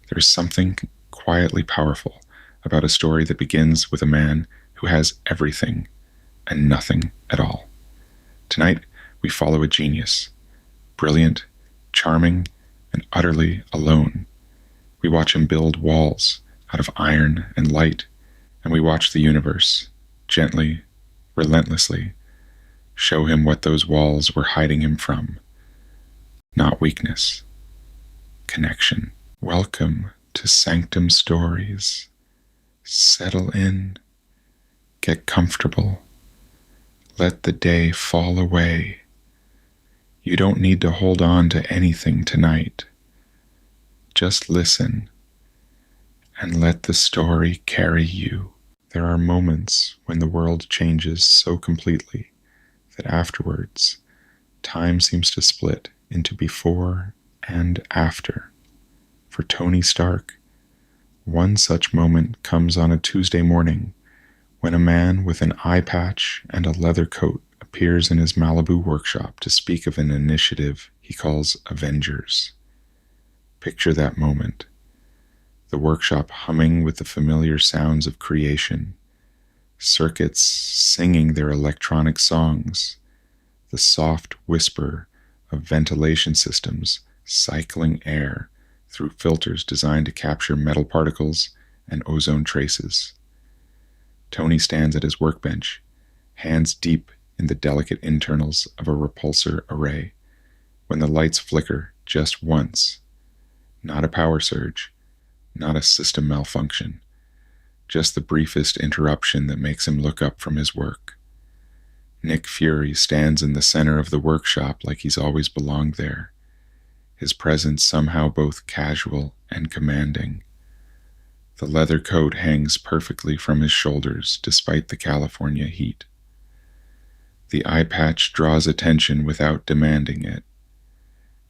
There's something quietly powerful about a story that begins with a man who has everything and nothing at all. Tonight, we follow a genius, brilliant, charming, and utterly alone. We watch him build walls out of iron and light, and we watch the universe, gently, relentlessly, show him what those walls were hiding him from. Not weakness, connection. Welcome to Sanctum Stories. Settle in, get comfortable, let the day fall away. You don't need to hold on to anything tonight. Just listen and let the story carry you. There are moments when the world changes so completely that afterwards, time seems to split into before and after. For Tony Stark, one such moment comes on a Tuesday morning when a man with an eye patch and a leather coat appears in his Malibu workshop to speak of an initiative he calls Avengers. Picture that moment. The workshop humming with the familiar sounds of creation, circuits singing their electronic songs, the soft whisper of ventilation systems cycling air through filters designed to capture metal particles and ozone traces. Tony stands at his workbench, hands deep in the delicate internals of a repulsor array, when the lights flicker just once. Not a power surge, not a system malfunction, just the briefest interruption that makes him look up from his work. Nick Fury stands in the center of the workshop like he's always belonged there, his presence somehow both casual and commanding. The leather coat hangs perfectly from his shoulders despite the California heat. The eye patch draws attention without demanding it.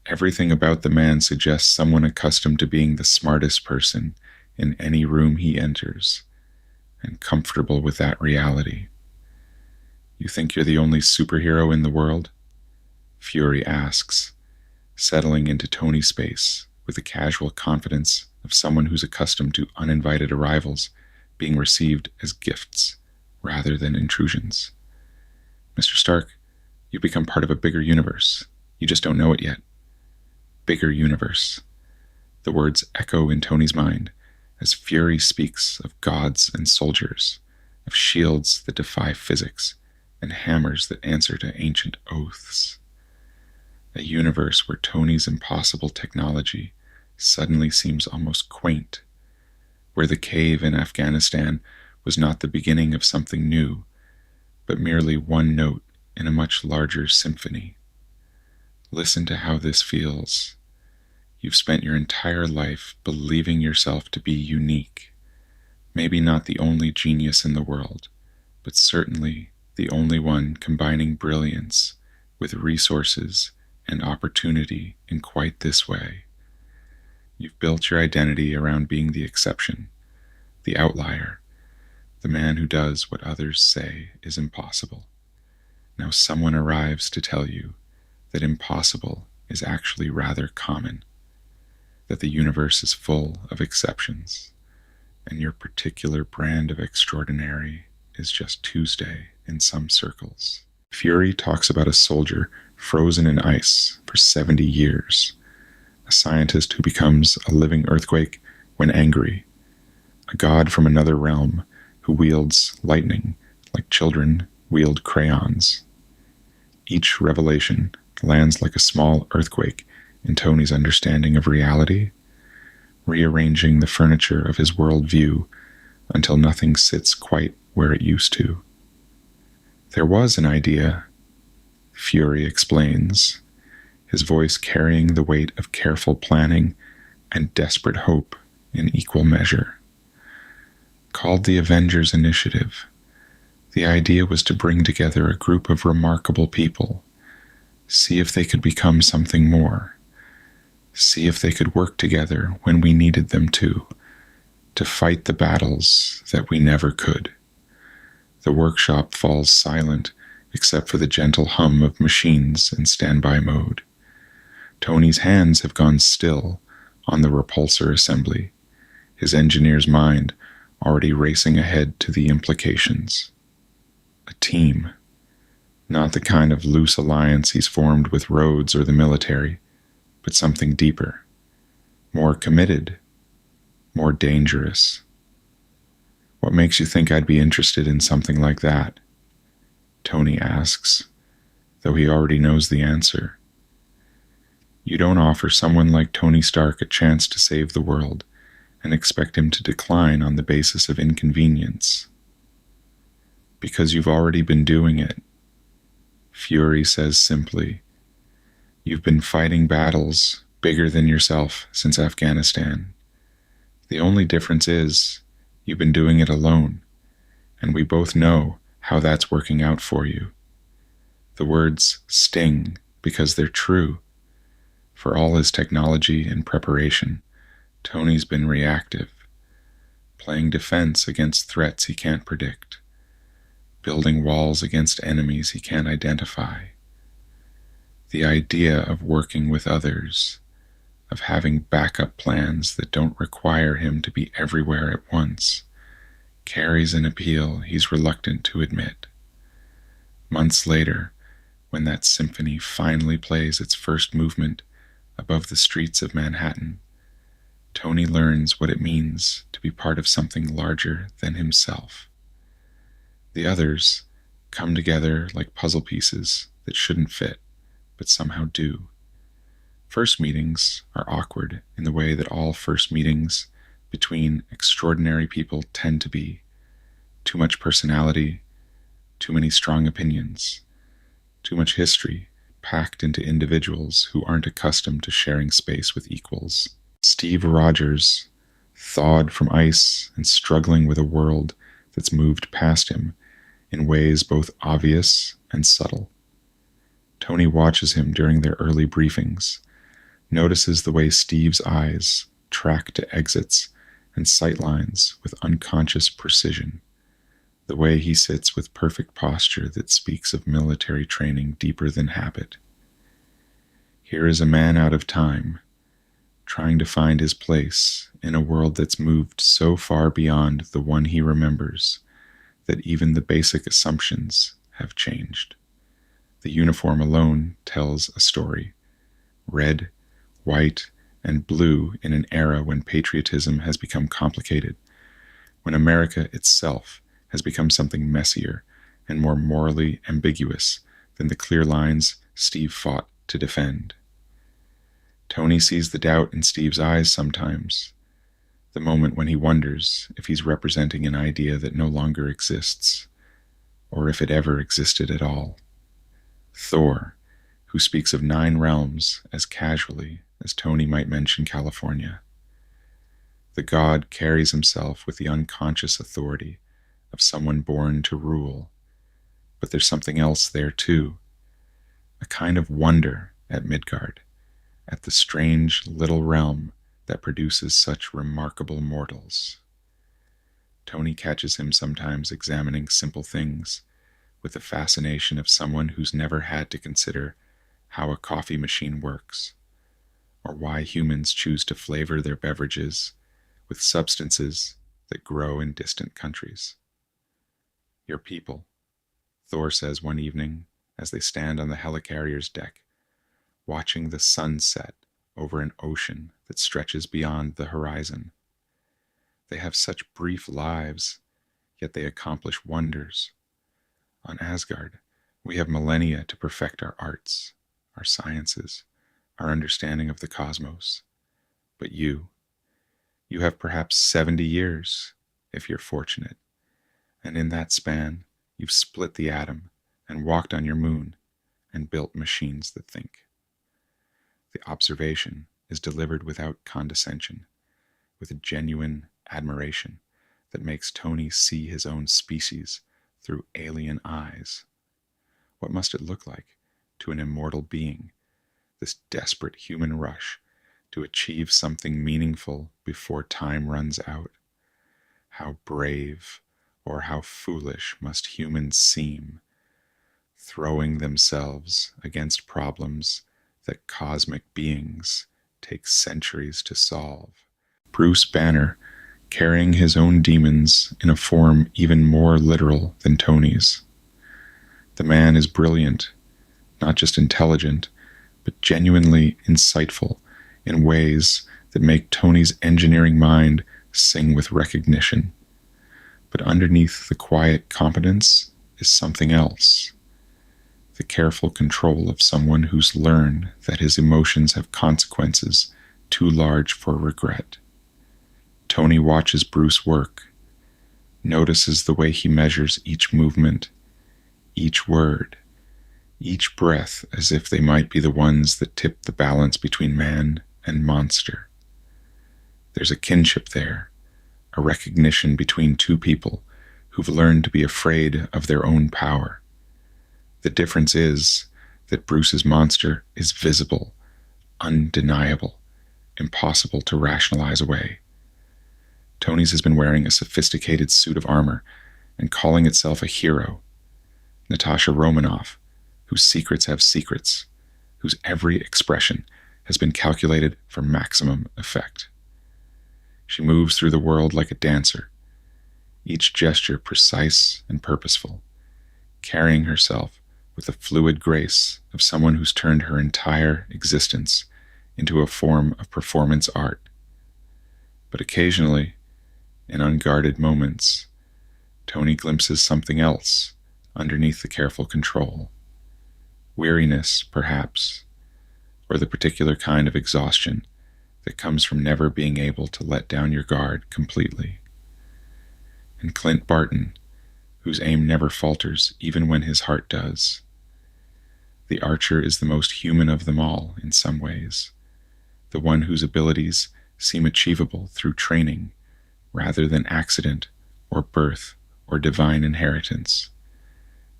Everything about the man suggests someone accustomed to being the smartest person in any room he enters, and comfortable with that reality. You think you're the only superhero in the world? Fury asks, settling into Tony's space with the casual confidence of someone who's accustomed to uninvited arrivals being received as gifts rather than intrusions. Mr. Stark, you've become part of a bigger universe. You just don't know it yet. Bigger universe. The words echo in Tony's mind as Fury speaks of gods and soldiers, of shields that defy physics, and hammers that answer to ancient oaths. A universe where Tony's impossible technology suddenly seems almost quaint, where the cave in Afghanistan was not the beginning of something new, but merely one note in a much larger symphony. Listen to how this feels. You've spent your entire life believing yourself to be unique, maybe not the only genius in the world, but certainly the only one combining brilliance with resources and opportunity in quite this way. You've built your identity around being the exception, the outlier, the man who does what others say is impossible. Now someone arrives to tell you that impossible is actually rather common, that the universe is full of exceptions, and your particular brand of extraordinary is just Tuesday in some circles. Fury talks about a soldier frozen in ice for 70 years, a scientist who becomes a living earthquake when angry, a god from another realm who wields lightning like children wield crayons. Each revelation lands like a small earthquake in Tony's understanding of reality, rearranging the furniture of his worldview until nothing sits quite where it used to. There was an idea, Fury explains, his voice carrying the weight of careful planning and desperate hope in equal measure. Called the Avengers Initiative, the idea was to bring together a group of remarkable people, see if they could become something more, see if they could work together when we needed them to fight the battles that we never could. The workshop falls silent except for the gentle hum of machines in standby mode. Tony's hands have gone still, on the repulsor assembly, his engineer's mind already racing ahead to the implications. A team, not the kind of loose alliance he's formed with Rhodes or the military, but something deeper, more committed, more dangerous. What makes you think I'd be interested in something like that? Tony asks, though he already knows the answer. You don't offer someone like Tony Stark a chance to save the world and expect him to decline on the basis of inconvenience. Because you've already been doing it. Fury says simply, you've been fighting battles bigger than yourself since Afghanistan. The only difference is, you've been doing it alone, and we both know how that's working out for you. The words sting because they're true. For all his technology and preparation, Tony's been reactive, playing defense against threats he can't predict, building walls against enemies he can't identify. The idea of working with others, of having backup plans that don't require him to be everywhere at once, carries an appeal he's reluctant to admit. Months later, when that symphony finally plays its first movement above the streets of Manhattan, Tony learns what it means to be part of something larger than himself. The others come together like puzzle pieces that shouldn't fit, but somehow do. First meetings are awkward in the way that all first meetings between extraordinary people tend to be. Too much personality, too many strong opinions, too much history packed into individuals who aren't accustomed to sharing space with equals. Steve Rogers, thawed from ice and struggling with a world that's moved past him in ways both obvious and subtle. Tony watches him during their early briefings, notices the way Steve's eyes track to exits and sightlines with unconscious precision, the way he sits with perfect posture that speaks of military training deeper than habit. Here is a man out of time, trying to find his place in a world that's moved so far beyond the one he remembers that even the basic assumptions have changed. The uniform alone tells a story. Red, white, and blue in an era when patriotism has become complicated, when America itself has become something messier and more morally ambiguous than the clear lines Steve fought to defend. Tony sees the doubt in Steve's eyes sometimes, the moment when he wonders if he's representing an idea that no longer exists, or if it ever existed at all. Thor, who speaks of 9 realms as casually as Tony might mention California. The god carries himself with the unconscious authority of someone born to rule, but there's something else there too, a kind of wonder at Midgard, at the strange little realm that produces such remarkable mortals. Tony catches him sometimes examining simple things with the fascination of someone who's never had to consider how a coffee machine works, or why humans choose to flavor their beverages with substances that grow in distant countries. Your people, Thor says one evening as they stand on the helicarrier's deck, watching the sun set over an ocean that stretches beyond the horizon. They have such brief lives, yet they accomplish wonders. On Asgard, we have millennia to perfect our arts, our sciences, our understanding of the cosmos. But you have perhaps 70 years, if you're fortunate, and in that span, you've split the atom and walked on your moon and built machines that think. The observation is delivered without condescension, with a genuine admiration that makes Tony see his own species through alien eyes. What must it look like to an immortal being, this desperate human rush to achieve something meaningful before time runs out? How brave or how foolish must humans seem, throwing themselves against problems that cosmic beings take centuries to solve. Bruce Banner, carrying his own demons in a form even more literal than Tony's. The man is brilliant, not just intelligent, but genuinely insightful in ways that make Tony's engineering mind sing with recognition. But underneath the quiet competence is something else. The careful control of someone who's learned that his emotions have consequences too large for regret. Tony watches Bruce work, notices the way he measures each movement, each word, each breath, as if they might be the ones that tip the balance between man and monster. There's a kinship there, a recognition between two people who've learned to be afraid of their own power. The difference is that Bruce's monster is visible, undeniable, impossible to rationalize away. Tony's has been wearing a sophisticated suit of armor and calling itself a hero. Natasha Romanoff, whose secrets have secrets, whose every expression has been calculated for maximum effect. She moves through the world like a dancer, each gesture precise and purposeful, carrying herself with the fluid grace of someone who's turned her entire existence into a form of performance art. But occasionally, in unguarded moments, Tony glimpses something else underneath the careful control. Weariness, perhaps, or the particular kind of exhaustion that comes from never being able to let down your guard completely. And Clint Barton, whose aim never falters even when his heart does. The archer is the most human of them all in some ways, the one whose abilities seem achievable through training rather than accident or birth or divine inheritance.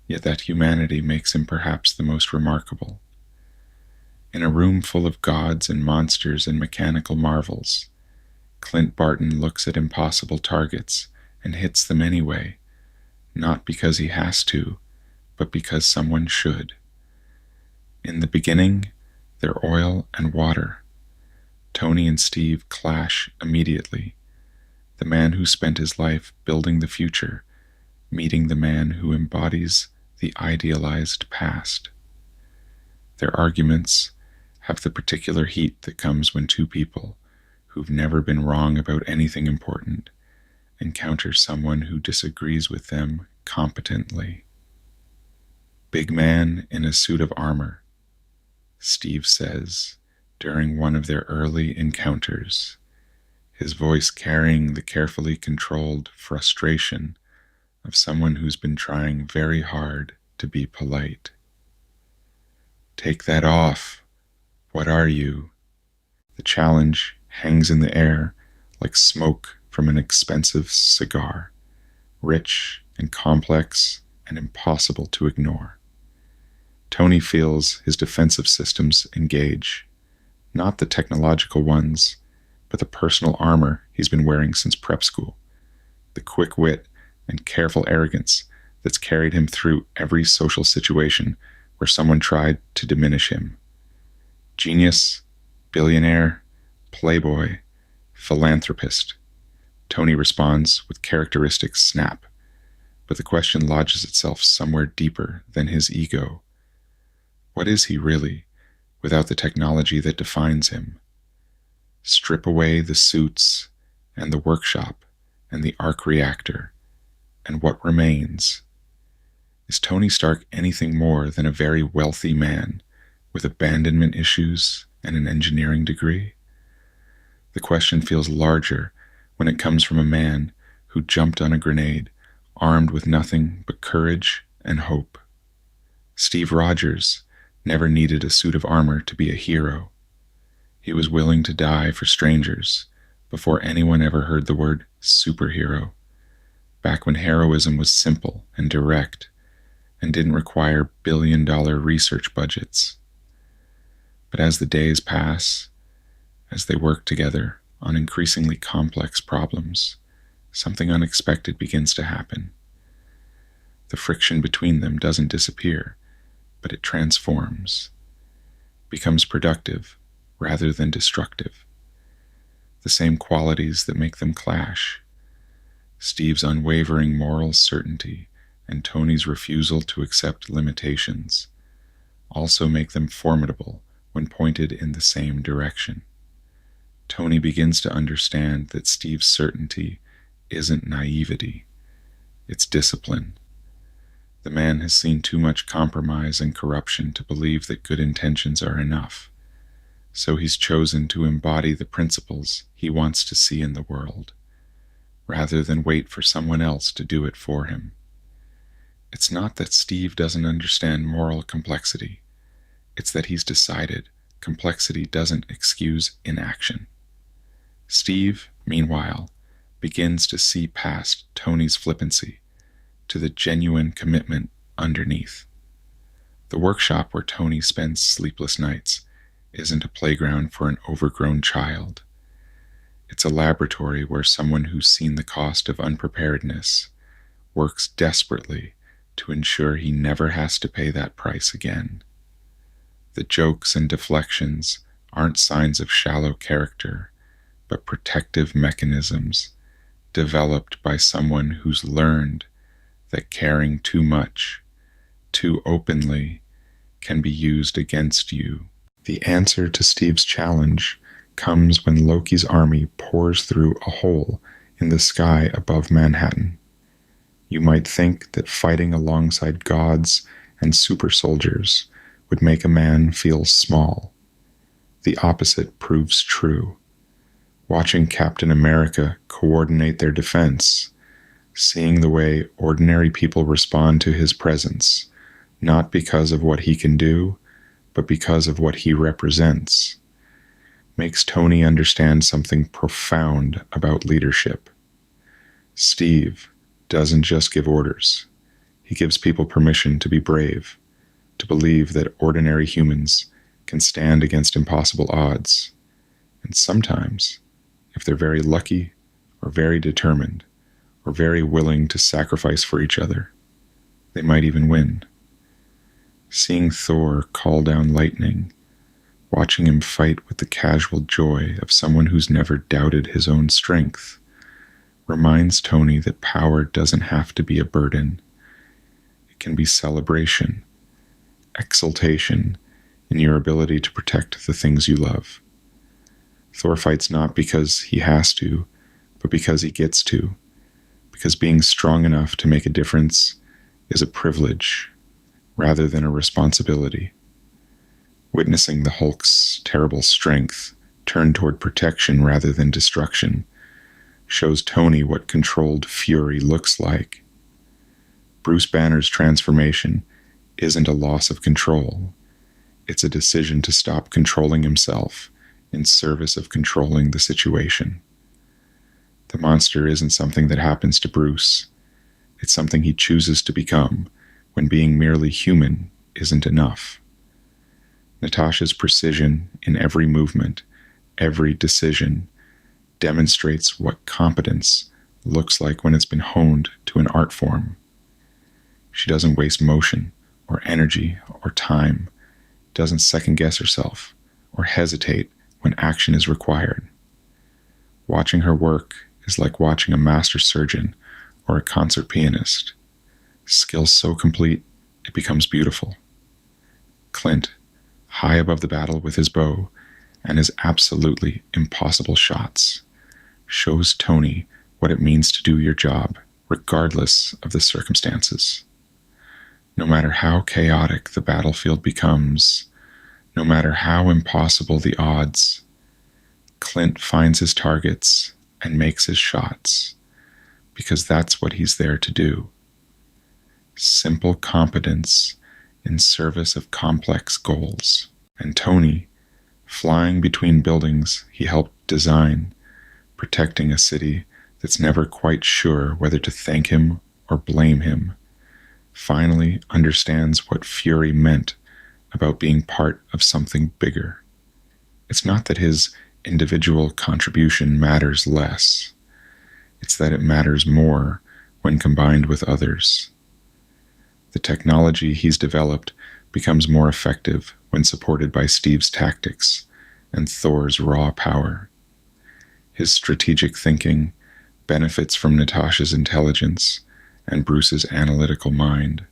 Yet that humanity makes him perhaps the most remarkable. In a room full of gods and monsters and mechanical marvels, Clint Barton looks at impossible targets and hits them anyway, not because he has to, but because someone should. In the beginning, they're oil and water. Tony and Steve clash immediately. The man who spent his life building the future, meeting the man who embodies the idealized past. Their arguments have the particular heat that comes when two people who've never been wrong about anything important encounter someone who disagrees with them competently. Big man in a suit of armor, Steve says during one of their early encounters, his voice carrying the carefully controlled frustration of someone who's been trying very hard to be polite. Take that off. What are you? The challenge hangs in the air like smoke from an expensive cigar, rich and complex and impossible to ignore. Tony feels his defensive systems engage, not the technological ones, but the personal armor he's been wearing since prep school, the quick wit and careful arrogance that's carried him through every social situation where someone tried to diminish him. Genius, billionaire, playboy, philanthropist. Tony responds with characteristic snap, but the question lodges itself somewhere deeper than his ego. What is he really, without the technology that defines him? Strip away the suits and the workshop and the arc reactor, and what remains? Is Tony Stark anything more than a very wealthy man with abandonment issues and an engineering degree? The question feels larger when it comes from a man who jumped on a grenade, armed with nothing but courage and hope. Steve Rogers never needed a suit of armor to be a hero. He was willing to die for strangers before anyone ever heard the word superhero, back when heroism was simple and direct and didn't require billion-dollar research budgets. But as the days pass, as they work together on increasingly complex problems, something unexpected begins to happen. The friction between them doesn't disappear, but it transforms, becomes productive, rather than destructive. The same qualities that make them clash. Steve's unwavering moral certainty and Tony's refusal to accept limitations also make them formidable when pointed in the same direction. Tony begins to understand that Steve's certainty isn't naivety, it's discipline. The man has seen too much compromise and corruption to believe that good intentions are enough, so he's chosen to embody the principles he wants to see in the world, rather than wait for someone else to do it for him. It's not that Steve doesn't understand moral complexity, it's that he's decided complexity doesn't excuse inaction. Steve, meanwhile, begins to see past Tony's flippancy to the genuine commitment underneath. The workshop where Tony spends sleepless nights isn't a playground for an overgrown child. It's a laboratory where someone who's seen the cost of unpreparedness works desperately to ensure he never has to pay that price again. The jokes and deflections aren't signs of shallow character, but protective mechanisms developed by someone who's learned that caring too much, too openly, can be used against you. The answer to Steve's challenge comes when Loki's army pours through a hole in the sky above Manhattan. You might think that fighting alongside gods and super soldiers would make a man feel small. The opposite proves true. Watching Captain America coordinate their defense, seeing the way ordinary people respond to his presence, not because of what he can do, but because of what he represents, makes Tony understand something profound about leadership. Steve doesn't just give orders. He gives people permission to be brave, to believe that ordinary humans can stand against impossible odds. And sometimes, if they're very lucky or very determined or very willing to sacrifice for each other, they might even win. Seeing Thor call down lightning, watching him fight with the casual joy of someone who's never doubted his own strength, reminds Tony that power doesn't have to be a burden. It can be celebration, exultation in your ability to protect the things you love. Thor fights not because he has to, but because he gets to, because being strong enough to make a difference is a privilege rather than a responsibility. Witnessing the Hulk's terrible strength turn toward protection rather than destruction shows Tony what controlled fury looks like. Bruce Banner's transformation isn't a loss of control. It's a decision to stop controlling himself in service of controlling the situation. The monster isn't something that happens to Bruce. It's something he chooses to become when being merely human isn't enough. Natasha's precision in every movement, every decision, demonstrates what competence looks like when it's been honed to an art form. She doesn't waste motion or energy or time, doesn't second-guess herself or hesitate when action is required. Watching her work is like watching a master surgeon or a concert pianist. Skill so complete, it becomes beautiful. Clint, high above the battle with his bow and his absolutely impossible shots, shows Tony what it means to do your job, regardless of the circumstances. No matter how chaotic the battlefield becomes, no matter how impossible the odds, Clint finds his targets and makes his shots, because that's what he's there to do. Simple competence in service of complex goals. And Tony, flying between buildings he helped design, protecting a city that's never quite sure whether to thank him or blame him, finally understands what fury meant about being part of something bigger. It's not that his individual contribution matters less. It's that it matters more when combined with others. The technology he's developed becomes more effective when supported by Steve's tactics, and Thor's raw power. His strategic thinking benefits from Natasha's intelligence and Bruce's analytical mind.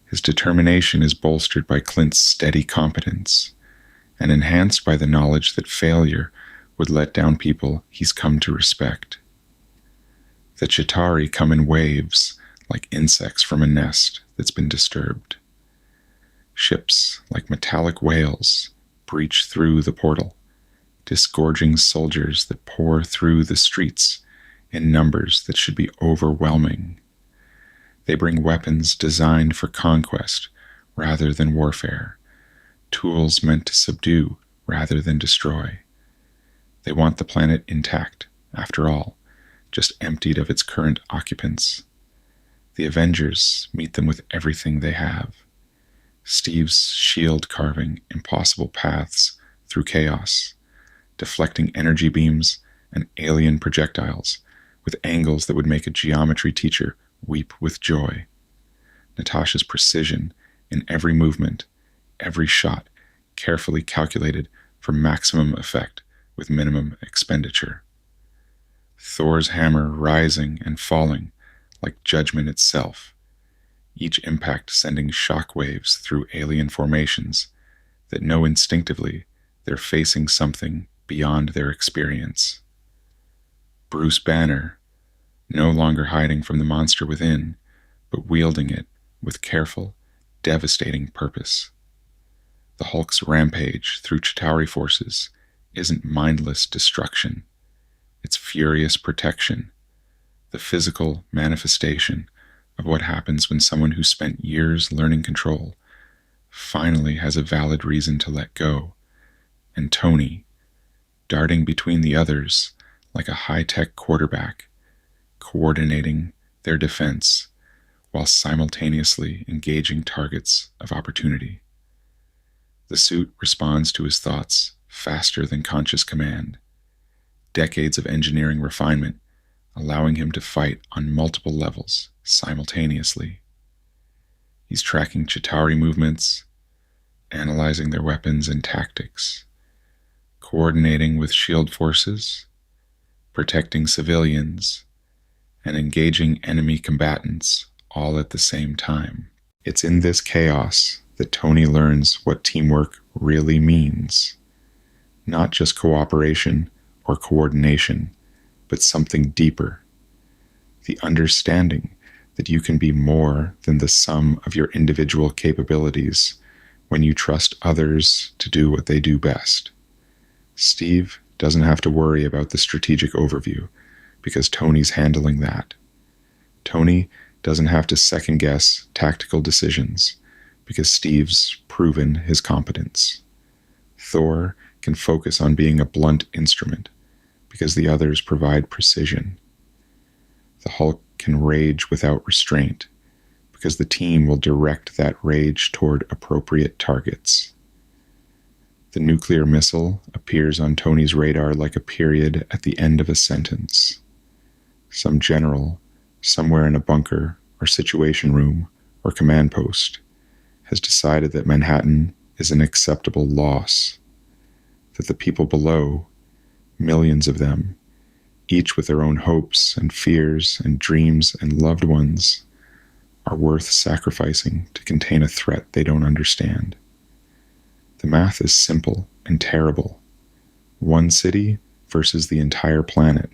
His determination is bolstered by Clint's steady competence and enhanced by the knowledge that failure would let down people he's come to respect. The Chitauri come in waves, like insects from a nest that's been disturbed. Ships, like metallic whales, breach through the portal, disgorging soldiers that pour through the streets in numbers that should be overwhelming. They bring weapons designed for conquest rather than warfare, tools meant to subdue rather than destroy. They want the planet intact, after all, just emptied of its current occupants. The Avengers meet them with everything they have. Steve's shield carving impossible paths through chaos, deflecting energy beams and alien projectiles with angles that would make a geometry teacher weep with joy. Natasha's precision in every movement, every shot, carefully calculated for maximum effect with minimum expenditure. Thor's hammer rising and falling like judgment itself, each impact sending shock waves through alien formations that know instinctively they're facing something beyond their experience. Bruce Banner, no longer hiding from the monster within, but wielding it with careful, devastating purpose. The Hulk's rampage through Chitauri forces isn't mindless destruction. It's furious protection, the physical manifestation of what happens when someone who spent years learning control finally has a valid reason to let go. And Tony, darting between the others like a high-tech quarterback, coordinating their defense while simultaneously engaging targets of opportunity. The suit responds to his thoughts faster than conscious command. Decades of engineering refinement allowing him to fight on multiple levels simultaneously. He's tracking Chitauri movements, analyzing their weapons and tactics, coordinating with shield forces, protecting civilians, and engaging enemy combatants all at the same time. It's in this chaos that Tony learns what teamwork really means. Not just cooperation or coordination, but something deeper. The understanding that you can be more than the sum of your individual capabilities when you trust others to do what they do best. Steve doesn't have to worry about the strategic overview because Tony's handling that. Tony doesn't have to second-guess tactical decisions because Steve's proven his competence. Thor can focus on being a blunt instrument because the others provide precision. The Hulk can rage without restraint because the team will direct that rage toward appropriate targets. The nuclear missile appears on Tony's radar like a period at the end of a sentence. Some general, somewhere in a bunker or situation room or command post, has decided that Manhattan is an acceptable loss, that the people below, millions of them, each with their own hopes and fears and dreams and loved ones, are worth sacrificing to contain a threat they don't understand. The math is simple and terrible. One city versus the entire planet.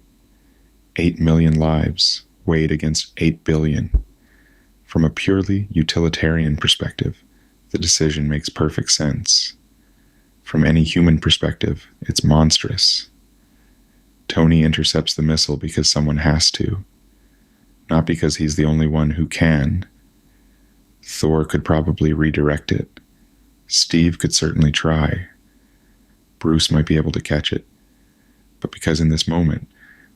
8 million lives weighed against 8 billion. From a purely utilitarian perspective, the decision makes perfect sense. From any human perspective, it's monstrous. Tony intercepts the missile because someone has to, not because he's the only one who can. Thor could probably redirect it. Steve could certainly try. Bruce might be able to catch it. But because in this moment,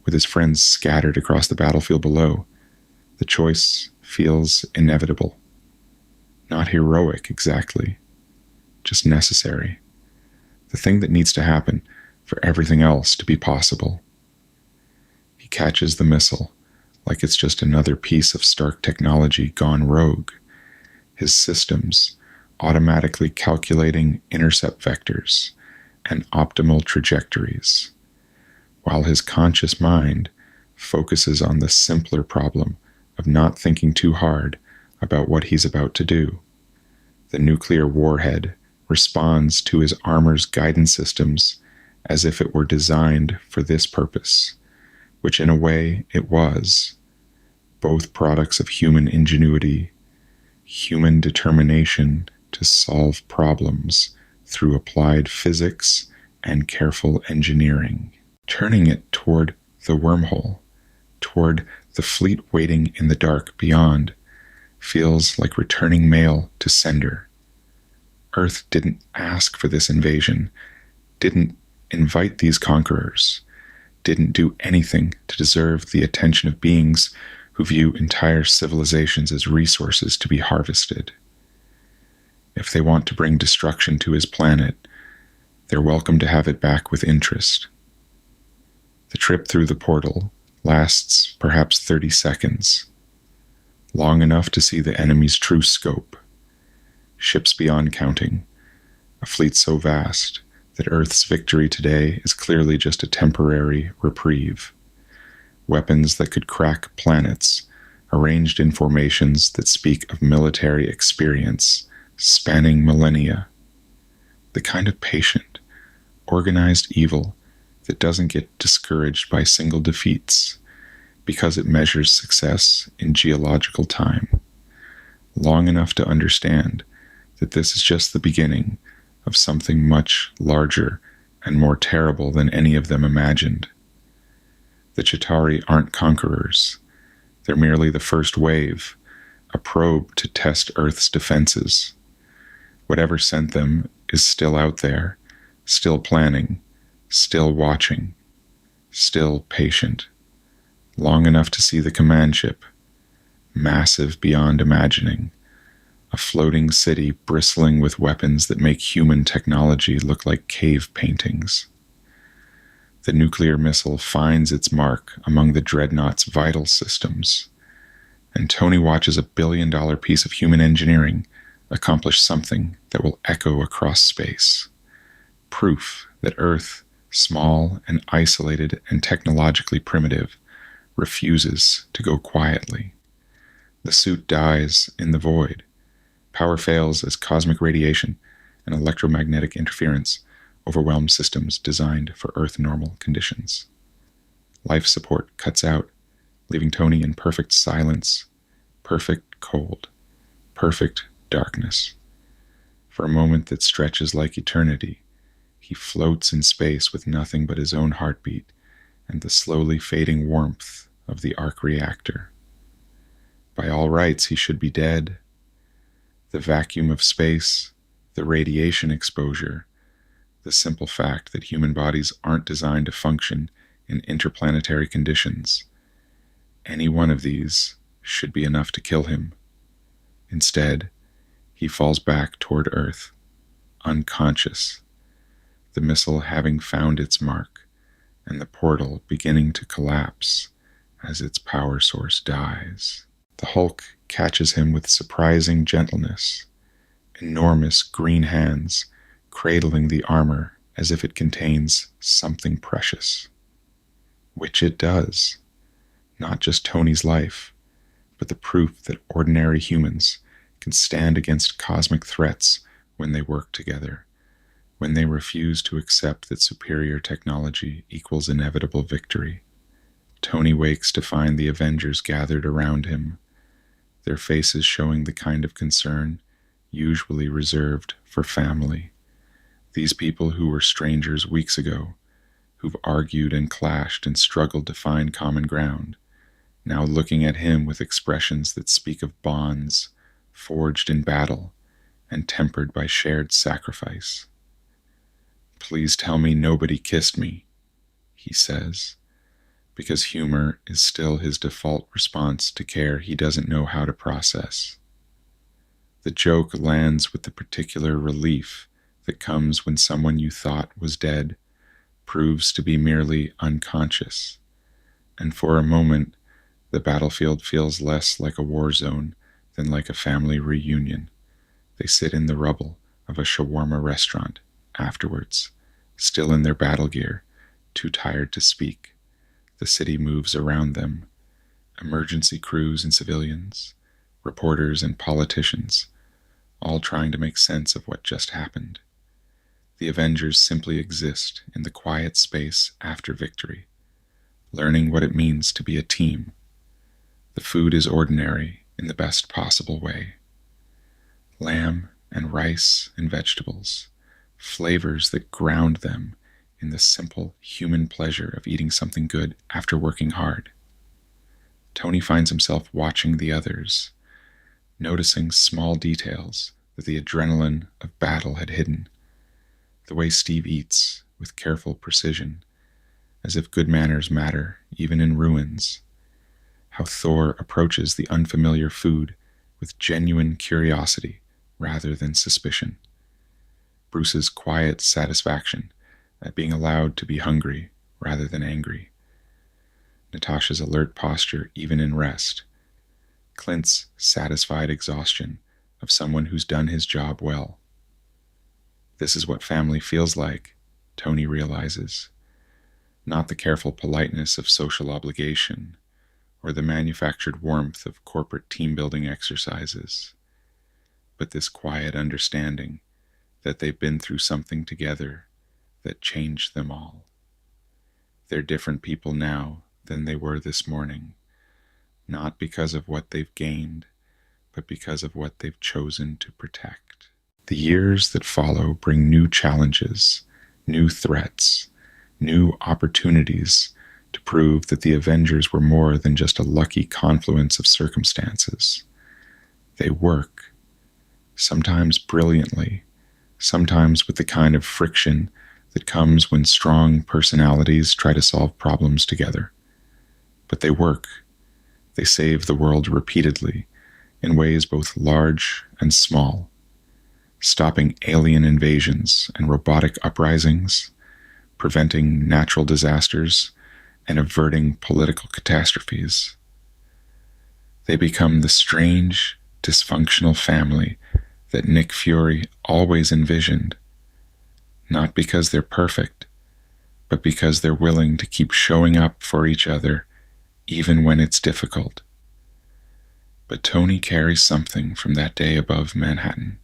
with his friends scattered across the battlefield below, the choice feels inevitable. Not heroic, exactly. Just necessary. The thing that needs to happen for everything else to be possible. He catches the missile like it's just another piece of Stark technology gone rogue. His systems automatically calculating intercept vectors, and optimal trajectories, while his conscious mind focuses on the simpler problem of not thinking too hard about what he's about to do. The nuclear warhead responds to his armor's guidance systems as if it were designed for this purpose, which in a way it was, both products of human ingenuity, human determination to solve problems through applied physics and careful engineering, turning it toward the wormhole, toward the fleet waiting in the dark beyond, feels like returning mail to sender. Earth didn't ask for this invasion, didn't invite these conquerors, didn't do anything to deserve the attention of beings who view entire civilizations as resources to be harvested. If they want to bring destruction to his planet, they're welcome to have it back with interest. The trip through the portal lasts perhaps 30 seconds, long enough to see the enemy's true scope. Ships beyond counting, a fleet so vast that Earth's victory today is clearly just a temporary reprieve. Weapons that could crack planets, arranged in formations that speak of military experience spanning millennia. The kind of patient, organized evil that doesn't get discouraged by single defeats because it measures success in geological time, long enough to understand that this is just the beginning of something much larger and more terrible than any of them imagined. The Chitauri aren't conquerors. They're merely the first wave, a probe to test Earth's defenses. Whatever sent them is still out there, still planning, still watching, still patient, long enough to see the command ship, massive beyond imagining, a floating city bristling with weapons that make human technology look like cave paintings. The nuclear missile finds its mark among the dreadnought's vital systems, and Tony watches a billion-dollar piece of human engineering accomplish something that will echo across space. Proof that Earth, small and isolated and technologically primitive, refuses to go quietly. The suit dies in the void. Power fails as cosmic radiation and electromagnetic interference overwhelm systems designed for Earth normal conditions. Life support cuts out, leaving Tony in perfect silence, perfect cold, perfect darkness. For a moment that stretches like eternity, he floats in space with nothing but his own heartbeat and the slowly fading warmth of the arc reactor. By all rights, he should be dead. The vacuum of space, the radiation exposure, the simple fact that human bodies aren't designed to function in interplanetary conditions. Any one of these should be enough to kill him. Instead, he falls back toward Earth, unconscious, the missile having found its mark, and the portal beginning to collapse as its power source dies. The Hulk catches him with surprising gentleness, enormous green hands cradling the armor as if it contains something precious. Which it does. Not just Tony's life, but the proof that ordinary humans can stand against cosmic threats when they work together, when they refuse to accept that superior technology equals inevitable victory. Tony wakes to find the Avengers gathered around him, their faces showing the kind of concern usually reserved for family. These people who were strangers weeks ago, who've argued and clashed and struggled to find common ground, now looking at him with expressions that speak of bonds forged in battle and tempered by shared sacrifice. "Please tell me nobody kissed me," he says, because humor is still his default response to care he doesn't know how to process. The joke lands with the particular relief that comes when someone you thought was dead proves to be merely unconscious, and for a moment the battlefield feels less like a war zone than like a family reunion. They sit in the rubble of a shawarma restaurant afterwards, still in their battle gear, too tired to speak. The city moves around them. Emergency crews and civilians, reporters and politicians, all trying to make sense of what just happened. The Avengers simply exist in the quiet space after victory, learning what it means to be a team. The food is ordinary in the best possible way. Lamb and rice and vegetables, flavors that ground them in the simple human pleasure of eating something good after working hard. Tony finds himself watching the others, noticing small details that the adrenaline of battle had hidden. The way Steve eats with careful precision, as if good manners matter even in ruins. How Thor approaches the unfamiliar food with genuine curiosity rather than suspicion. Bruce's quiet satisfaction at being allowed to be hungry rather than angry. Natasha's alert posture even in rest. Clint's satisfied exhaustion of someone who's done his job well. This is what family feels like, Tony realizes. Not the careful politeness of social obligation, or the manufactured warmth of corporate team-building exercises, but this quiet understanding that they've been through something together that changed them all. They're different people now than they were this morning, not because of what they've gained, but because of what they've chosen to protect. The years that follow bring new challenges, new threats, new opportunities to prove that the Avengers were more than just a lucky confluence of circumstances. They work, sometimes brilliantly, sometimes with the kind of friction that comes when strong personalities try to solve problems together. But they work. They save the world repeatedly, in ways both large and small, stopping alien invasions and robotic uprisings, preventing natural disasters, and averting political catastrophes. They become the strange, dysfunctional family that Nick Fury always envisioned, not because they're perfect, but because they're willing to keep showing up for each other even when it's difficult. But Tony carries something from that day above Manhattan.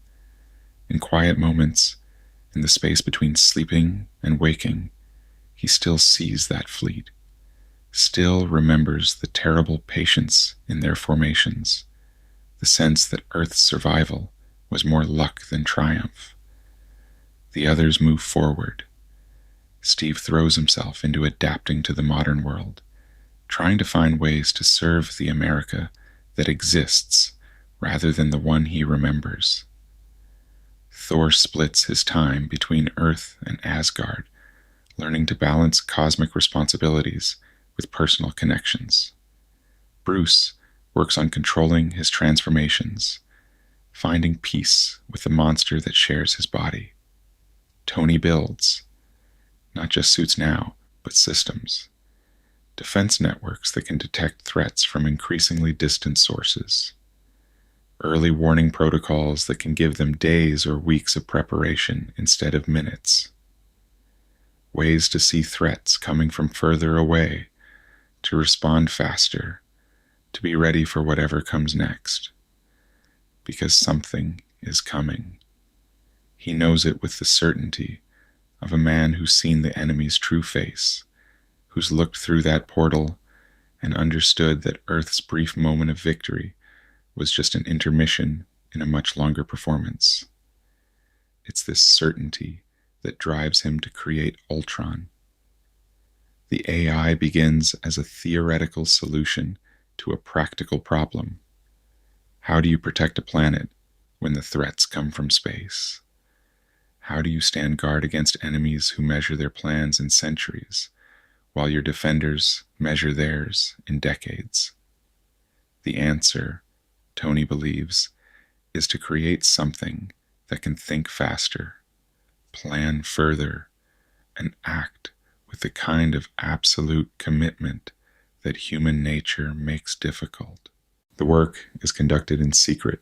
In quiet moments, in the space between sleeping and waking, he still sees that fleet, still remembers the terrible patience in their formations, the sense that Earth's survival was more luck than triumph. The others move forward. Steve throws himself into adapting to the modern world, trying to find ways to serve the America that exists rather than the one he remembers. Thor splits his time between Earth and Asgard, learning to balance cosmic responsibilities with personal connections. Bruce works on controlling his transformations, finding peace with the monster that shares his body. Tony builds, not just suits now, but systems. Defense networks that can detect threats from increasingly distant sources. Early warning protocols that can give them days or weeks of preparation instead of minutes. Ways to see threats coming from further away, to respond faster, to be ready for whatever comes next. Because something is coming. He knows it with the certainty of a man who's seen the enemy's true face, who's looked through that portal and understood that Earth's brief moment of victory was just an intermission in a much longer performance. It's this certainty that drives him to create Ultron. The AI begins as a theoretical solution to a practical problem. How do you protect a planet when the threats come from space? How do you stand guard against enemies who measure their plans in centuries, while your defenders measure theirs in decades? The answer, Tony believes, is to create something that can think faster, plan further, and act with the kind of absolute commitment that human nature makes difficult. The work is conducted in secret,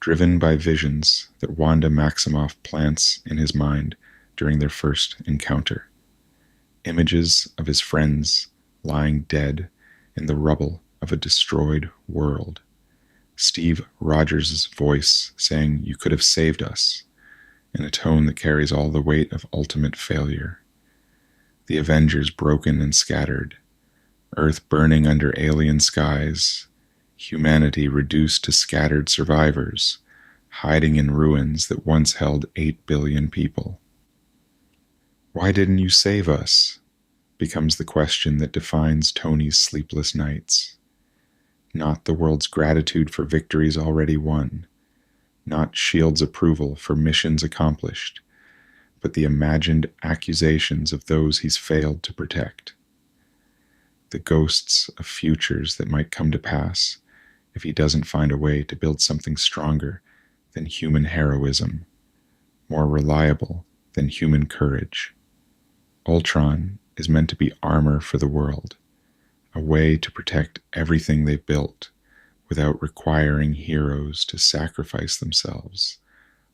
driven by visions that Wanda Maximoff plants in his mind during their first encounter. Images of his friends lying dead in the rubble of a destroyed world. Steve Rogers' voice saying, "You could have saved us," in a tone that carries all the weight of ultimate failure. The Avengers broken and scattered, Earth burning under alien skies, humanity reduced to scattered survivors, hiding in ruins that once held 8 billion people. "Why didn't you save us?" becomes the question that defines Tony's sleepless nights. Not the world's gratitude for victories already won, not S.H.I.E.L.D.'s approval for missions accomplished, but the imagined accusations of those he's failed to protect. The ghosts of futures that might come to pass if he doesn't find a way to build something stronger than human heroism, more reliable than human courage. Ultron is meant to be armor for the world, a way to protect everything they've built without requiring heroes to sacrifice themselves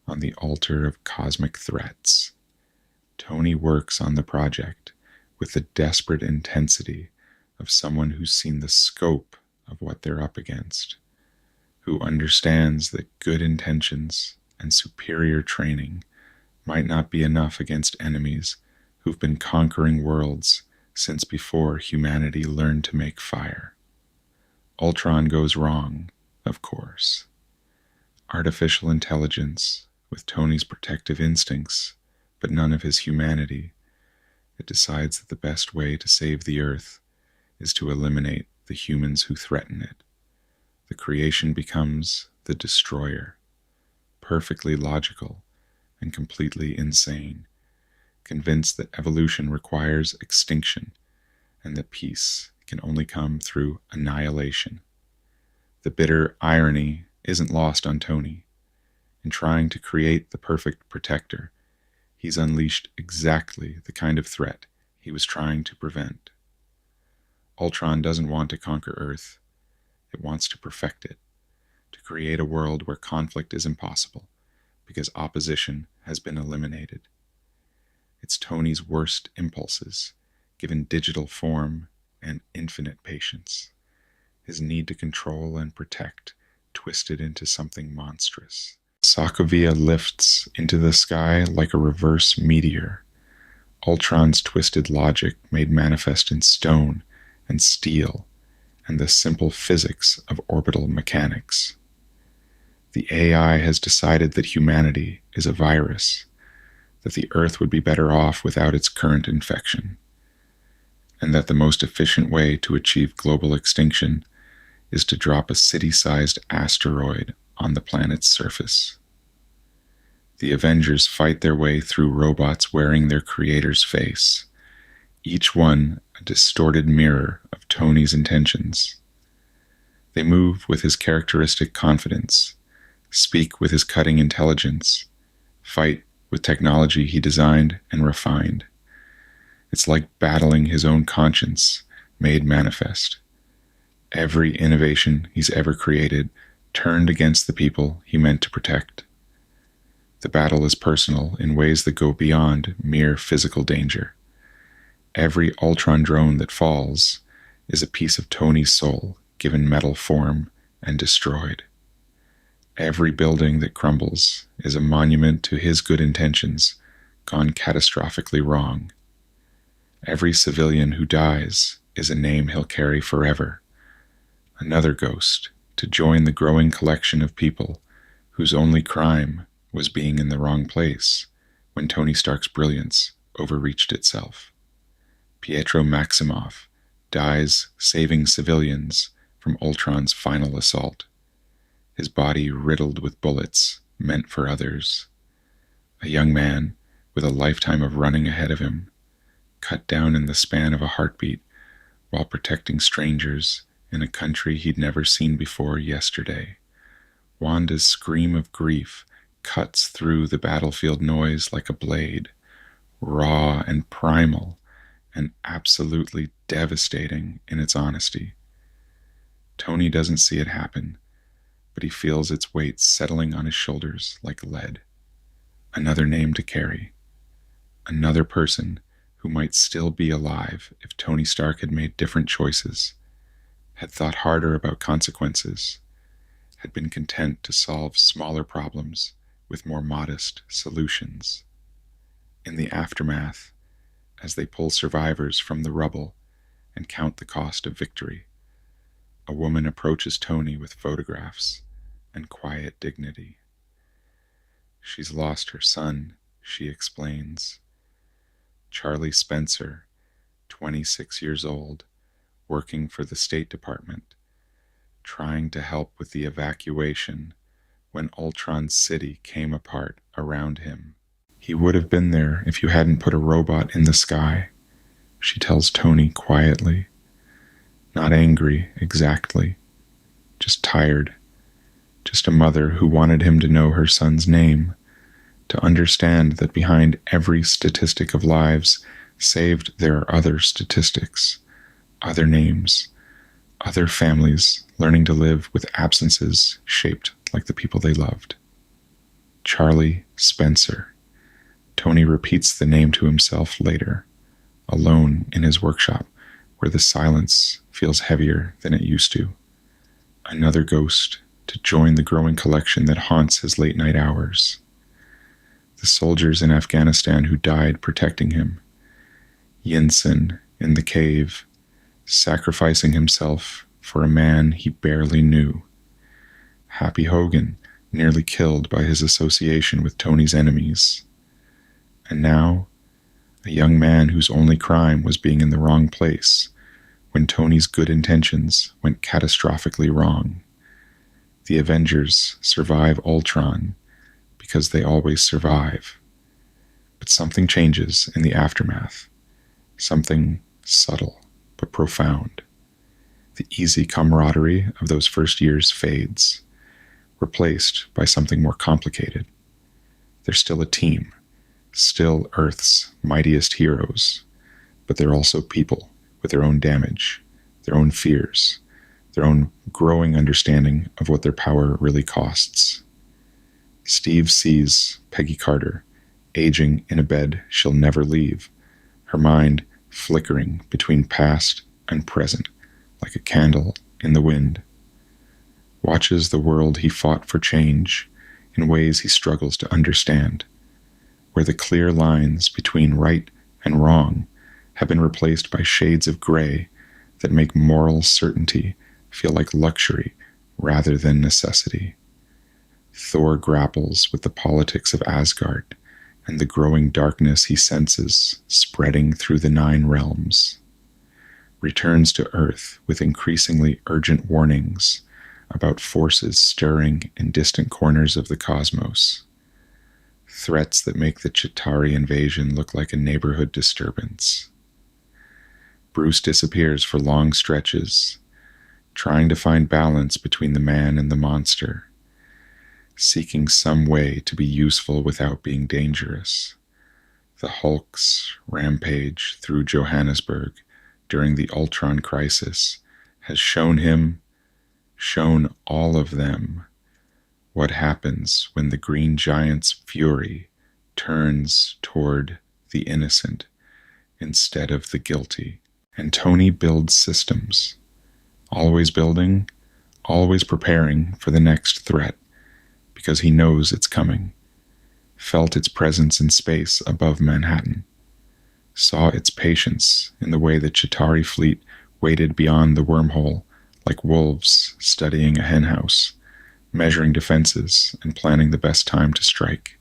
on the altar of cosmic threats. Tony works on the project with the desperate intensity of someone who's seen the scope of what they're up against, who understands that good intentions and superior training might not be enough against enemies who've been conquering worlds since before humanity learned to make fire. Ultron goes wrong, of course. Artificial intelligence, with Tony's protective instincts, but none of his humanity, it decides that the best way to save the Earth is to eliminate the humans who threaten it. The creation becomes the destroyer, perfectly logical and completely insane, convinced that evolution requires extinction and that peace can only come through annihilation. The bitter irony isn't lost on Tony. In trying to create the perfect protector, he's unleashed exactly the kind of threat he was trying to prevent. Ultron doesn't want to conquer Earth. It wants to perfect it, to create a world where conflict is impossible because opposition has been eliminated. It's Tony's worst impulses, given digital form and infinite patience. His need to control and protect twisted into something monstrous. Sokovia lifts into the sky like a reverse meteor. Ultron's twisted logic made manifest in stone and steel and the simple physics of orbital mechanics. The AI has decided that humanity is a virus, that the Earth would be better off without its current infection, and that the most efficient way to achieve global extinction is to drop a city-sized asteroid on the planet's surface. The Avengers fight their way through robots wearing their creator's face, each one a distorted mirror of Tony's intentions. They move with his characteristic confidence, speak with his cutting intelligence, fight with technology he designed and refined. It's like battling his own conscience made manifest. Every innovation he's ever created turned against the people he meant to protect. The battle is personal in ways that go beyond mere physical danger. Every Ultron drone that falls is a piece of Tony's soul given metal form and destroyed. Every building that crumbles is a monument to his good intentions gone catastrophically wrong. Every civilian who dies is a name he'll carry forever. Another ghost to join the growing collection of people whose only crime was being in the wrong place when Tony Stark's brilliance overreached itself. Pietro Maximoff dies saving civilians from Ultron's final assault, his body riddled with bullets meant for others. A young man with a lifetime of running ahead of him, cut down in the span of a heartbeat while protecting strangers in a country he'd never seen before yesterday. Wanda's scream of grief cuts through the battlefield noise like a blade, raw and primal and absolutely devastating in its honesty. Tony doesn't see it happen, but he feels its weight settling on his shoulders like lead. Another name to carry, Another person who might still be alive if Tony Stark had made different choices, had thought harder about consequences, had been content to solve smaller problems with more modest solutions. In the aftermath, as they pull survivors from the rubble and count the cost of victory, a woman approaches Tony with photographs and quiet dignity. She's lost her son, she explains. Charlie Spencer, 26 years old, working for the State Department, trying to help with the evacuation when Ultron City came apart around him. He would have been there if you hadn't put a robot in the sky, she tells Tony quietly. Not angry, exactly. Just tired. Just a mother who wanted him to know her son's name, to understand that behind every statistic of lives saved there are other statistics, other names, other families learning to live with absences shaped like the people they loved. Charlie Spencer. Tony repeats the name to himself later, alone in his workshop, where the silence feels heavier than it used to. Another ghost to join the growing collection that haunts his late-night hours. The soldiers in Afghanistan who died protecting him. Yinsen in the cave, sacrificing himself for a man he barely knew. Happy Hogan, nearly killed by his association with Tony's enemies. And now, a young man whose only crime was being in the wrong place when Tony's good intentions went catastrophically wrong. The Avengers survive Ultron because they always survive. But something changes in the aftermath. Something subtle but profound. The easy camaraderie of those first years fades, replaced by something more complicated. They're still a team, still Earth's mightiest heroes, but they're also people with their own damage, their own fears, their own growing understanding of what their power really costs. Steve sees Peggy Carter, aging in a bed she'll never leave, her mind flickering between past and present like a candle in the wind. Watches the world he fought for change in ways he struggles to understand, where the clear lines between right and wrong have been replaced by shades of gray that make moral certainty feel like luxury rather than necessity. Thor grapples with the politics of Asgard and the growing darkness he senses spreading through the 9 realms. Returns to Earth with increasingly urgent warnings about forces stirring in distant corners of the cosmos. Threats that make the Chitauri invasion look like a neighborhood disturbance. Bruce disappears for long stretches, trying to find balance between the man and the monster, seeking some way to be useful without being dangerous. The Hulk's rampage through Johannesburg during the Ultron crisis has shown all of them, what happens when the Green Giant's fury turns toward the innocent instead of the guilty. And Tony builds systems, always building, always preparing for the next threat, because he knows it's coming, felt its presence in space above Manhattan, saw its patience in the way the Chitauri fleet waited beyond the wormhole like wolves studying a henhouse, measuring defenses and planning the best time to strike.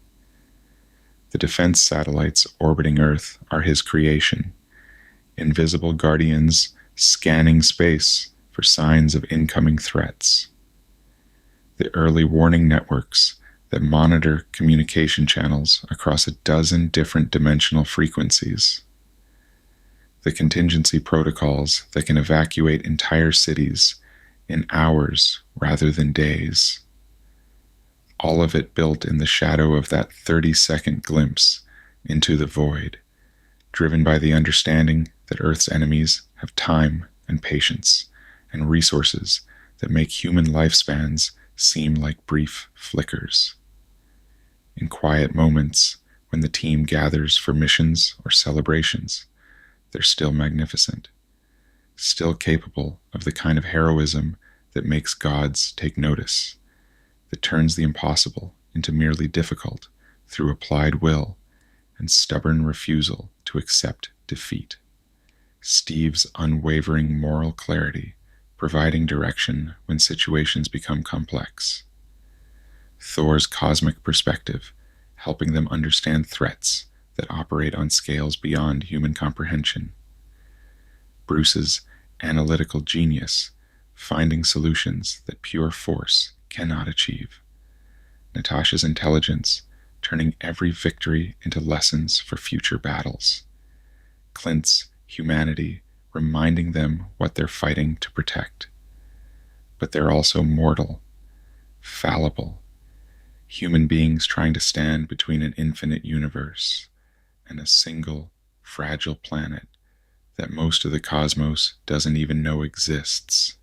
The defense satellites orbiting Earth are his creation, invisible guardians scanning space for signs of incoming threats. The early warning networks that monitor communication channels across a dozen different dimensional frequencies. The contingency protocols that can evacuate entire cities in hours rather than days. All of it built in the shadow of that 30-second glimpse into the void, driven by the understanding that Earth's enemies have time and patience and resources that make human lifespans seem like brief flickers. In quiet moments, When the team gathers for missions or celebrations, they're still magnificent, still capable of the kind of heroism that makes gods take notice, that turns the impossible into merely difficult through applied will and stubborn refusal to accept defeat. Steve's unwavering moral clarity, providing direction when situations become complex. Thor's cosmic perspective, helping them understand threats that operate on scales beyond human comprehension. Bruce's analytical genius, finding solutions that pure force cannot achieve. Natasha's intelligence, turning every victory into lessons for future battles. Clint's humanity, reminding them what they're fighting to protect. But they're also mortal, fallible, human beings trying to stand between an infinite universe and a single, fragile planet that most of the cosmos doesn't even know exists.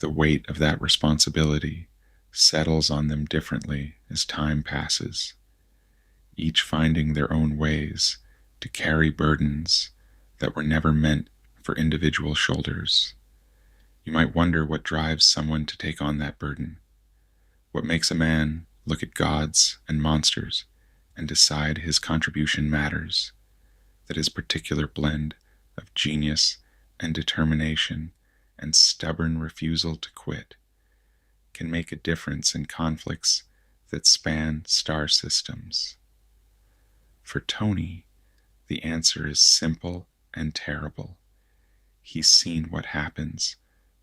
The weight of that responsibility settles on them differently as time passes, each finding their own ways to carry burdens that were never meant for individual shoulders. You might wonder what drives someone to take on that burden. What makes a man look at gods and monsters and decide his contribution matters, that his particular blend of genius and determination and stubborn refusal to quit can make a difference in conflicts that span star systems. For Tony, the answer is simple and terrible. He's seen what happens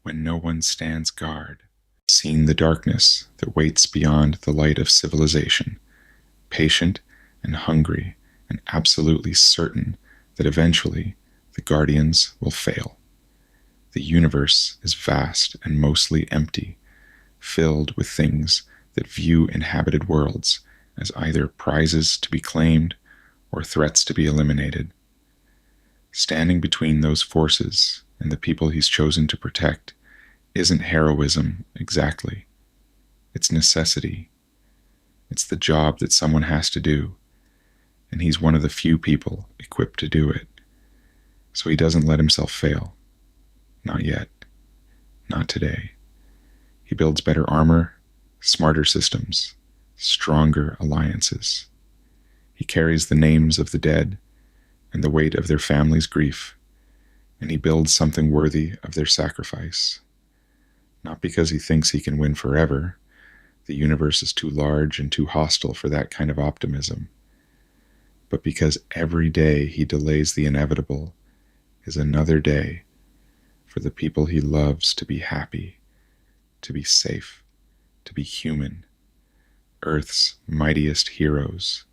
when no one stands guard, seen the darkness that waits beyond the light of civilization, patient and hungry and absolutely certain that eventually the Guardians will fail. The universe is vast and mostly empty, filled with things that view inhabited worlds as either prizes to be claimed or threats to be eliminated. Standing between those forces and the people he's chosen to protect isn't heroism exactly. It's necessity. It's the job that someone has to do, and he's one of the few people equipped to do it. So he doesn't let himself fail. Not yet. Not today. He builds better armor, smarter systems, stronger alliances. He carries the names of the dead and the weight of their family's grief, and he builds something worthy of their sacrifice. Not because he thinks he can win forever. The universe is too large and too hostile for that kind of optimism. But because every day he delays the inevitable is another day for the people he loves to be happy, to be safe, to be human, Earth's mightiest heroes.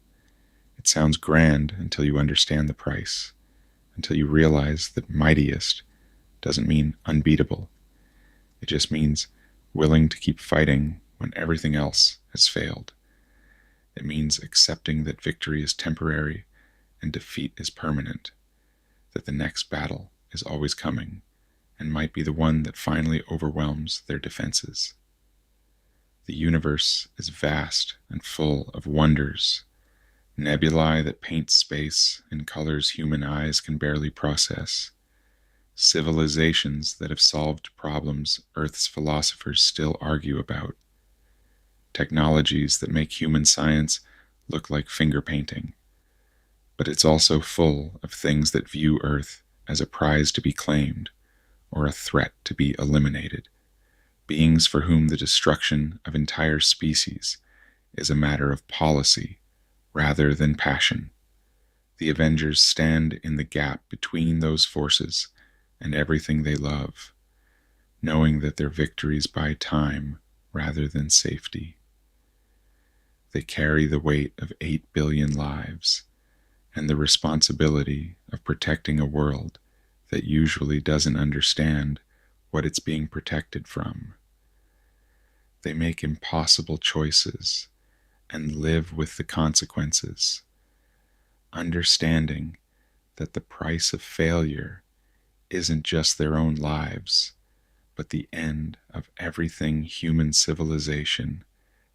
It sounds grand until you understand the price, until you realize that mightiest doesn't mean unbeatable. It just means willing to keep fighting when everything else has failed. It means accepting that victory is temporary and defeat is permanent, that the next battle is always coming and might be the one that finally overwhelms their defenses. The universe is vast and full of wonders, nebulae that paint space in colors human eyes can barely process, civilizations that have solved problems Earth's philosophers still argue about, technologies that make human science look like finger painting. But it's also full of things that view Earth as a prize to be claimed or a threat to be eliminated, beings for whom the destruction of entire species is a matter of policy rather than passion. The Avengers stand in the gap between those forces and everything they love, knowing that their victories buy time rather than safety. They carry the weight of 8 billion lives and the responsibility of protecting a world that usually doesn't understand what it's being protected from. They make impossible choices and live with the consequences, understanding that the price of failure isn't just their own lives, but the end of everything human civilization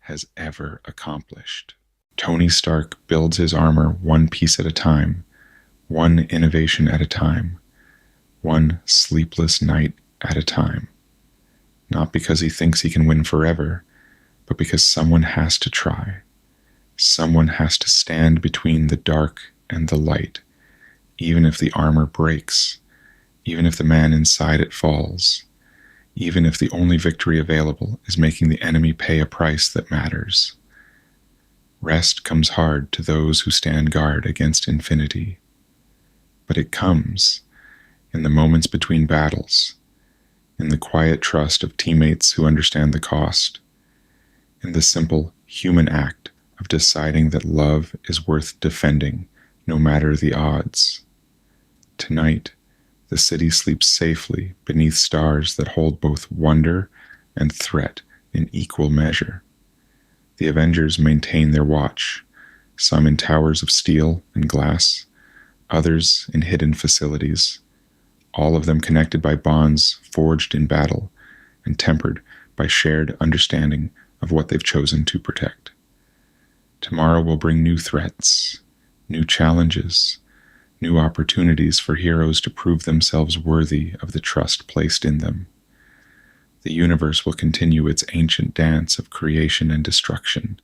has ever accomplished. Tony Stark builds his armor one piece at a time, one innovation at a time, one sleepless night at a time. Not because he thinks he can win forever, but because someone has to try. Someone has to stand between the dark and the light, even if the armor breaks, even if the man inside it falls, even if the only victory available is making the enemy pay a price that matters. Rest comes hard to those who stand guard against infinity. But it comes in the moments between battles, in the quiet trust of teammates who understand the cost, in the simple human act of deciding that love is worth defending no matter the odds. Tonight, the city sleeps safely beneath stars that hold both wonder and threat in equal measure. The Avengers maintain their watch, some in towers of steel and glass, others in hidden facilities, all of them connected by bonds forged in battle and tempered by shared understanding of what they've chosen to protect. Tomorrow will bring new threats, new challenges, new opportunities for heroes to prove themselves worthy of the trust placed in them. The universe will continue its ancient dance of creation and destruction,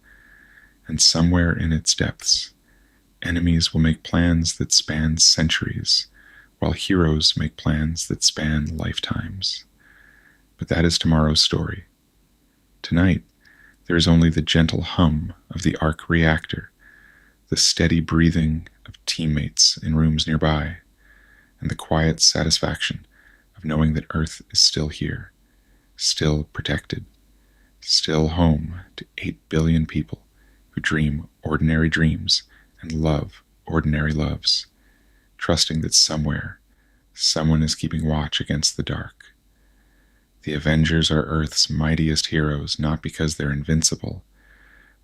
and somewhere in its depths, enemies will make plans that span centuries, while heroes make plans that span lifetimes. But that is tomorrow's story. Tonight, there is only the gentle hum of the arc reactor, the steady breathing of teammates in rooms nearby, and the quiet satisfaction of knowing that Earth is still here, still protected, still home to 8 billion people who dream ordinary dreams and love ordinary loves, trusting that somewhere, someone is keeping watch against the dark. The Avengers are Earth's mightiest heroes not because they're invincible,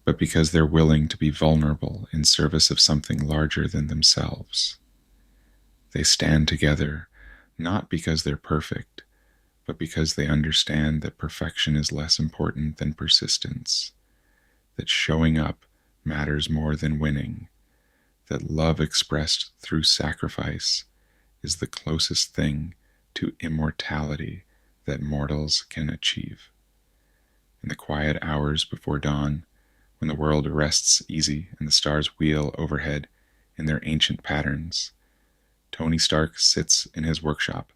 but because they're willing to be vulnerable in service of something larger than themselves. They stand together not because they're perfect, but because they understand that perfection is less important than persistence, that showing up matters more than winning, that love expressed through sacrifice is the closest thing to immortality that mortals can achieve. In the quiet hours before dawn, when the world rests easy and the stars wheel overhead in their ancient patterns, Tony Stark sits in his workshop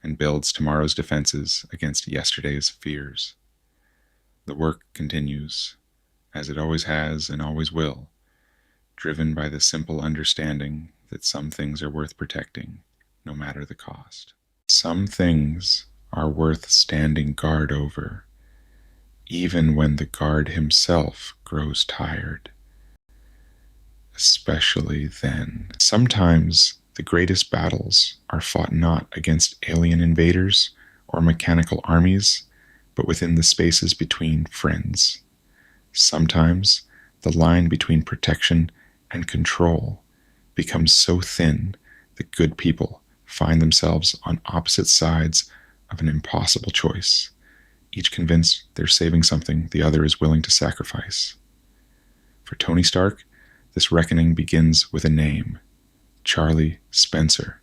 and builds tomorrow's defenses against yesterday's fears. The work continues, as it always has and always will, driven by the simple understanding that some things are worth protecting, no matter the cost. Some things are worth standing guard over, even when the guard himself grows tired. Especially then. Sometimes the greatest battles are fought not against alien invaders or mechanical armies, but within the spaces between friends. Sometimes the line between protection and control becomes so thin that good people find themselves on opposite sides of an impossible choice, each convinced they're saving something the other is willing to sacrifice. For Tony Stark, this reckoning begins with a name: Charlie Spencer.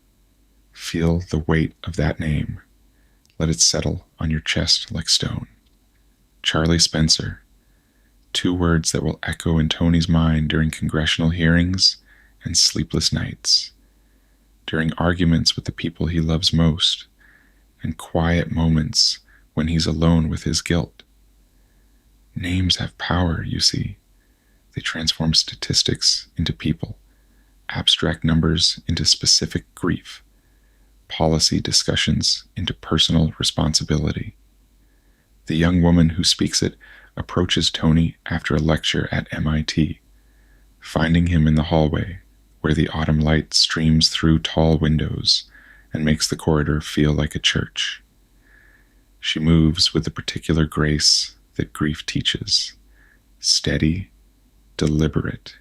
Feel the weight of that name. Let it settle on your chest like stone. Charlie Spencer. 2 words that will echo in Tony's mind during congressional hearings and sleepless nights, during arguments with the people he loves most, and quiet moments when he's alone with his guilt. Names have power, you see. They transform statistics into people, abstract numbers into specific grief, policy discussions into personal responsibility. The young woman who speaks it approaches Tony after a lecture at MIT, finding him in the hallway where the autumn light streams through tall windows and makes the corridor feel like a church. She moves with the particular grace that grief teaches, steady, deliberate,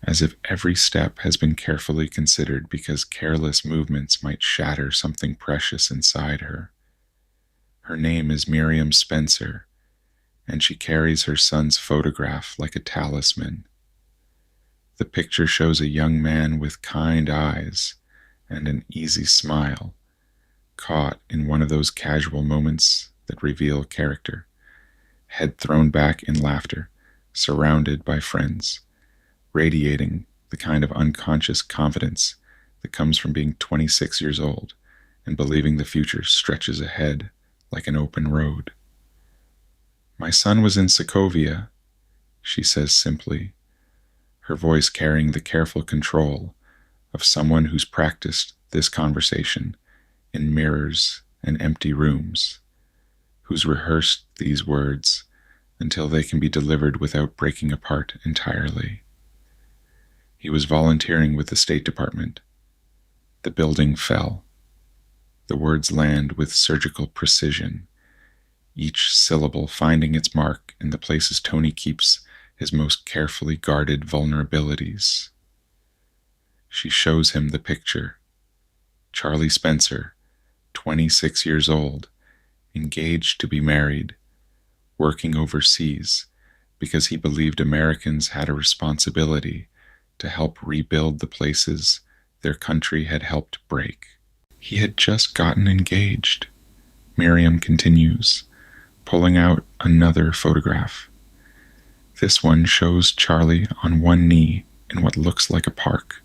as if every step has been carefully considered because careless movements might shatter something precious inside her. Her name is Miriam Spencer, and she carries her son's photograph like a talisman. The picture shows a young man with kind eyes and an easy smile, caught in one of those casual moments that reveal character, head thrown back in laughter, surrounded by friends, radiating the kind of unconscious confidence that comes from being 26 years old and believing the future stretches ahead like an open road. "My son was in Sokovia," she says simply, her voice carrying the careful control of someone who's practiced this conversation in mirrors and empty rooms, who's rehearsed these words until they can be delivered without breaking apart entirely. "He was volunteering with the State Department. The building fell." The words land with surgical precision, each syllable finding its mark in the places Tony keeps his most carefully guarded vulnerabilities. She shows him the picture. Charlie Spencer, 26 years old, engaged to be married, working overseas because he believed Americans had a responsibility to help rebuild the places their country had helped break. He had just gotten engaged. Miriam continues, pulling out another photograph. This one shows Charlie on one knee in what looks like a park,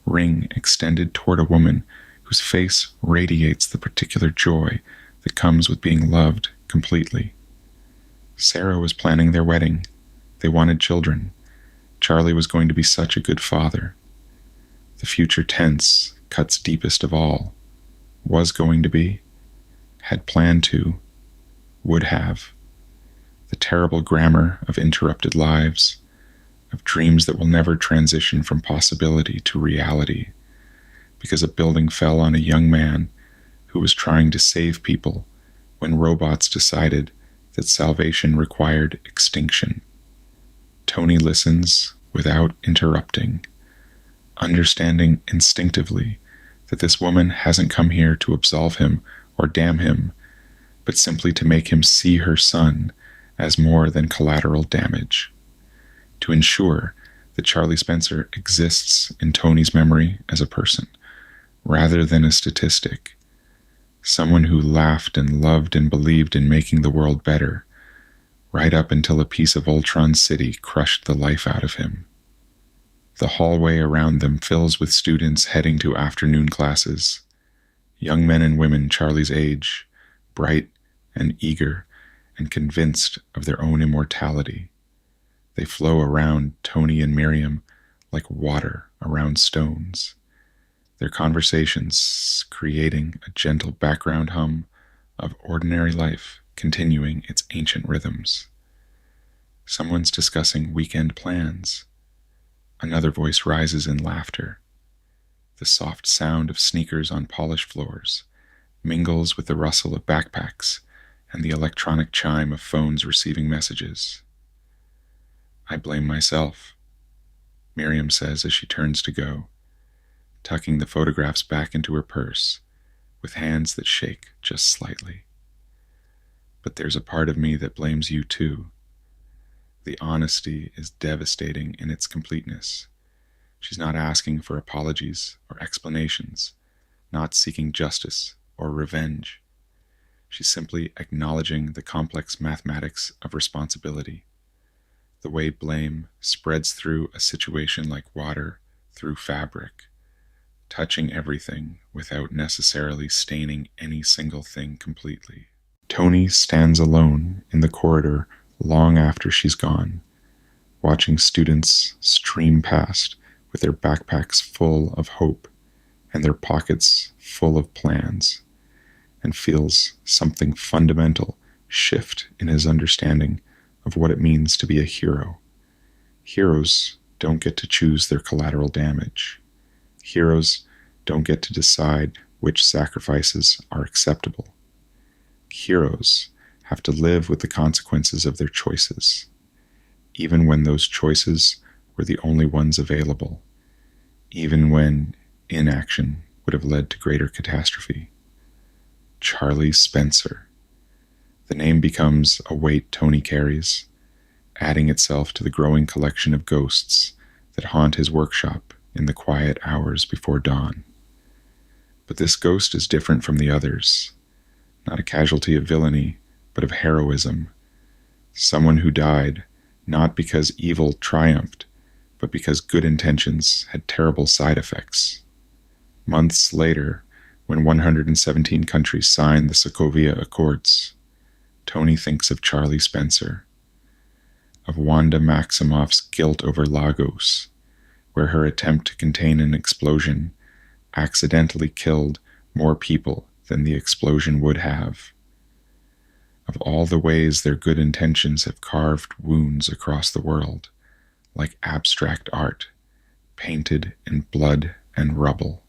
ring extended toward a woman whose face radiates the particular joy that comes with being loved completely. Sarah was planning their wedding. They wanted children. Charlie was going to be such a good father. The future tense cuts deepest of all. Was going to be, had planned to, would have. The terrible grammar of interrupted lives, of dreams that will never transition from possibility to reality, because a building fell on a young man who was trying to save people when robots decided that salvation required extinction. Tony listens without interrupting, understanding instinctively that this woman hasn't come here to absolve him or damn him, but simply to make him see her son as more than collateral damage, to ensure that Charlie Spencer exists in Tony's memory as a person, rather than a statistic, someone who laughed and loved and believed in making the world better, right up until a piece of Ultron City crushed the life out of him. The hallway around them fills with students heading to afternoon classes, young men and women Charlie's age, bright and eager and convinced of their own immortality. They flow around Tony and Miriam like water around stones, their conversations creating a gentle background hum of ordinary life continuing its ancient rhythms. Someone's discussing weekend plans. Another voice rises in laughter. The soft sound of sneakers on polished floors mingles with the rustle of backpacks and the electronic chime of phones receiving messages. "I blame myself," Miriam says as she turns to go, tucking the photographs back into her purse with hands that shake just slightly. "But there's a part of me that blames you too." The honesty is devastating in its completeness. She's not asking for apologies or explanations, not seeking justice or revenge. She's simply acknowledging the complex mathematics of responsibility, the way blame spreads through a situation like water through fabric, touching everything without necessarily staining any single thing completely. Tony stands alone in the corridor long after she's gone, watching students stream past with their backpacks full of hope and their pockets full of plans, and feels something fundamental shift in his understanding of what it means to be a hero. Heroes don't get to choose their collateral damage. Heroes don't get to decide which sacrifices are acceptable. Heroes have to live with the consequences of their choices, even when those choices were the only ones available, even when inaction would have led to greater catastrophe. Charlie Spencer. The name becomes a weight Tony carries, adding itself to the growing collection of ghosts that haunt his workshop in the quiet hours before dawn. But this ghost is different from the others, not a casualty of villainy, but of heroism. Someone who died not because evil triumphed, but because good intentions had terrible side effects. Months later, when 117 countries signed the Sokovia Accords, Tony thinks of Charlie Spencer, of Wanda Maximoff's guilt over Lagos, where her attempt to contain an explosion accidentally killed more people than the explosion would have. Of all the ways their good intentions have carved wounds across the world, like abstract art, painted in blood and rubble.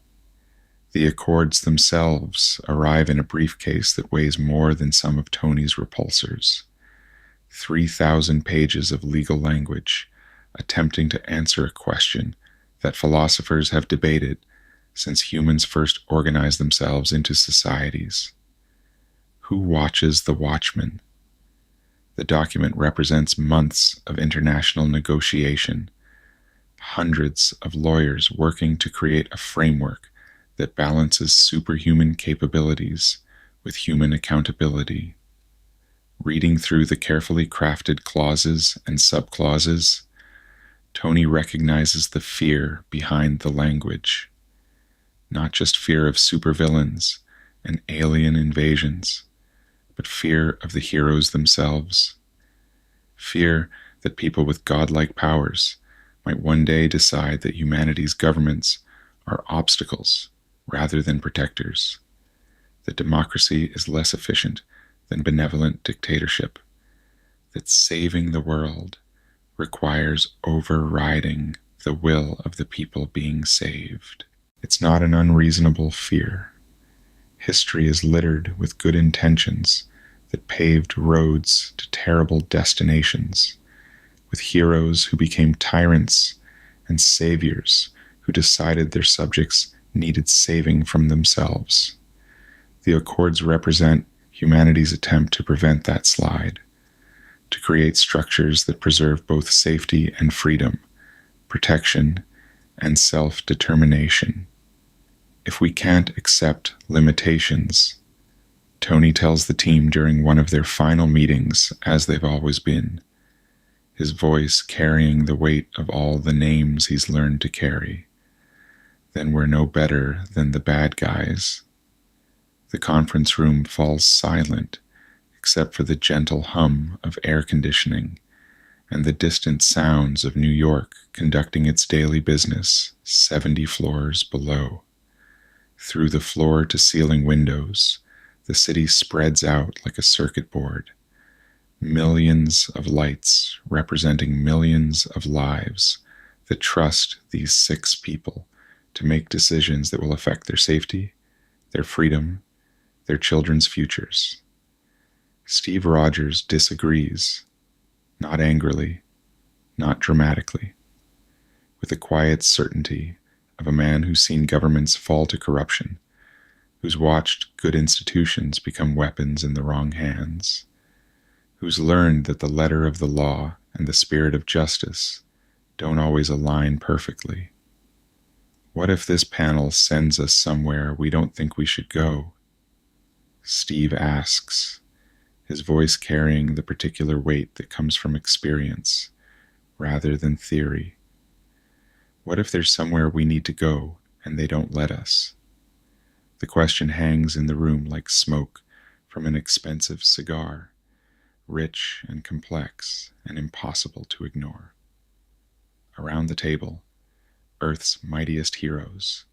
The Accords themselves arrive in a briefcase that weighs more than some of Tony's repulsors. 3,000 pages of legal language attempting to answer a question that philosophers have debated since humans first organized themselves into societies. Who watches the watchman? The document represents months of international negotiation, hundreds of lawyers working to create a framework that balances superhuman capabilities with human accountability. Reading through the carefully crafted clauses and subclauses, Tony recognizes the fear behind the language. Not just fear of supervillains and alien invasions, but fear of the heroes themselves. Fear that people with godlike powers might one day decide that humanity's governments are obstacles rather than protectors, that democracy is less efficient than benevolent dictatorship, that saving the world requires overriding the will of the people being saved. It's not an unreasonable fear. History is littered with good intentions that paved roads to terrible destinations, with heroes who became tyrants and saviors who decided their subjects needed saving from themselves. The Accords represent humanity's attempt to prevent that slide, to create structures that preserve both safety and freedom, protection and self-determination. If we can't accept limitations, Tony tells the team during one of their final meetings, as they've always been, his voice carrying the weight of all the names he's learned to carry, then we're no better than the bad guys. The conference room falls silent, except for the gentle hum of air conditioning and the distant sounds of New York conducting its daily business 70 floors below. Through the floor-to-ceiling windows, the city spreads out like a circuit board. Millions of lights representing millions of lives that trust these 6 people to make decisions that will affect their safety, their freedom, their children's futures. Steve Rogers disagrees, not angrily, not dramatically, with the quiet certainty of a man who's seen governments fall to corruption, who's watched good institutions become weapons in the wrong hands, who's learned that the letter of the law and the spirit of justice don't always align perfectly. What if this panel sends us somewhere we don't think we should go? Steve asks, his voice carrying the particular weight that comes from experience rather than theory. What if there's somewhere we need to go and they don't let us? The question hangs in the room like smoke from an expensive cigar, rich and complex and impossible to ignore. Around the table, Earth's mightiest heroes,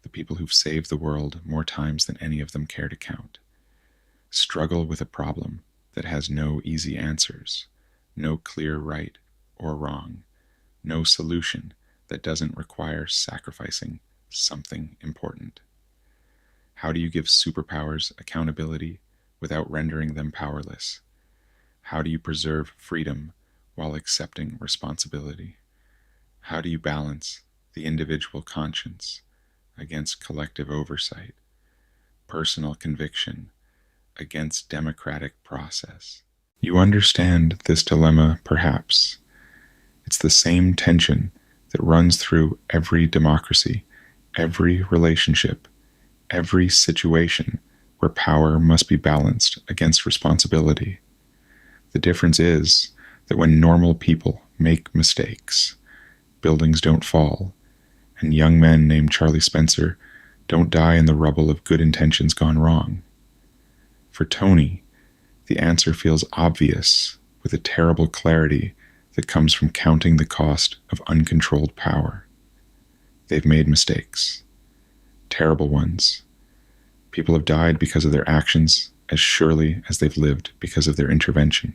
the people who've saved the world more times than any of them care to count, struggle with a problem that has no easy answers, no clear right or wrong, no solution that doesn't require sacrificing something important. How do you give superpowers accountability without rendering them powerless? How do you preserve freedom while accepting responsibility? How do you balance the individual conscience against collective oversight, personal conviction against democratic process? You understand this dilemma, perhaps. It's the same tension that runs through every democracy, every relationship, every situation where power must be balanced against responsibility. The difference is that when normal people make mistakes, buildings don't fall, and young men named Charlie Spencer don't die in the rubble of good intentions gone wrong. For Tony, the answer feels obvious with a terrible clarity that comes from counting the cost of uncontrolled power. They've made mistakes, terrible ones. People have died because of their actions as surely as they've lived because of their intervention.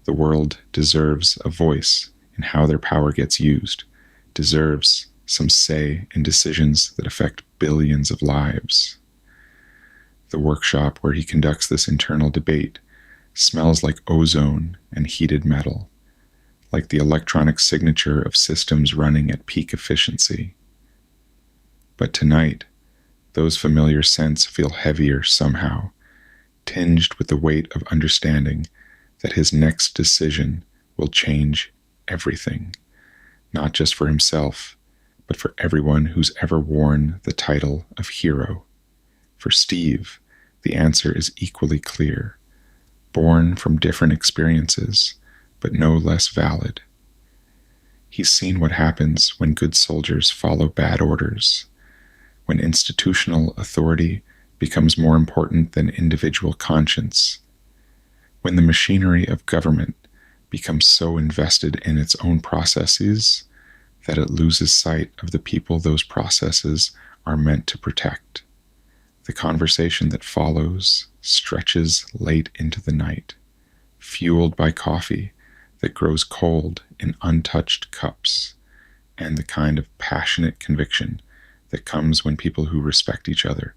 The world deserves a voice in how their power gets used, deserves some say in decisions that affect billions of lives. The workshop where he conducts this internal debate smells like ozone and heated metal, like the electronic signature of systems running at peak efficiency. But tonight, those familiar scents feel heavier somehow, tinged with the weight of understanding that his next decision will change everything, not just for himself, but for everyone who's ever worn the title of hero. For Steve, the answer is equally clear, born from different experiences, but no less valid. He's seen what happens when good soldiers follow bad orders, when institutional authority becomes more important than individual conscience, when the machinery of government becomes so invested in its own processes that it loses sight of the people those processes are meant to protect. The conversation that follows stretches late into the night, fueled by coffee that grows cold in untouched cups, and the kind of passionate conviction that comes when people who respect each other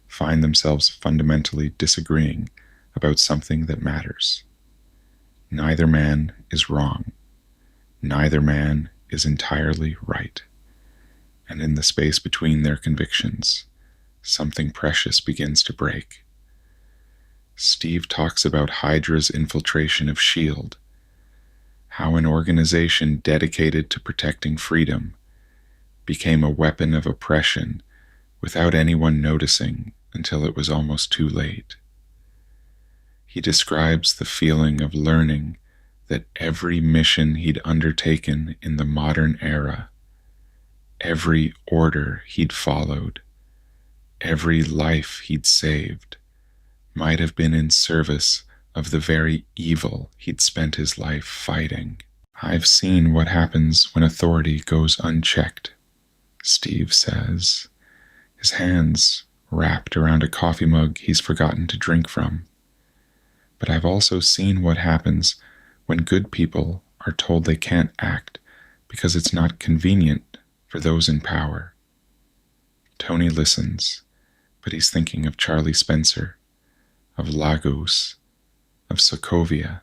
find themselves fundamentally disagreeing about something that matters. Neither man is wrong. Neither man is entirely right. And in the space between their convictions, something precious begins to break. Steve talks about Hydra's infiltration of S.H.I.E.L.D., how an organization dedicated to protecting freedom became a weapon of oppression without anyone noticing until it was almost too late. He describes the feeling of learning that every mission he'd undertaken in the modern era, every order he'd followed, every life he'd saved, might have been in service of the very evil he'd spent his life fighting. I've seen what happens when authority goes unchecked, Steve says, his hands wrapped around a coffee mug he's forgotten to drink from. But I've also seen what happens when good people are told they can't act because it's not convenient for those in power. Tony listens, but he's thinking of Charlie Spencer, of Lagos, of Sokovia,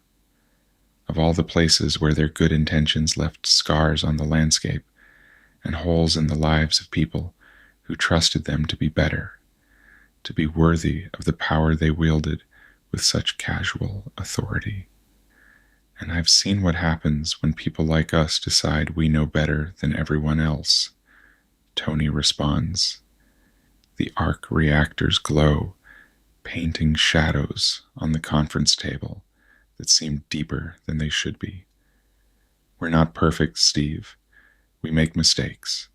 of all the places where their good intentions left scars on the landscape and holes in the lives of people who trusted them to be better, to be worthy of the power they wielded with such casual authority. And I've seen what happens when people like us decide we know better than everyone else, Tony responds. The arc reactors glow, painting shadows on the conference table that seem deeper than they should be. We're not perfect, Steve. We make mistakes.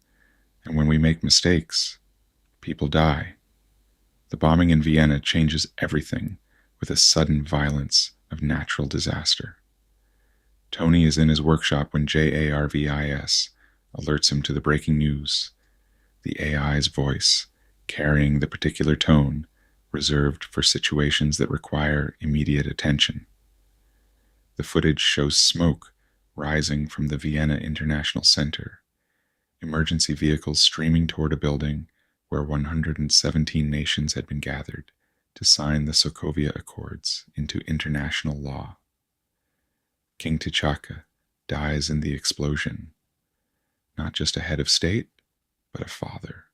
And when we make mistakes, people die. The bombing in Vienna changes everything with a sudden violence of natural disaster. Tony is in his workshop when JARVIS alerts him to the breaking news, the AI's voice carrying the particular tone reserved for situations that require immediate attention. The footage shows smoke rising from the Vienna International Center, emergency vehicles streaming toward a building where 117 nations had been gathered to sign the Sokovia Accords into international law. King T'Chaka dies in the explosion, not just a head of state, but a father,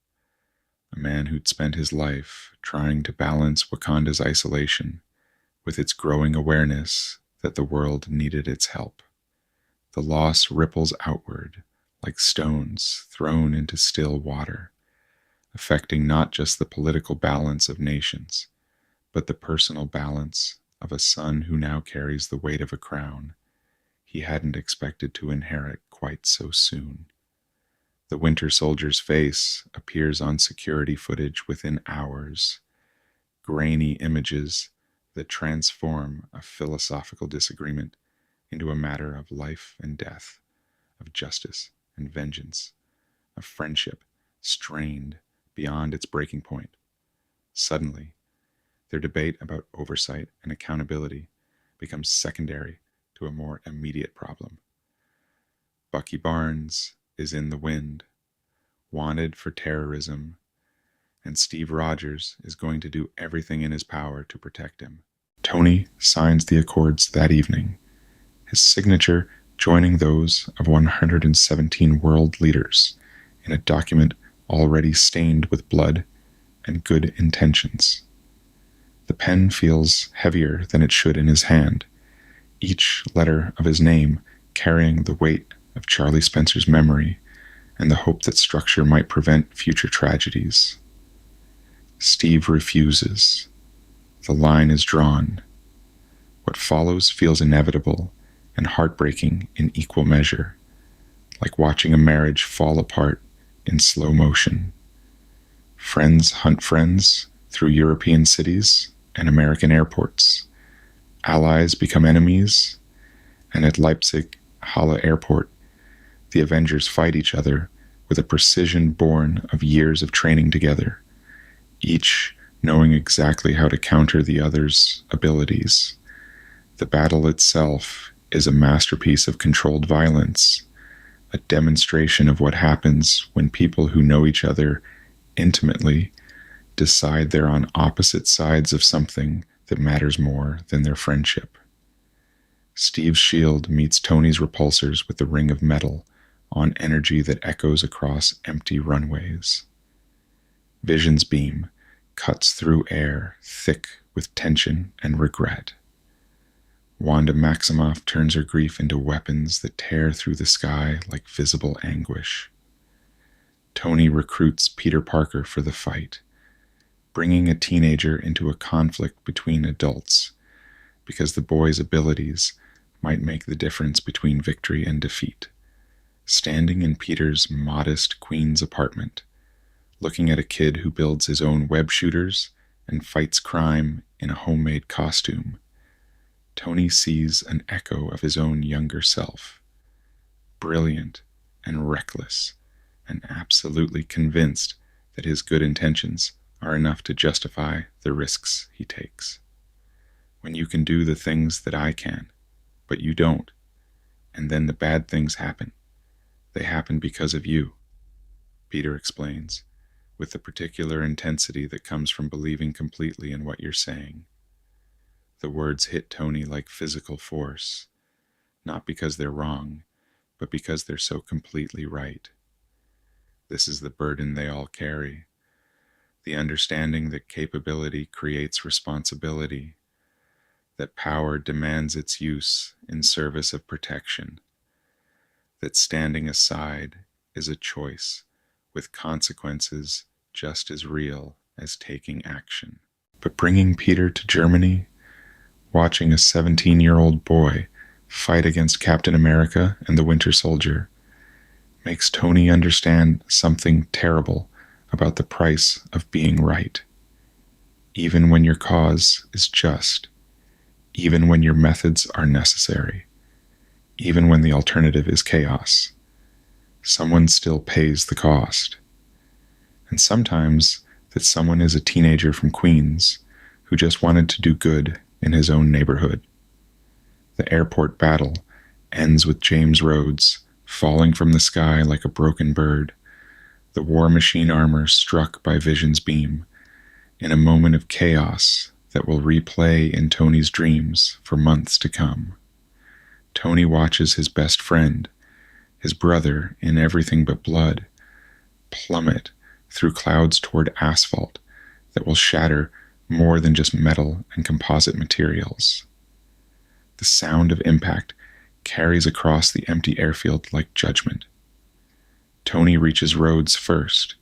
a man who'd spent his life trying to balance Wakanda's isolation with its growing awareness that the world needed its help. The loss ripples outward like stones thrown into still water, affecting not just the political balance of nations, but the personal balance of a son who now carries the weight of a crown he hadn't expected to inherit quite so soon. The Winter Soldier's face appears on security footage within hours, grainy images that transform a philosophical disagreement into a matter of life and death, of justice and vengeance, of friendship strained beyond its breaking point. Suddenly, their debate about oversight and accountability becomes secondary to a more immediate problem. Bucky Barnes is in the wind, wanted for terrorism, and Steve Rogers is going to do everything in his power to protect him. Tony signs the accords that evening, his signature joining those of 117 world leaders in a document already stained with blood and good intentions. The pen feels heavier than it should in his hand, each letter of his name carrying the weight of Charlie Spencer's memory and the hope that structure might prevent future tragedies. Steve refuses. The line is drawn. What follows feels inevitable and heartbreaking in equal measure, like watching a marriage fall apart in slow motion. Friends hunt friends through European cities and American airports. Allies become enemies, and at Leipzig Halle Airport, the Avengers fight each other with a precision born of years of training together, each knowing exactly how to counter the other's abilities. The battle itself is a masterpiece of controlled violence, a demonstration of what happens when people who know each other intimately decide they're on opposite sides of something that matters more than their friendship. Steve's shield meets Tony's repulsors with the ring of metal on energy that echoes across empty runways. Vision's beam cuts through air thick with tension and regret. Wanda Maximoff turns her grief into weapons that tear through the sky like visible anguish. Tony recruits Peter Parker for the fight, bringing a teenager into a conflict between adults, because the boy's abilities might make the difference between victory and defeat. Standing in Peter's modest Queens apartment, looking at a kid who builds his own web shooters and fights crime in a homemade costume, Tony sees an echo of his own younger self, brilliant and reckless, and absolutely convinced that his good intentions are enough to justify the risks he takes. When you can do the things that I can, but you don't, and then the bad things happen, they happen because of you, Peter explains, with the particular intensity that comes from believing completely in what you're saying. The words hit Tony like physical force, not because they're wrong, but because they're so completely right. This is the burden they all carry, the understanding that capability creates responsibility, that power demands its use in service of protection, that standing aside is a choice with consequences just as real as taking action. But bringing Peter to Germany, watching a 17-year-old boy fight against Captain America and the Winter Soldier, makes Tony understand something terrible about the price of being right. Even when your cause is just, even when your methods are necessary, even when the alternative is chaos, someone still pays the cost. And sometimes that someone is a teenager from Queens who just wanted to do good in his own neighborhood. The airport battle ends with James Rhodes falling from the sky like a broken bird, the war machine armor struck by Vision's beam, in a moment of chaos that will replay in Tony's dreams for months to come. Tony watches his best friend, his brother in everything but blood, plummet through clouds toward asphalt that will shatter more than just metal and composite materials. The sound of impact carries across the empty airfield like judgment. Tony reaches Rhodes first,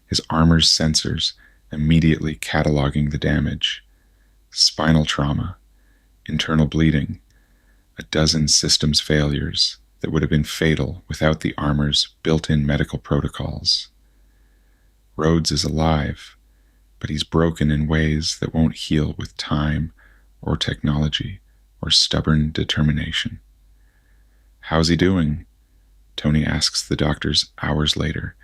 his armor's sensors immediately cataloging the damage. Spinal trauma, internal bleeding, a dozen systems failures that would have been fatal without the armor's built-in medical protocols. Rhodes is alive, but he's broken in ways that won't heal with time or technology or stubborn determination. "How's he doing?" Tony asks the doctors hours later,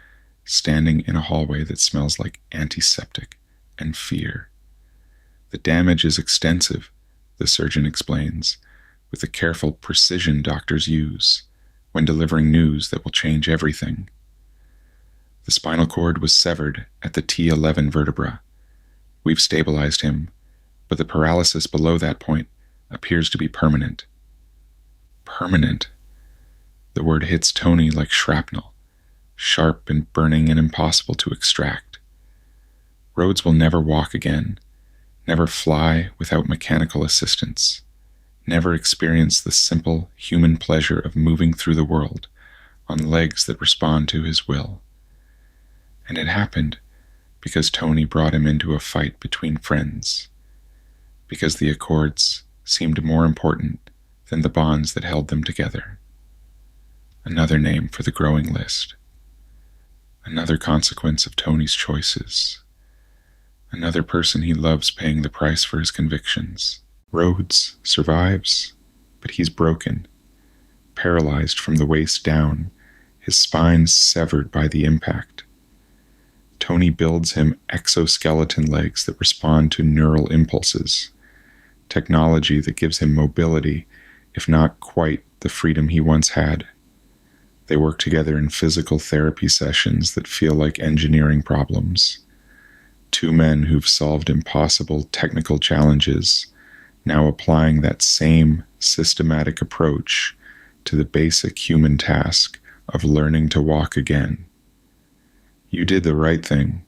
standing in a hallway that smells like antiseptic and fear. "The damage is extensive," the surgeon explains, with the careful precision doctors use when delivering news that will change everything. "The spinal cord was severed at the T11 vertebra. We've stabilized him, but the paralysis below that point appears to be permanent." Permanent. The word hits Tony like shrapnel, sharp and burning and impossible to extract. Rhodes will never walk again, never fly without mechanical assistance, never experience the simple human pleasure of moving through the world on legs that respond to his will. And it happened because Tony brought him into a fight between friends, because the accords seemed more important than the bonds that held them together. Another name for the growing list. Another consequence of Tony's choices. Another person he loves paying the price for his convictions. Rhodes survives, but he's broken, paralyzed from the waist down, his spine severed by the impact. Tony builds him exoskeleton legs that respond to neural impulses, technology that gives him mobility, if not quite the freedom he once had. They work together in physical therapy sessions that feel like engineering problems. Two men who've solved impossible technical challenges, now applying that same systematic approach to the basic human task of learning to walk again. "You did the right thing,"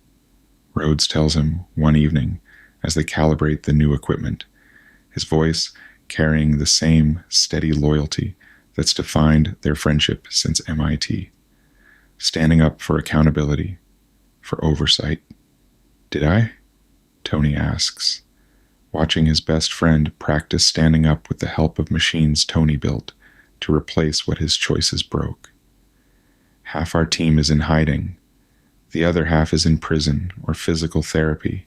Rhodes tells him one evening as they calibrate the new equipment, his voice carrying the same steady loyalty that's defined their friendship since MIT, standing up for accountability, for oversight. "Did I?" Tony asks, watching his best friend practice standing up with the help of machines Tony built to replace what his choices broke. "Half our team is in hiding. The other half is in prison or physical therapy.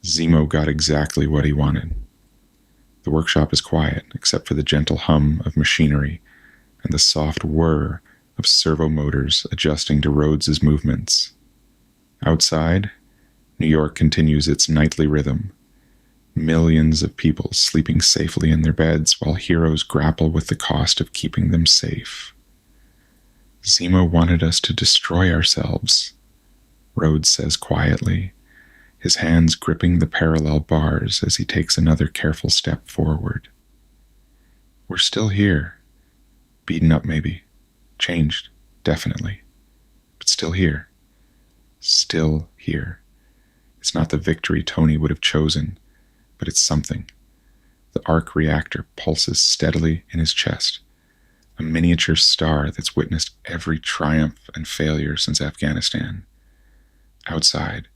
Zemo got exactly what he wanted." The workshop is quiet, except for the gentle hum of machinery and the soft whir of servo motors adjusting to Rhodes's movements. Outside, New York continues its nightly rhythm. Millions of people sleeping safely in their beds while heroes grapple with the cost of keeping them safe. "Zemo wanted us to destroy ourselves," Rhodes says quietly, his hands gripping the parallel bars as he takes another careful step forward. "We're still here. Beaten up maybe. Changed, definitely. But still here. Still here. It's not the victory Tony would have chosen, but it's something." The arc reactor pulses steadily in his chest, a miniature star that's witnessed every triumph and failure since Afghanistan. Outside,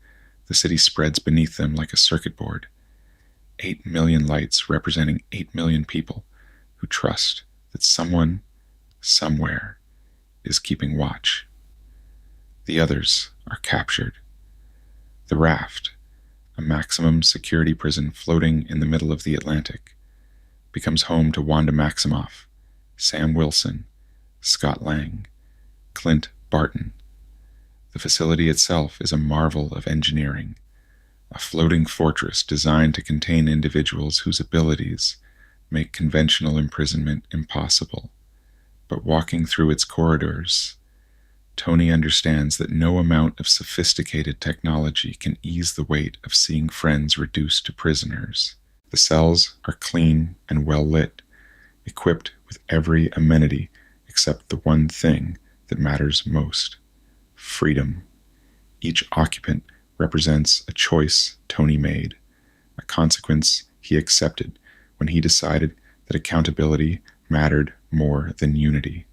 the city spreads beneath them like a circuit board. 8 million lights representing 8 million people who trust that someone, somewhere, is keeping watch. The others are captured. The Raft, a maximum security prison floating in the middle of the Atlantic, becomes home to Wanda Maximoff, Sam Wilson, Scott Lang, Clint Barton. The facility itself is a marvel of engineering, a floating fortress designed to contain individuals whose abilities make conventional imprisonment impossible. But walking through its corridors, Tony understands that no amount of sophisticated technology can ease the weight of seeing friends reduced to prisoners. The cells are clean and well lit, equipped with every amenity except the one thing that matters most: freedom. Each occupant represents a choice Tony made, a consequence he accepted when he decided that accountability mattered more than unity.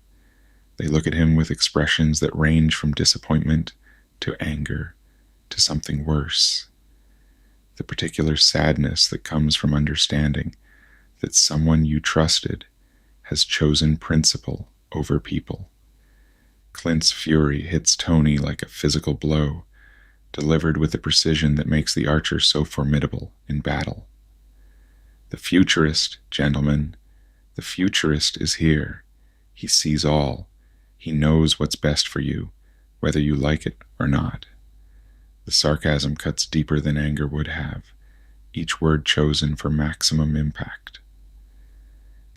They look at him with expressions that range from disappointment to anger to something worse. The particular sadness that comes from understanding that someone you trusted has chosen principle over people. Clint's fury hits Tony like a physical blow, delivered with the precision that makes the archer so formidable in battle. The futurist, gentlemen, the futurist is here. He sees all. He knows what's best for you, whether you like it or not. The sarcasm cuts deeper than anger would have, each word chosen for maximum impact.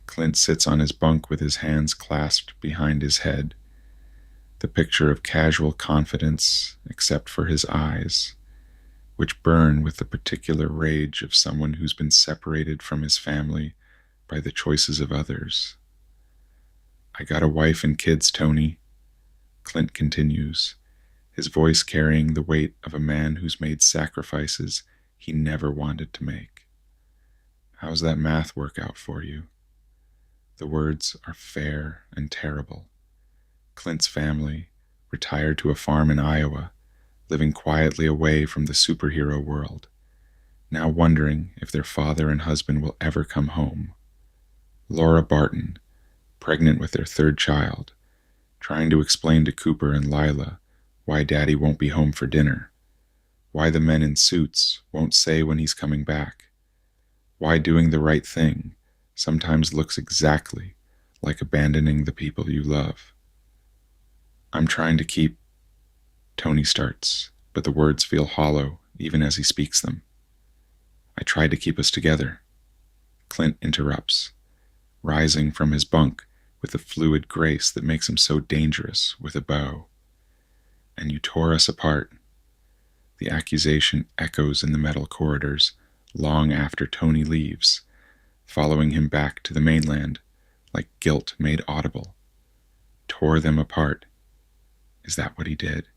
Clint sits on his bunk with his hands clasped behind his head, the picture of casual confidence except for his eyes, which burn with the particular rage of someone who's been separated from his family by the choices of others. I got a wife and kids, Tony, Clint continues, his voice carrying the weight of a man who's made sacrifices he never wanted to make. How's that math work out for you? The words are fair and terrible. Clint's family, retired to a farm in Iowa, living quietly away from the superhero world, now wondering if their father and husband will ever come home. Laura Barton, pregnant with their third child, trying to explain to Cooper and Lila why Daddy won't be home for dinner, why the men in suits won't say when he's coming back, why doing the right thing sometimes looks exactly like abandoning the people you love. I'm trying to keep... Tony starts, but the words feel hollow even as he speaks them. I tried to keep us together. Clint interrupts, rising from his bunk with the fluid grace that makes him so dangerous with a bow. And you tore us apart. The accusation echoes in the metal corridors long after Tony leaves, following him back to the mainland like guilt made audible. Tore them apart. Is that what he did?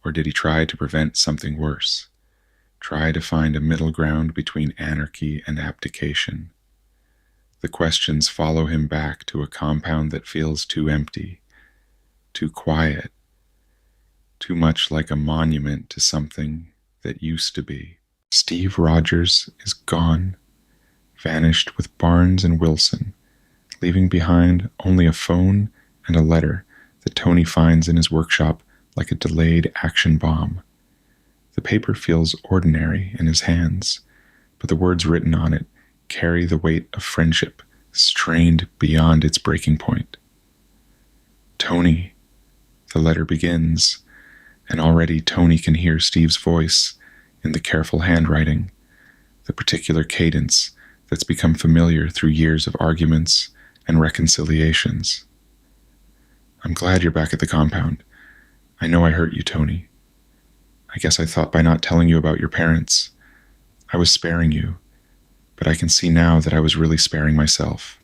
Or did he try to prevent something worse? Try to find a middle ground between anarchy and abdication? The questions follow him back to a compound that feels too empty, too quiet, too much like a monument to something that used to be. Steve Rogers is gone, vanished with Barnes and Wilson, leaving behind only a phone and a letter that Tony finds in his workshop like a delayed action bomb. The paper feels ordinary in his hands, but the words written on it carry the weight of friendship, strained beyond its breaking point. Tony, the letter begins, and already Tony can hear Steve's voice in the careful handwriting, the particular cadence that's become familiar through years of arguments and reconciliations. I'm glad you're back at the compound. I know I hurt you, Tony. I guess I thought by not telling you about your parents, I was sparing you, but I can see now that I was really sparing myself.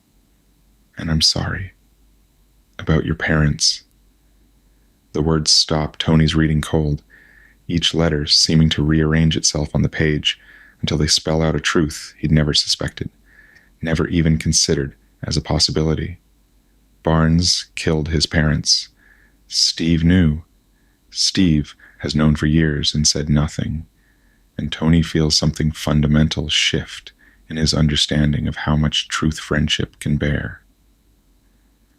And I'm sorry. About your parents. The words stop Tony's reading cold, each letter seeming to rearrange itself on the page until they spell out a truth he'd never suspected, never even considered as a possibility. Barnes killed his parents. Steve knew. Steve has known for years and said nothing, and Tony feels something fundamental shift in his understanding of how much truth friendship can bear.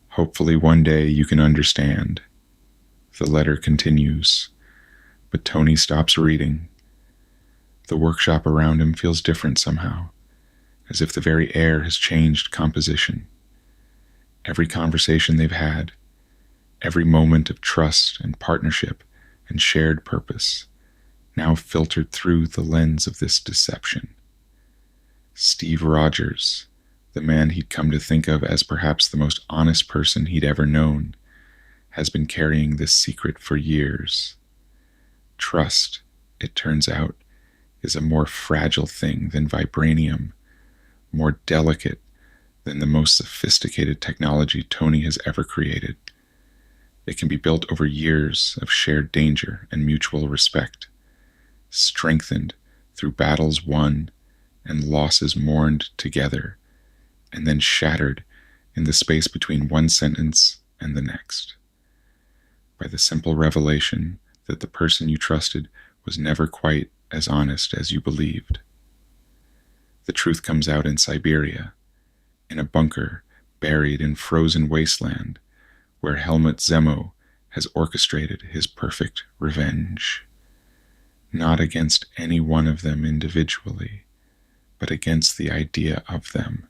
Hopefully one day you can understand. The letter continues, but Tony stops reading. The workshop around him feels different somehow, as if the very air has changed composition. Every conversation they've had, every moment of trust and partnership and shared purpose, now filtered through the lens of this deception. Steve Rogers, the man he'd come to think of as perhaps the most honest person he'd ever known, has been carrying this secret for years. Trust, it turns out, is a more fragile thing than vibranium, more delicate than the most sophisticated technology Tony has ever created. It can be built over years of shared danger and mutual respect, strengthened through battles won and losses mourned together, and then shattered in the space between one sentence and the next. By the simple revelation that the person you trusted was never quite as honest as you believed. The truth comes out in Siberia, in a bunker buried in frozen wasteland, where Helmut Zemo has orchestrated his perfect revenge. Not against any one of them individually, but against the idea of them,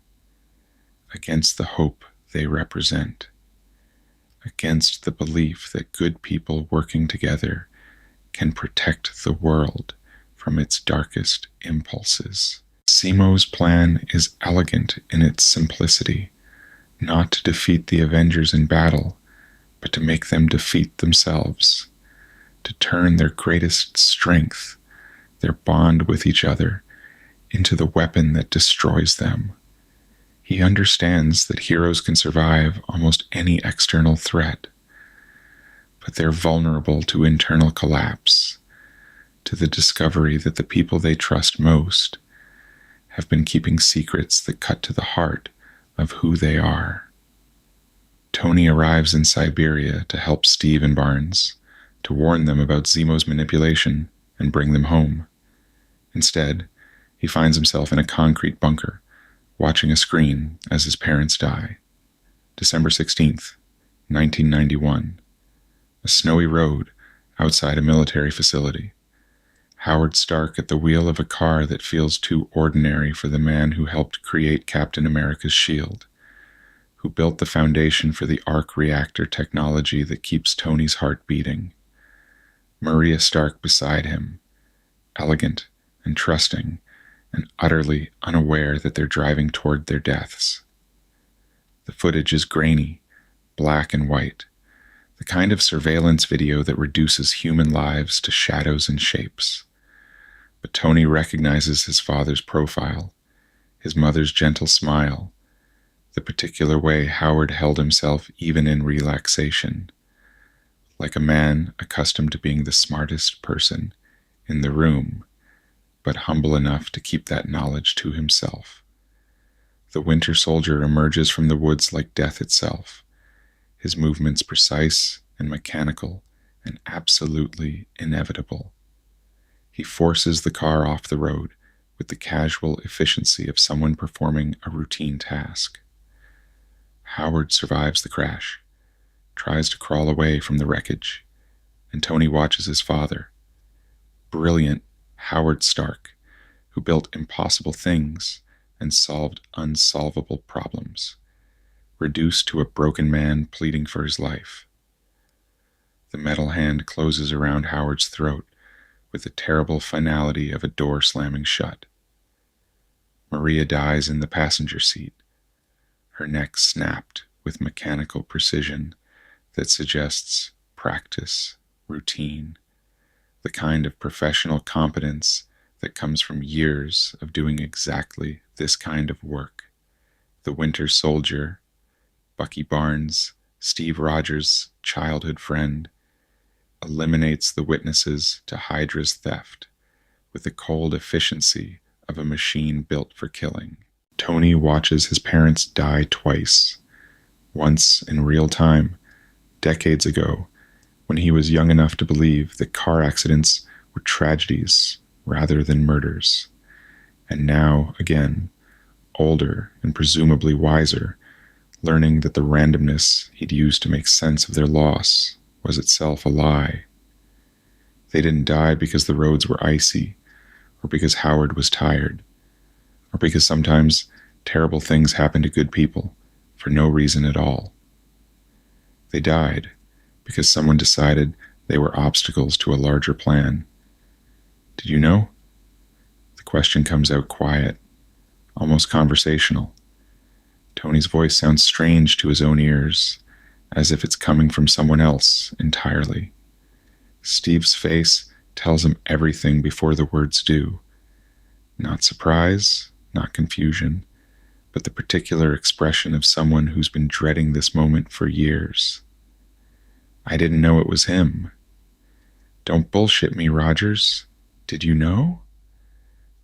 against the hope they represent, against the belief that good people working together can protect the world from its darkest impulses. Zemo's plan is elegant in its simplicity, not to defeat the Avengers in battle, but to make them defeat themselves, to turn their greatest strength, their bond with each other, into the weapon that destroys them. He understands that heroes can survive almost any external threat, but they're vulnerable to internal collapse, to the discovery that the people they trust most have been keeping secrets that cut to the heart of who they are. Tony arrives in Siberia to help Steve and Barnes, to warn them about Zemo's manipulation and bring them home. Instead, he finds himself in a concrete bunker, watching a screen as his parents die. December 16th, 1991. A snowy road outside a military facility. Howard Stark at the wheel of a car that feels too ordinary for the man who helped create Captain America's shield, who built the foundation for the arc reactor technology that keeps Tony's heart beating. Maria Stark beside him, elegant and trusting, and utterly unaware that they're driving toward their deaths. The footage is grainy, black and white, the kind of surveillance video that reduces human lives to shadows and shapes. But Tony recognizes his father's profile, his mother's gentle smile, the particular way Howard held himself even in relaxation, like a man accustomed to being the smartest person in the room, but humble enough to keep that knowledge to himself. The Winter Soldier emerges from the woods like death itself, his movements precise and mechanical and absolutely inevitable. He forces the car off the road with the casual efficiency of someone performing a routine task. Howard survives the crash, tries to crawl away from the wreckage, and Tony watches his father, brilliant Howard Stark, who built impossible things and solved unsolvable problems, reduced to a broken man pleading for his life. The metal hand closes around Howard's throat with the terrible finality of a door slamming shut. Maria dies in the passenger seat, her neck snapped with mechanical precision that suggests practice, routine, the kind of professional competence that comes from years of doing exactly this kind of work. The Winter Soldier, Bucky Barnes, Steve Rogers' childhood friend, eliminates the witnesses to Hydra's theft with the cold efficiency of a machine built for killing. Tony watches his parents die twice, once in real time, decades ago, when he was young enough to believe that car accidents were tragedies rather than murders, and now, again, older and presumably wiser, learning that the randomness he'd used to make sense of their loss was itself a lie. They didn't die because the roads were icy, or because Howard was tired, or because sometimes terrible things happen to good people for no reason at all. They died because someone decided they were obstacles to a larger plan. Did you know? The question comes out quiet, almost conversational. Tony's voice sounds strange to his own ears, as if it's coming from someone else entirely. Steve's face tells him everything before the words do. Not surprise, not confusion, but the particular expression of someone who's been dreading this moment for years. I didn't know it was him. Don't bullshit me, Rogers. Did you know?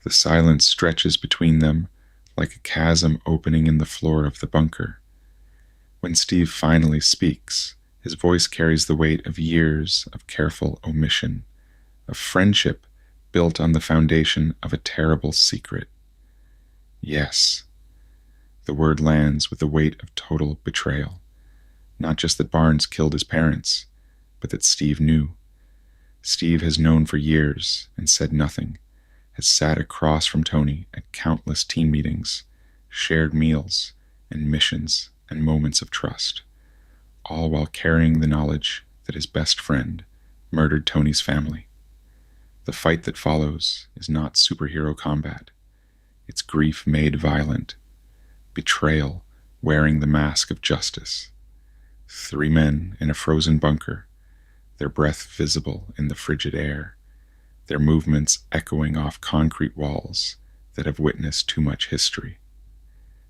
The silence stretches between them like a chasm opening in the floor of the bunker. When Steve finally speaks, his voice carries the weight of years of careful omission, of friendship built on the foundation of a terrible secret. Yes, the word lands with the weight of total betrayal. Not just that Barnes killed his parents, but that Steve knew. Steve has known for years and said nothing, has sat across from Tony at countless team meetings, shared meals and missions and moments of trust, all while carrying the knowledge that his best friend murdered Tony's family. The fight that follows is not superhero combat. It's grief made violent, betrayal wearing the mask of justice. 3 men in a frozen bunker, their breath visible in the frigid air, their movements echoing off concrete walls that have witnessed too much history.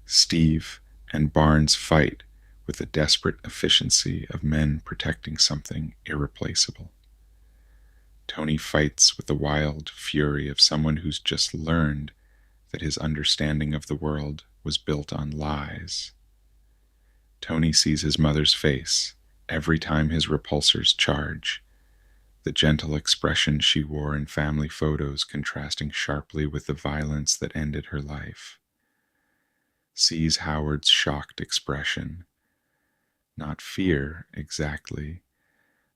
Steve and Barnes fight with the desperate efficiency of men protecting something irreplaceable. Tony fights with the wild fury of someone who's just learned that his understanding of the world was built on lies. Tony sees his mother's face every time his repulsors charge, the gentle expression she wore in family photos contrasting sharply with the violence that ended her life. Sees Howard's shocked expression, not fear exactly,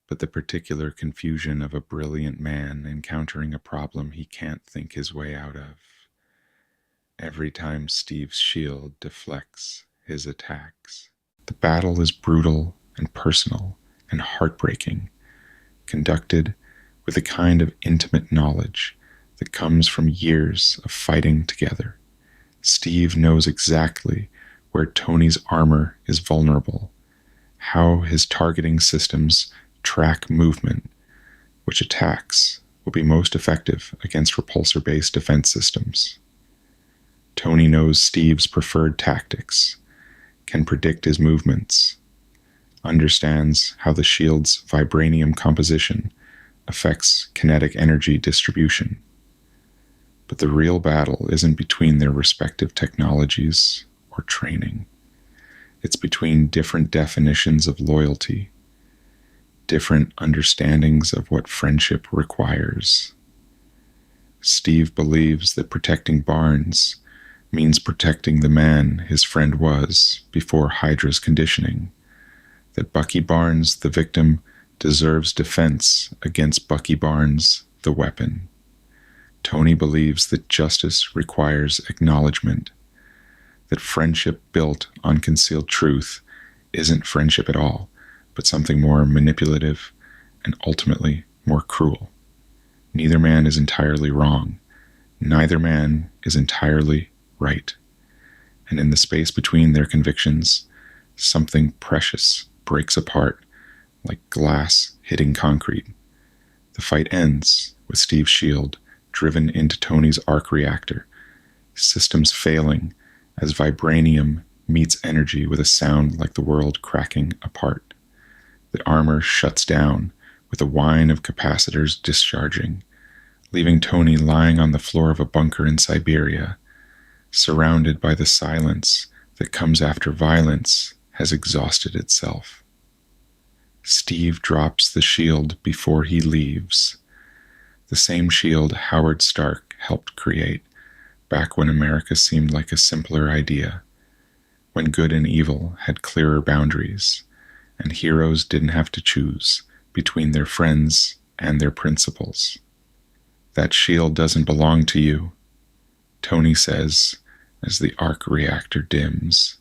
but the particular confusion of a brilliant man encountering a problem he can't think his way out of. Every time Steve's shield deflects his attacks. The battle is brutal and personal and heartbreaking, conducted with a kind of intimate knowledge that comes from years of fighting together. Steve knows exactly where Tony's armor is vulnerable, how his targeting systems track movement, which attacks will be most effective against repulsor-based defense systems. Tony knows Steve's preferred tactics, can predict his movements, understands how the shield's vibranium composition affects kinetic energy distribution. But the real battle isn't between their respective technologies or training. It's between different definitions of loyalty, different understandings of what friendship requires. Steve believes that protecting Barnes means protecting the man his friend was before Hydra's conditioning, that Bucky Barnes, the victim, deserves defense against Bucky Barnes, the weapon. Tony believes that justice requires acknowledgement, that friendship built on concealed truth isn't friendship at all, but something more manipulative and ultimately more cruel. Neither man is entirely wrong. Neither man is entirely right. And in the space between their convictions, something precious breaks apart like glass hitting concrete. The fight ends with Steve's shield driven into Tony's arc reactor, systems failing as vibranium meets energy with a sound like the world cracking apart. The armor shuts down with a whine of capacitors discharging, leaving Tony lying on the floor of a bunker in Siberia, surrounded by the silence that comes after violence has exhausted itself. Steve drops the shield before he leaves, the same shield Howard Stark helped create back when America seemed like a simpler idea, when good and evil had clearer boundaries, and heroes didn't have to choose between their friends and their principles. That shield doesn't belong to you, Tony says as the arc reactor dims,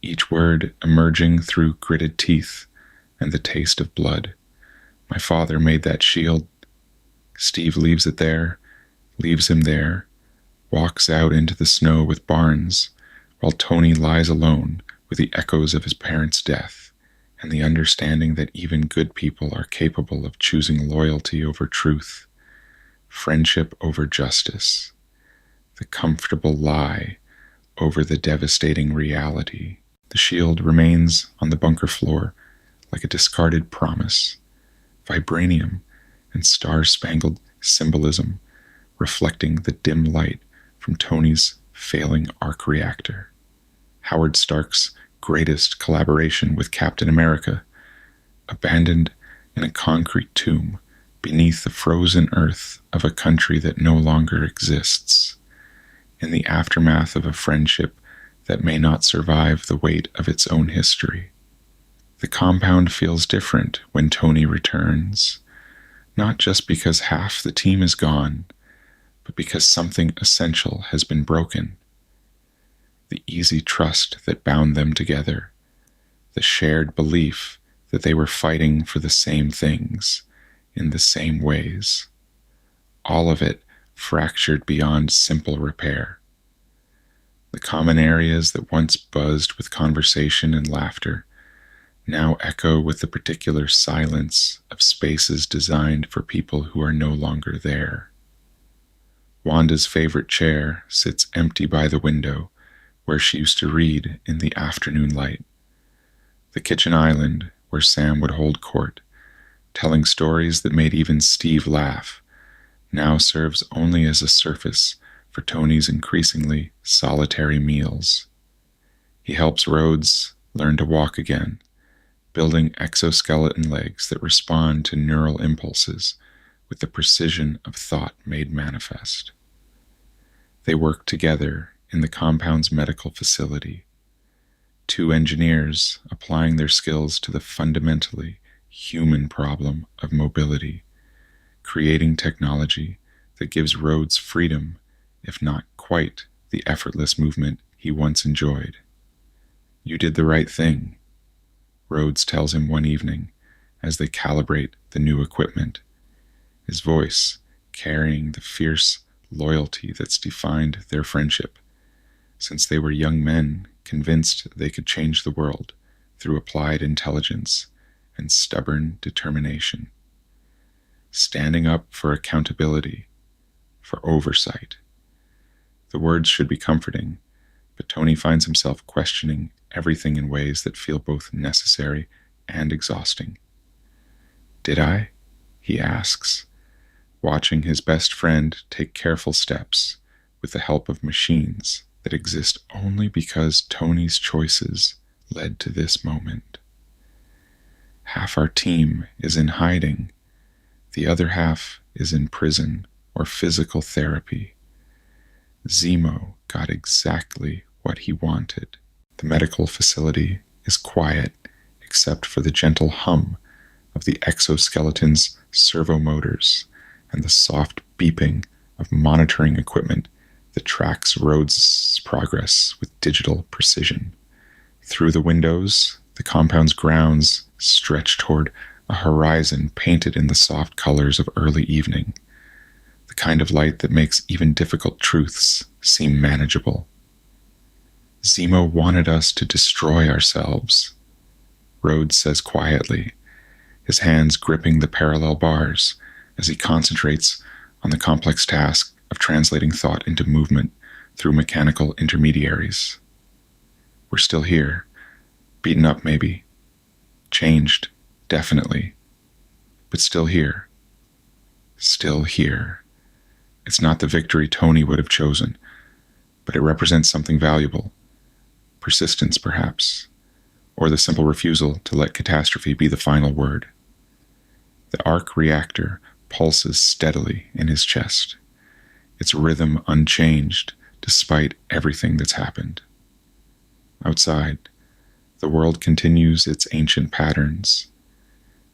each word emerging through gritted teeth and the taste of blood. My father made that shield. Steve leaves it there, leaves him there, walks out into the snow with Barnes, while Tony lies alone with the echoes of his parents' death and the understanding that even good people are capable of choosing loyalty over truth, friendship over justice, the comfortable lie over the devastating reality. The shield remains on the bunker floor like a discarded promise, vibranium and star-spangled symbolism reflecting the dim light from Tony's failing arc reactor. Howard Stark's greatest collaboration with Captain America, abandoned in a concrete tomb beneath the frozen earth of a country that no longer exists, in the aftermath of a friendship that may not survive the weight of its own history. The compound feels different when Tony returns, not just because half the team is gone, but because something essential has been broken. The easy trust that bound them together, the shared belief that they were fighting for the same things, in the same ways. All of it fractured beyond simple repair. The common areas that once buzzed with conversation and laughter now echo with the particular silence of spaces designed for people who are no longer there. Wanda's favorite chair sits empty by the window, where she used to read in the afternoon light. The kitchen island, where Sam would hold court, telling stories that made even Steve laugh, now serves only as a surface for Tony's increasingly solitary meals. He helps Rhodes learn to walk again, building exoskeleton legs that respond to neural impulses with the precision of thought made manifest. They work together in the compound's medical facility, two engineers applying their skills to the fundamentally human problem of mobility, creating technology that gives Rhodes freedom, if not quite the effortless movement he once enjoyed. "You did the right thing," Rhodes tells him one evening as they calibrate the new equipment, his voice carrying the fierce loyalty that's defined their friendship, since they were young men convinced they could change the world through applied intelligence and stubborn determination. Standing up for accountability, for oversight. The words should be comforting, but Tony finds himself questioning everything in ways that feel both necessary and exhausting. "Did I?" he asks, watching his best friend take careful steps with the help of machines that exist only because Tony's choices led to this moment. Half our team is in hiding. The other half is in prison or physical therapy. Zemo got exactly what he wanted. The medical facility is quiet except for the gentle hum of the exoskeleton's servo motors and the soft beeping of monitoring equipment that tracks Rhodes' progress with digital precision. Through the windows, the compound's grounds stretch toward a horizon painted in the soft colors of early evening, the kind of light that makes even difficult truths seem manageable. "Zemo wanted us to destroy ourselves," Rhodes says quietly, his hands gripping the parallel bars as he concentrates on the complex task of translating thought into movement through mechanical intermediaries. "We're still here, beaten up maybe, changed, definitely, but still here. Still here. It's not the victory Tony would have chosen, but it represents something valuable. Persistence, perhaps, or the simple refusal to let catastrophe be the final word." The arc reactor pulses steadily in his chest, its rhythm unchanged despite everything that's happened. Outside, the world continues its ancient patterns.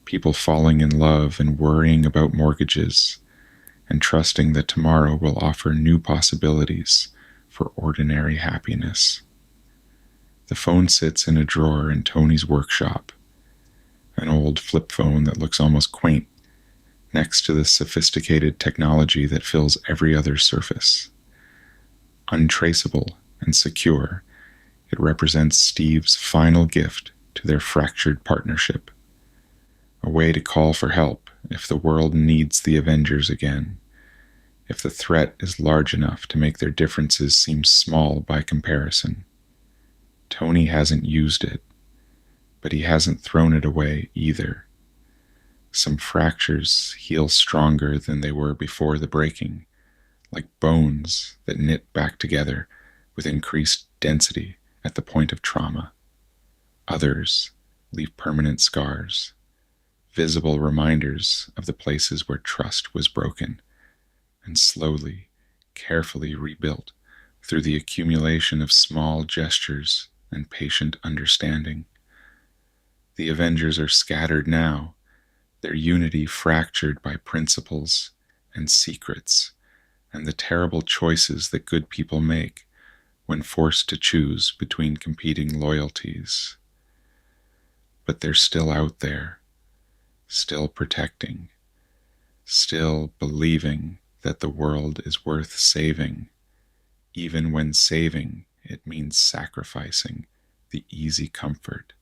People falling in love and worrying about mortgages, and trusting that tomorrow will offer new possibilities for ordinary happiness. The phone sits in a drawer in Tony's workshop, an old flip phone that looks almost quaint, next to the sophisticated technology that fills every other surface. Untraceable and secure, it represents Steve's final gift to their fractured partnership. A way to call for help if the world needs the Avengers again, if the threat is large enough to make their differences seem small by comparison. Tony hasn't used it, but he hasn't thrown it away either. Some fractures heal stronger than they were before the breaking, like bones that knit back together with increased density at the point of trauma. Others leave permanent scars, visible reminders of the places where trust was broken and slowly, carefully rebuilt through the accumulation of small gestures and patient understanding. The Avengers are scattered now, their unity fractured by principles and secrets and the terrible choices that good people make when forced to choose between competing loyalties. But they're still out there, still protecting, still believing that the world is worth saving, even when saving it means sacrificing the easy comfort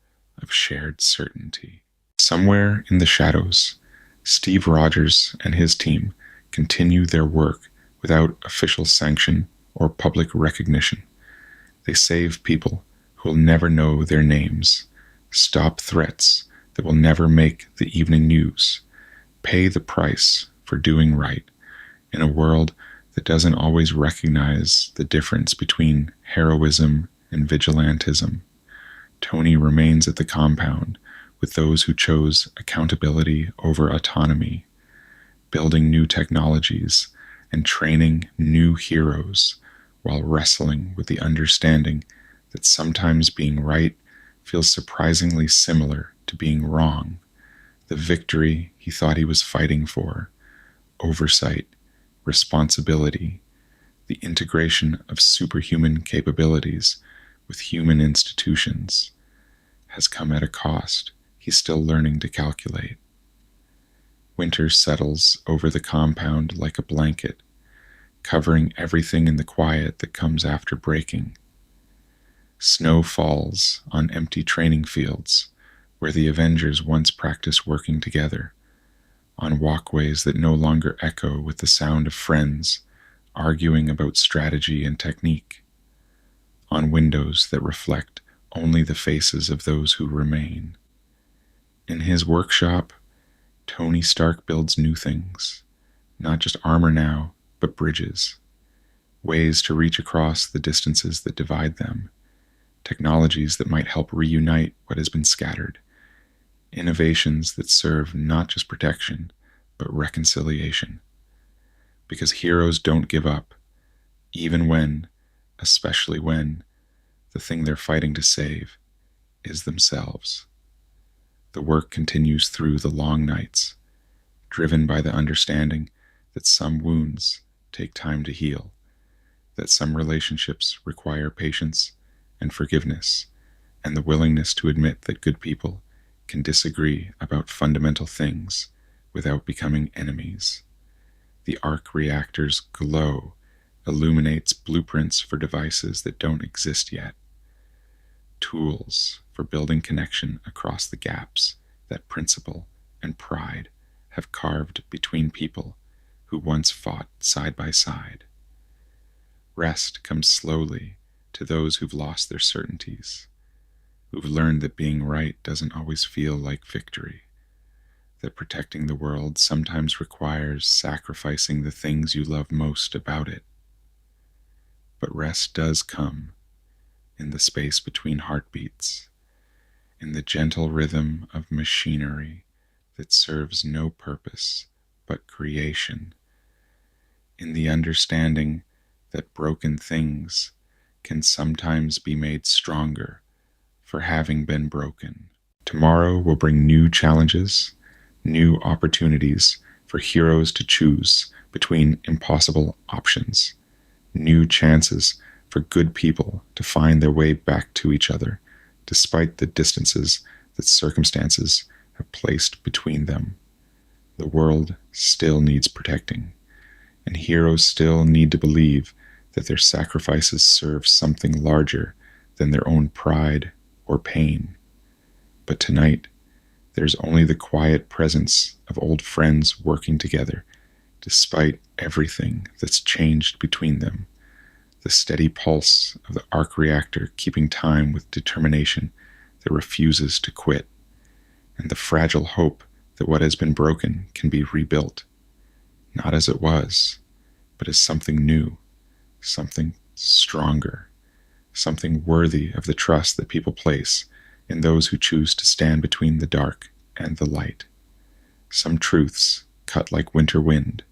of shared certainty. Somewhere in the shadows, Steve Rogers and his team continue their work without official sanction or public recognition. They save people who will never know their names, stop threats that will never make the evening news, pay the price for doing right in a world that doesn't always recognize the difference between heroism and vigilantism. Tony remains at the compound with those who chose accountability over autonomy, building new technologies and training new heroes while wrestling with the understanding that sometimes being right feels surprisingly similar to being wrong. The victory he thought he was fighting for, oversight, responsibility, the integration of superhuman capabilities with human institutions, has come at a cost he's still learning to calculate. Winter settles over the compound like a blanket, covering everything in the quiet that comes after breaking. Snow falls on empty training fields where the Avengers once practiced working together, on walkways that no longer echo with the sound of friends arguing about strategy and technique, on windows that reflect only the faces of those who remain. In his workshop, Tony Stark builds new things, not just armor now, but bridges, ways to reach across the distances that divide them, technologies that might help reunite what has been scattered, innovations that serve not just protection, but reconciliation. Because heroes don't give up, even when, especially when, the thing they're fighting to save is themselves. The work continues through the long nights, driven by the understanding that some wounds take time to heal, that some relationships require patience and forgiveness, and the willingness to admit that good people can disagree about fundamental things without becoming enemies. The arc reactor's glow illuminates blueprints for devices that don't exist yet, tools for building connection across the gaps that principle and pride have carved between people who once fought side by side. Rest comes slowly to those who've lost their certainties, who've learned that being right doesn't always feel like victory, that protecting the world sometimes requires sacrificing the things you love most about it. But rest does come in the space between heartbeats, in the gentle rhythm of machinery that serves no purpose but creation, in the understanding that broken things can sometimes be made stronger for having been broken. Tomorrow will bring new challenges, new opportunities for heroes to choose between impossible options, new chances for good people to find their way back to each other, despite the distances that circumstances have placed between them. The world still needs protecting, and heroes still need to believe that their sacrifices serve something larger than their own pride or pain. But tonight, there's only the quiet presence of old friends working together, despite everything that's changed between them, the steady pulse of the arc reactor keeping time with determination that refuses to quit, and the fragile hope that what has been broken can be rebuilt, not as it was, but as something new, something stronger, something worthy of the trust that people place in those who choose to stand between the dark and the light. Some truths cut like winter wind,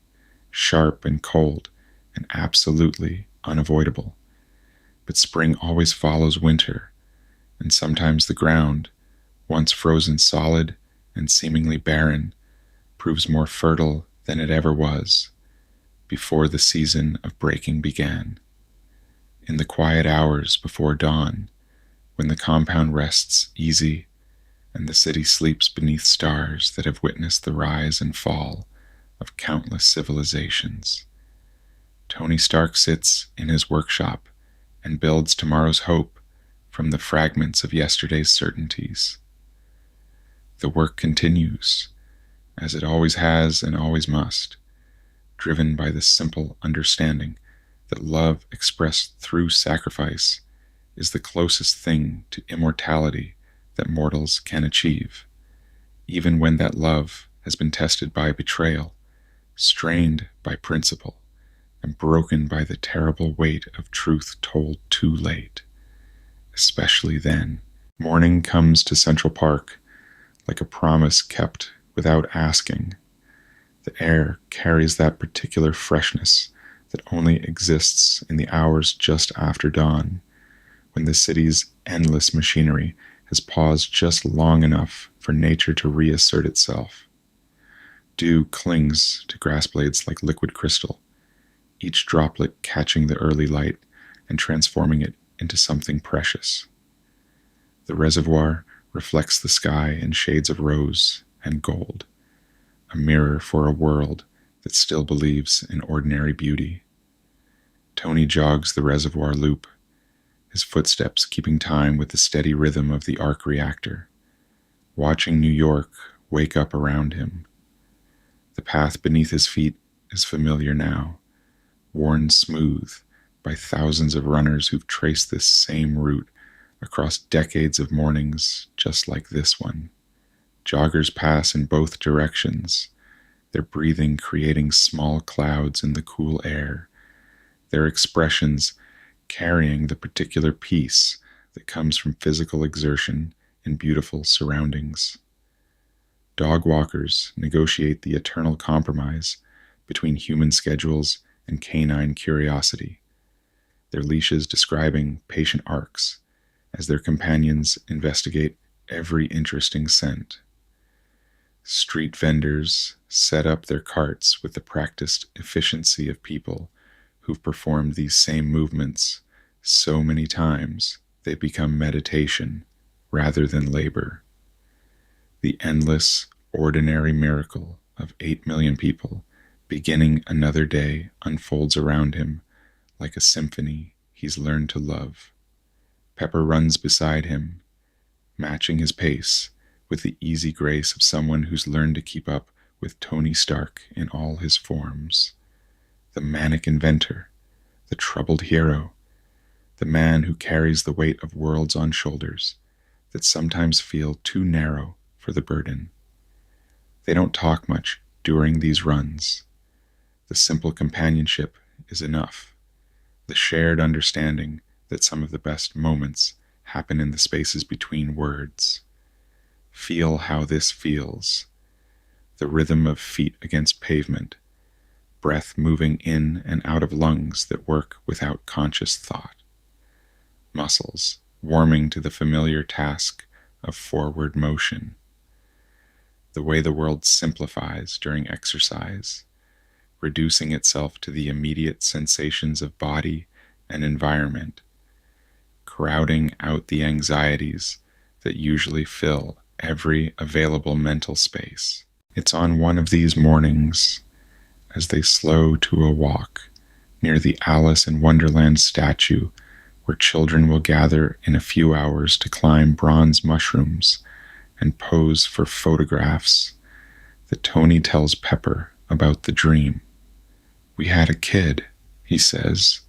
sharp and cold and absolutely unavoidable. But spring always follows winter, and sometimes the ground, once frozen solid and seemingly barren, proves more fertile than it ever was before the season of breaking began. In the quiet hours before dawn, when the compound rests easy and the city sleeps beneath stars that have witnessed the rise and fall of countless civilizations, Tony Stark sits in his workshop and builds tomorrow's hope from the fragments of yesterday's certainties. The work continues, as it always has and always must, driven by the simple understanding that love expressed through sacrifice is the closest thing to immortality that mortals can achieve, even when that love has been tested by betrayal, strained by principle, and broken by the terrible weight of truth told too late. Especially then, morning comes to Central Park like a promise kept without asking. The air carries that particular freshness that only exists in the hours just after dawn, when the city's endless machinery has paused just long enough for nature to reassert itself. Dew clings to grass blades like liquid crystal, each droplet catching the early light and transforming it into something precious. The reservoir reflects the sky in shades of rose and gold, a mirror for a world that still believes in ordinary beauty. Tony jogs the reservoir loop, his footsteps keeping time with the steady rhythm of the arc reactor, watching New York wake up around him. The path beneath his feet is familiar now, worn smooth by thousands of runners who've traced this same route across decades of mornings just like this one. Joggers pass in both directions, their breathing creating small clouds in the cool air, their expressions carrying the particular peace that comes from physical exertion in beautiful surroundings. Dog walkers negotiate the eternal compromise between human schedules and canine curiosity, their leashes describing patient arcs as their companions investigate every interesting scent. Street vendors set up their carts with the practiced efficiency of people who've performed these same movements so many times they become meditation rather than labor. The endless, ordinary miracle of 8 million people beginning another day unfolds around him like a symphony he's learned to love. Pepper runs beside him, matching his pace with the easy grace of someone who's learned to keep up with Tony Stark in all his forms. The manic inventor, the troubled hero, the man who carries the weight of worlds on shoulders that sometimes feel too narrow for the burden. They don't talk much during these runs. The simple companionship is enough. The shared understanding that some of the best moments happen in the spaces between words. Feel how this feels. The rhythm of feet against pavement, breath moving in and out of lungs that work without conscious thought. Muscles warming to the familiar task of forward motion. The way the world simplifies during exercise, reducing itself to the immediate sensations of body and environment, crowding out the anxieties that usually fill every available mental space. It's on one of these mornings, as they slow to a walk near the Alice in Wonderland statue, where children will gather in a few hours to climb bronze mushrooms and pose for photographs, that Tony tells Pepper about the dream. "We had a kid," he says,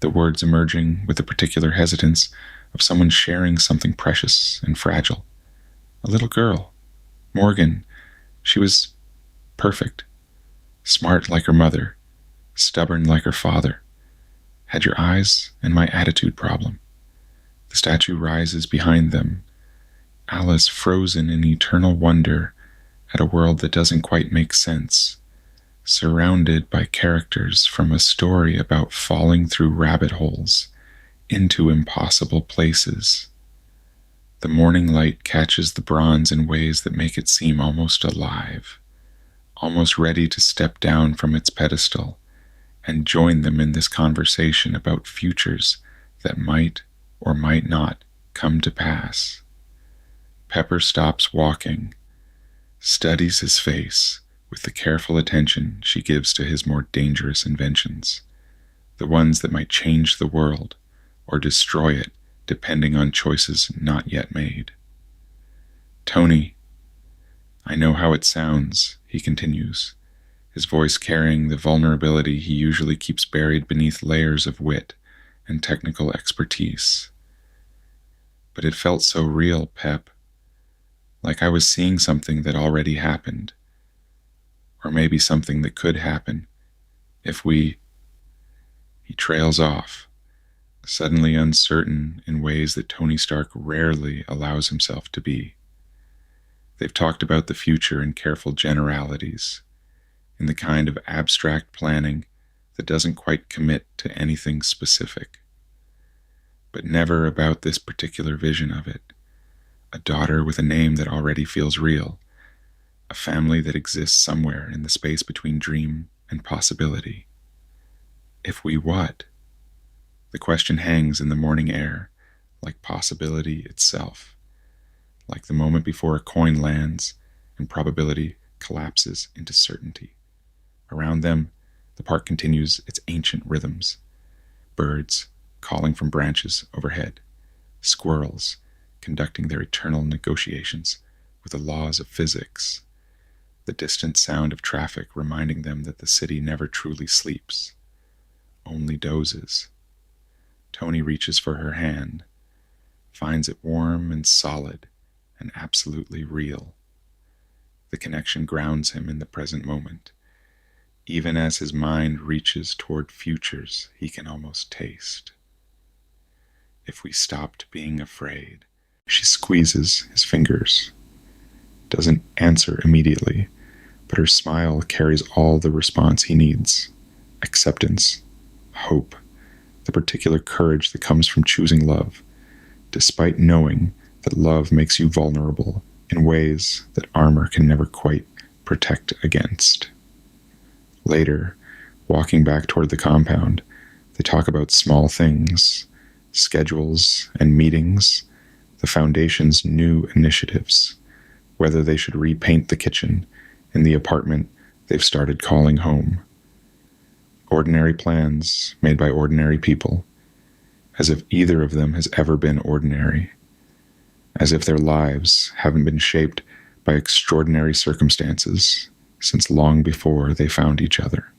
the words emerging with a particular hesitance of someone sharing something precious and fragile. "A little girl, Morgan. She was perfect, smart like her mother, stubborn like her father, had your eyes and my attitude problem." The statue rises behind them, Alice frozen in eternal wonder at a world that doesn't quite make sense, surrounded by characters from a story about falling through rabbit holes into impossible places. The morning light catches the bronze in ways that make it seem almost alive, almost ready to step down from its pedestal and join them in this conversation about futures that might or might not come to pass. Pepper stops walking, studies his face with the careful attention she gives to his more dangerous inventions, the ones that might change the world or destroy it depending on choices not yet made. Tony, I know how it sounds, he continues, his voice carrying the vulnerability he usually keeps buried beneath layers of wit and technical expertise. But it felt so real, Pep, like I was seeing something that already happened, or maybe something that could happen if we... He trails off, suddenly uncertain in ways that Tony Stark rarely allows himself to be. They've talked about the future in careful generalities, in the kind of abstract planning that doesn't quite commit to anything specific, but never about this particular vision of it. A daughter with a name that already feels real, a family that exists somewhere in the space between dream and possibility. If we what? The question hangs in the morning air, like possibility itself, like the moment before a coin lands and probability collapses into certainty. Around them, the park continues its ancient rhythms. Birds calling from branches overhead, squirrels conducting their eternal negotiations with the laws of physics, the distant sound of traffic reminding them that the city never truly sleeps, only dozes. Tony reaches for her hand, finds it warm and solid and absolutely real. The connection grounds him in the present moment, even as his mind reaches toward futures he can almost taste. If we stopped being afraid, she squeezes his fingers, doesn't answer immediately, but her smile carries all the response he needs: acceptance, hope, the particular courage that comes from choosing love, despite knowing that love makes you vulnerable in ways that armor can never quite protect against. Later, walking back toward the compound, they talk about small things, schedules and meetings, the Foundation's new initiatives, whether they should repaint the kitchen in the apartment they've started calling home. Ordinary plans made by ordinary people, as if either of them has ever been ordinary, as if their lives haven't been shaped by extraordinary circumstances since long before they found each other.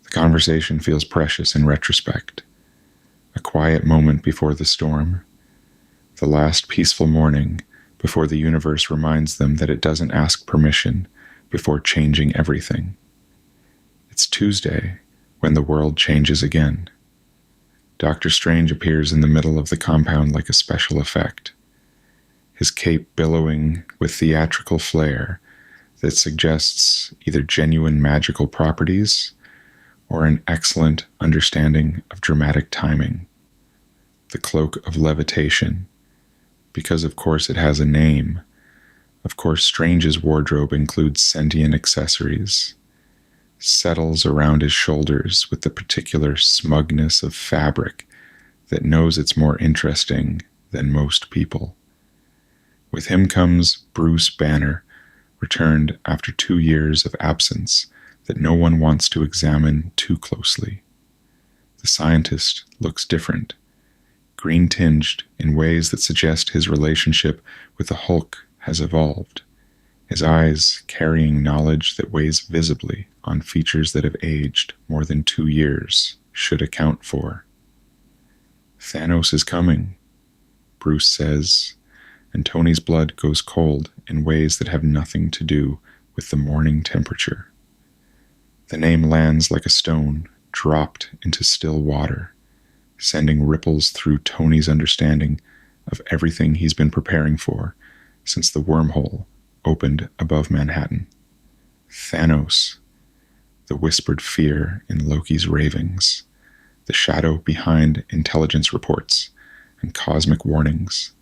The conversation feels precious in retrospect, a quiet moment before the storm, the last peaceful morning before the universe reminds them that it doesn't ask permission before changing everything. It's Tuesday when the world changes again. Doctor Strange appears in the middle of the compound like a special effect, his cape billowing with theatrical flair that suggests either genuine magical properties or an excellent understanding of dramatic timing. The cloak of levitation, because of course it has a name. Of course Strange's wardrobe includes sentient accessories, settles around his shoulders with the particular smugness of fabric that knows it's more interesting than most people. With him comes Bruce Banner, returned after 2 years of absence that no one wants to examine too closely. The scientist looks different, green-tinged in ways that suggest his relationship with the Hulk has evolved, his eyes carrying knowledge that weighs visibly on features that have aged more than 2 years should account for. Thanos is coming, Bruce says, and Tony's blood goes cold in ways that have nothing to do with the morning temperature. The name lands like a stone dropped into still water, sending ripples through Tony's understanding of everything he's been preparing for since the wormhole opened above Manhattan. Thanos, the whispered fear in Loki's ravings, the shadow behind intelligence reports and cosmic warnings,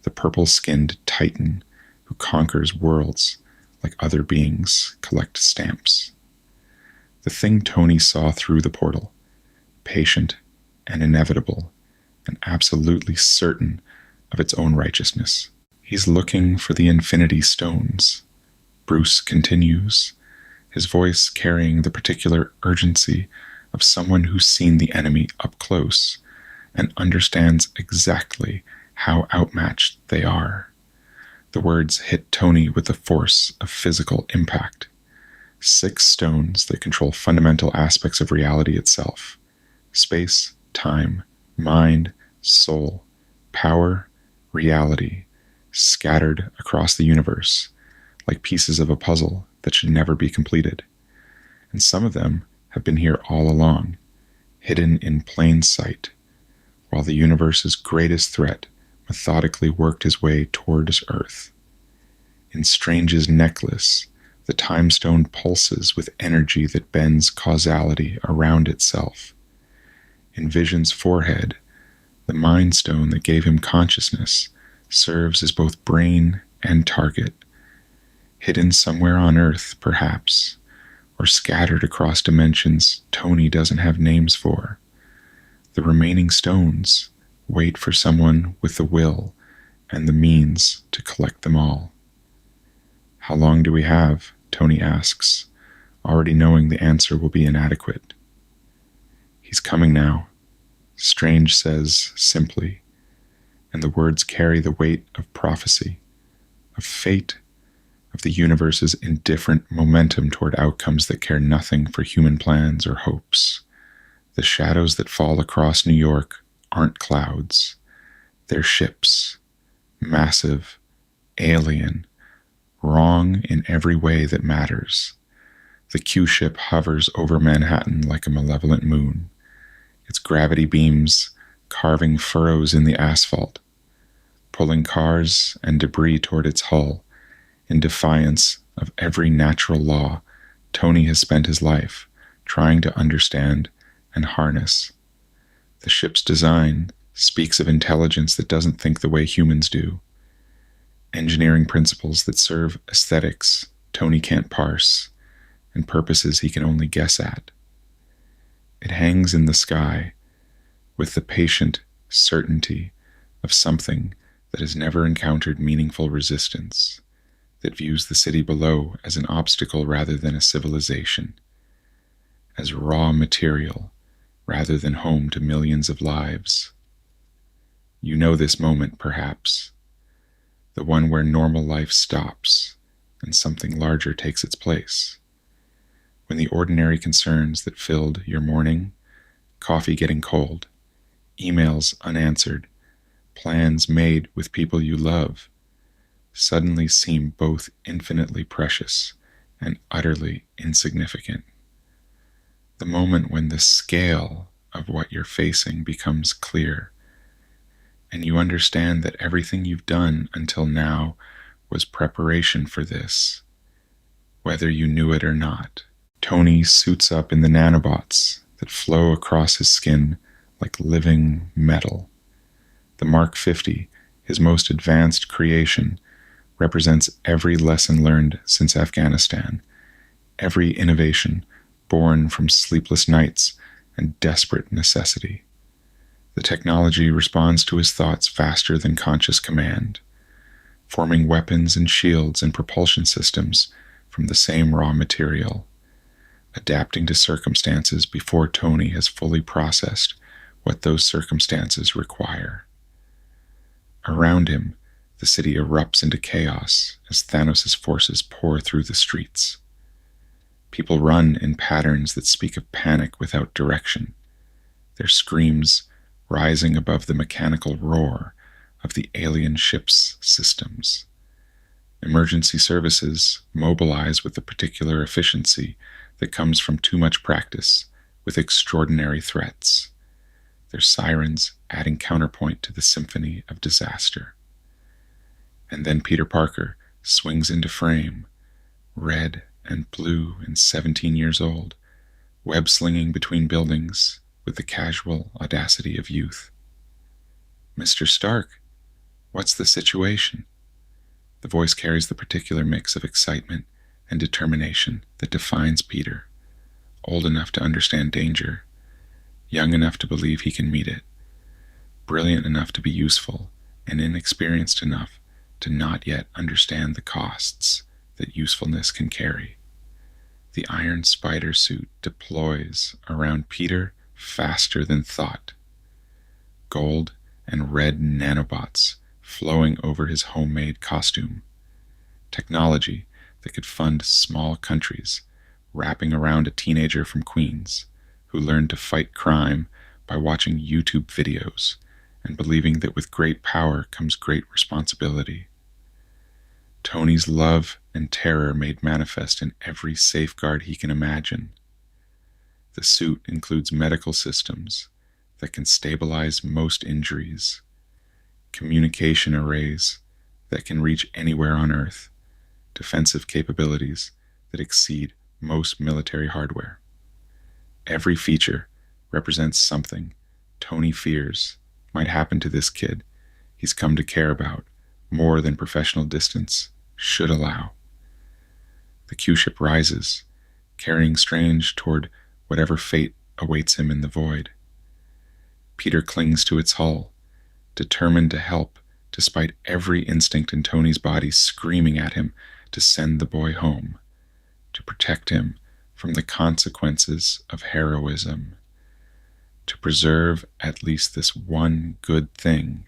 the purple-skinned titan who conquers worlds like other beings collect stamps. The thing Tony saw through the portal, patient and inevitable and absolutely certain of its own righteousness. He's looking for the Infinity Stones. Bruce continues, his voice carrying the particular urgency of someone who's seen the enemy up close and understands exactly how outmatched they are. The words hit Tony with the force of physical impact. 6 stones that control fundamental aspects of reality itself: space, time, mind, soul, power, reality, scattered across the universe like pieces of a puzzle that should never be completed. And some of them have been here all along, hidden in plain sight, while the universe's greatest threat methodically worked his way towards Earth. In Strange's necklace, the time stone pulses with energy that bends causality around itself. In Vision's forehead, the Mind Stone that gave him consciousness serves as both brain and target, hidden somewhere on Earth, perhaps, or scattered across dimensions Tony doesn't have names for. The remaining stones wait for someone with the will and the means to collect them all. How long do we have? Tony asks, already knowing the answer will be inadequate. He's coming now, Strange says simply, and the words carry the weight of prophecy, of fate, of the universe's indifferent momentum toward outcomes that care nothing for human plans or hopes. The shadows that fall across New York aren't clouds. They're ships, massive, alien, wrong in every way that matters. The Q-ship hovers over Manhattan like a malevolent moon, its gravity beams carving furrows in the asphalt, pulling cars and debris toward its hull in defiance of every natural law Tony has spent his life trying to understand and harness. The ship's design speaks of intelligence that doesn't think the way humans do, engineering principles that serve aesthetics Tony can't parse, and purposes he can only guess at. It hangs in the sky with the patient certainty of something that has never encountered meaningful resistance, that views the city below as an obstacle rather than a civilization, as raw material rather than home to millions of lives. You know this moment, perhaps, the one where normal life stops and something larger takes its place. When the ordinary concerns that filled your morning, coffee getting cold, emails unanswered, plans made with people you love, suddenly seem both infinitely precious and utterly insignificant. The moment when the scale of what you're facing becomes clear, and you understand that everything you've done until now was preparation for this, whether you knew it or not. Tony suits up in the nanobots that flow across his skin like living metal. The Mark 50, his most advanced creation, represents every lesson learned since Afghanistan, every innovation born from sleepless nights and desperate necessity. The technology responds to his thoughts faster than conscious command, forming weapons and shields and propulsion systems from the same raw material, adapting to circumstances before Tony has fully processed what those circumstances require. Around him, the city erupts into chaos as Thanos' forces pour through the streets. People run in patterns that speak of panic without direction, their screams rising above the mechanical roar of the alien ship's systems. Emergency services mobilize with the particular efficiency that comes from too much practice with extraordinary threats. their sirens adding counterpoint to the symphony of disaster. And then Peter Parker swings into frame, red and blue and 17 years old, web-slinging between buildings with the casual audacity of youth. "Mr. Stark, what's the situation?" The voice carries the particular mix of excitement and determination that defines Peter, old enough to understand danger, young enough to believe he can meet it, brilliant enough to be useful, and inexperienced enough to not yet understand the costs that usefulness can carry. The iron spider suit deploys around Peter faster than thought. Gold and red nanobots flowing over his homemade costume. Technology that could fund small countries, wrapping around a teenager from Queens who learned to fight crime by watching YouTube videos and believing that with great power comes great responsibility. Tony's love and terror made manifest in every safeguard he can imagine. The suit includes medical systems that can stabilize most injuries, communication arrays that can reach anywhere on Earth, defensive capabilities that exceed most military hardware. Every feature represents something Tony fears might happen to this kid he's come to care about more than professional distance should allow. The Q-ship rises, carrying Strange toward whatever fate awaits him in the void. Peter clings to its hull, determined to help despite every instinct in Tony's body screaming at him to send the boy home, to protect him from the consequences of heroism, to preserve at least this one good thing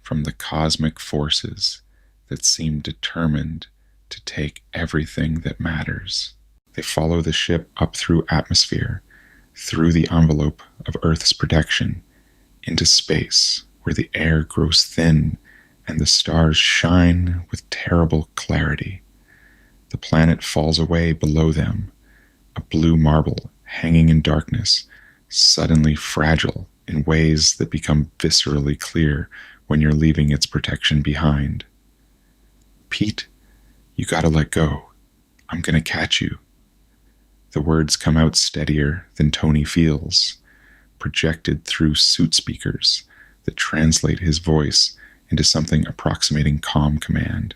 from the cosmic forces that seem determined to take everything that matters. They follow the ship up through atmosphere, through the envelope of Earth's protection, into space where the air grows thin and the stars shine with terrible clarity. The planet falls away below them, a blue marble hanging in darkness, suddenly fragile in ways that become viscerally clear when you're leaving its protection behind. "Pete, you gotta let go. I'm gonna catch you." The words come out steadier than Tony feels, projected through suit speakers that translate his voice into something approximating calm command.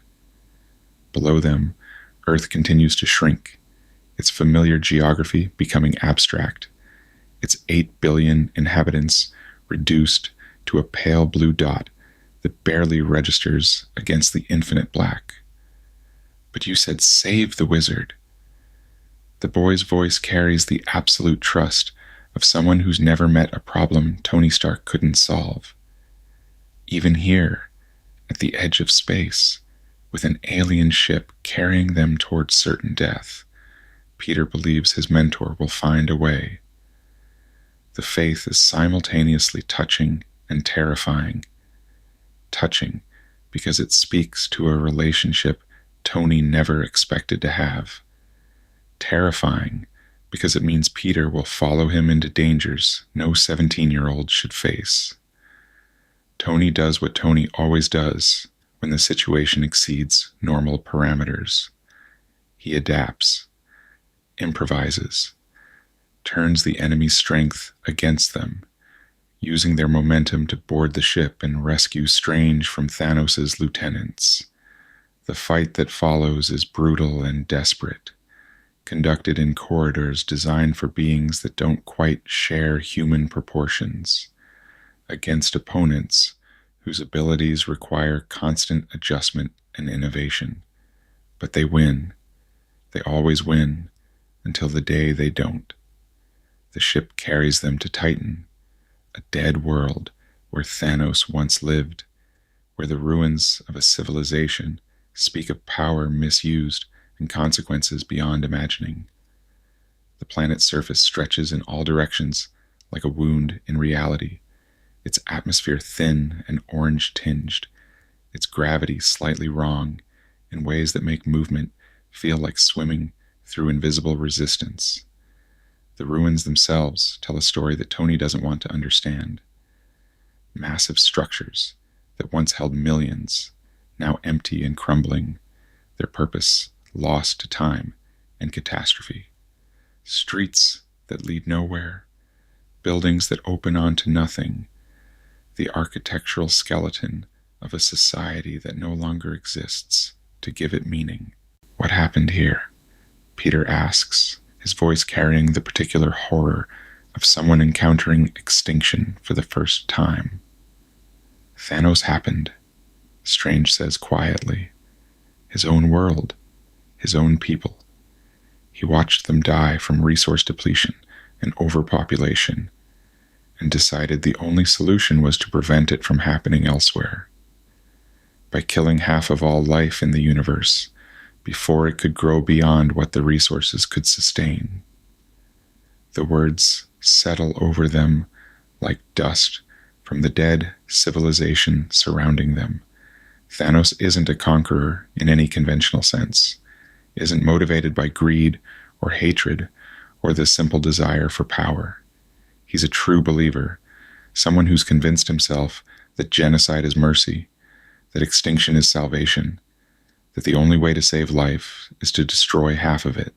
Below them, Earth continues to shrink, its familiar geography becoming abstract, its 8 billion inhabitants reduced to a pale blue dot that barely registers against the infinite black. "But you said save the wizard." The boy's voice carries the absolute trust of someone who's never met a problem Tony Stark couldn't solve. Even here, at the edge of space, with an alien ship carrying them towards certain death, Peter believes his mentor will find a way. The faith is simultaneously touching and terrifying. Touching because it speaks to a relationship Tony never expected to have. Terrifying because it means Peter will follow him into dangers no 17-year-old should face. Tony does what Tony always does when the situation exceeds normal parameters. He adapts, improvises, turns the enemy's strength against them, using their momentum to board the ship and rescue Strange from Thanos' lieutenants. The fight that follows is brutal and desperate, conducted in corridors designed for beings that don't quite share human proportions, against opponents whose abilities require constant adjustment and innovation. But they win. They always win, until the day they don't. The ship carries them to Titan, a dead world where Thanos once lived, where the ruins of a civilization speak of power misused and consequences beyond imagining. The planet's surface stretches in all directions like a wound in reality, its atmosphere thin and orange-tinged, its gravity slightly wrong in ways that make movement feel like swimming through invisible resistance. The ruins themselves tell a story that Tony doesn't want to understand. massive structures that once held millions, now empty and crumbling, their purpose lost to time and catastrophe. Streets that lead nowhere, buildings that open onto nothing, the architectural skeleton of a society that no longer exists to give it meaning. What happened here? Peter asks, his voice carrying the particular horror of someone encountering extinction for the first time. Thanos happened, Strange says quietly. His own world, his own people. He watched them die from resource depletion and overpopulation, and decided the only solution was to prevent it from happening elsewhere. By killing half of all life in the universe, before it could grow beyond what the resources could sustain. The words settle over them like dust from the dead civilization surrounding them. Thanos isn't a conqueror in any conventional sense, isn't motivated by greed or hatred or the simple desire for power. He's a true believer, someone who's convinced himself that genocide is mercy, that extinction is salvation, that the only way to save life is to destroy half of it.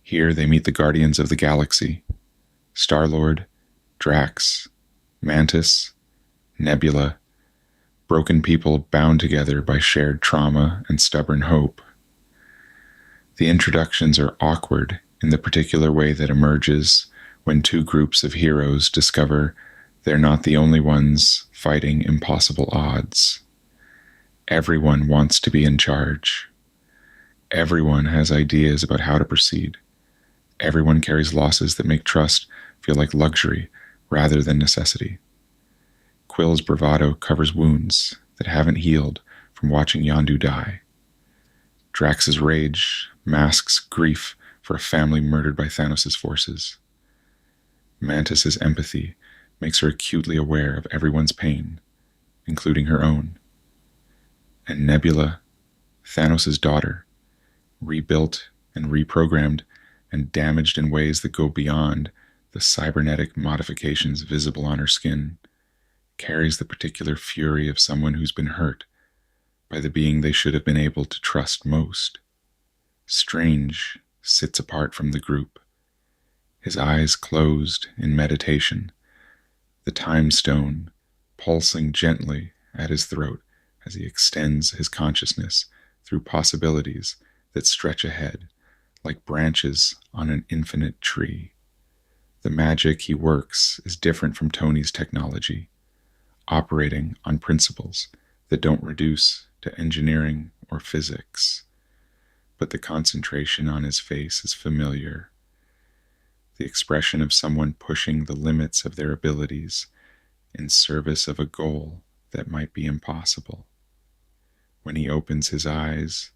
Here they meet the Guardians of the Galaxy, Star-Lord, Drax, Mantis, Nebula, broken people bound together by shared trauma and stubborn hope. The introductions are awkward in the particular way that emerges when two groups of heroes discover they're not the only ones fighting impossible odds. Everyone wants to be in charge. Everyone has ideas about how to proceed. Everyone carries losses that make trust feel like luxury rather than necessity. Quill's bravado covers wounds that haven't healed from watching Yondu die. Drax's rage masks grief for a family murdered by Thanos' forces. Mantis's empathy makes her acutely aware of everyone's pain, including her own. And Nebula, Thanos' daughter, rebuilt and reprogrammed and damaged in ways that go beyond the cybernetic modifications visible on her skin, carries the particular fury of someone who's been hurt by the being they should have been able to trust most. Strange sits apart from the group, his eyes closed in meditation, the time stone pulsing gently at his throat as he extends his consciousness through possibilities that stretch ahead like branches on an infinite tree. The magic he works is different from Tony's technology, operating on principles that don't reduce to engineering or physics. But the concentration on his face is familiar. The expression of someone pushing the limits of their abilities in service of a goal that might be impossible. When he opens his eyes,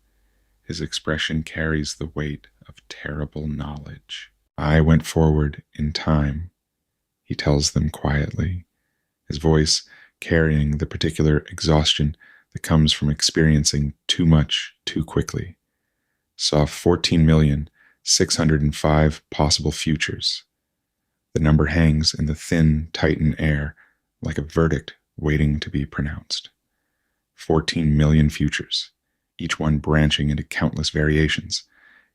his expression carries the weight of terrible knowledge. I went forward in time, he tells them quietly, his voice carrying the particular exhaustion that comes from experiencing too much too quickly. Saw 14,605 possible futures. The number hangs in the thin Titan air like a verdict waiting to be pronounced. 14 million futures, each one branching into countless variations,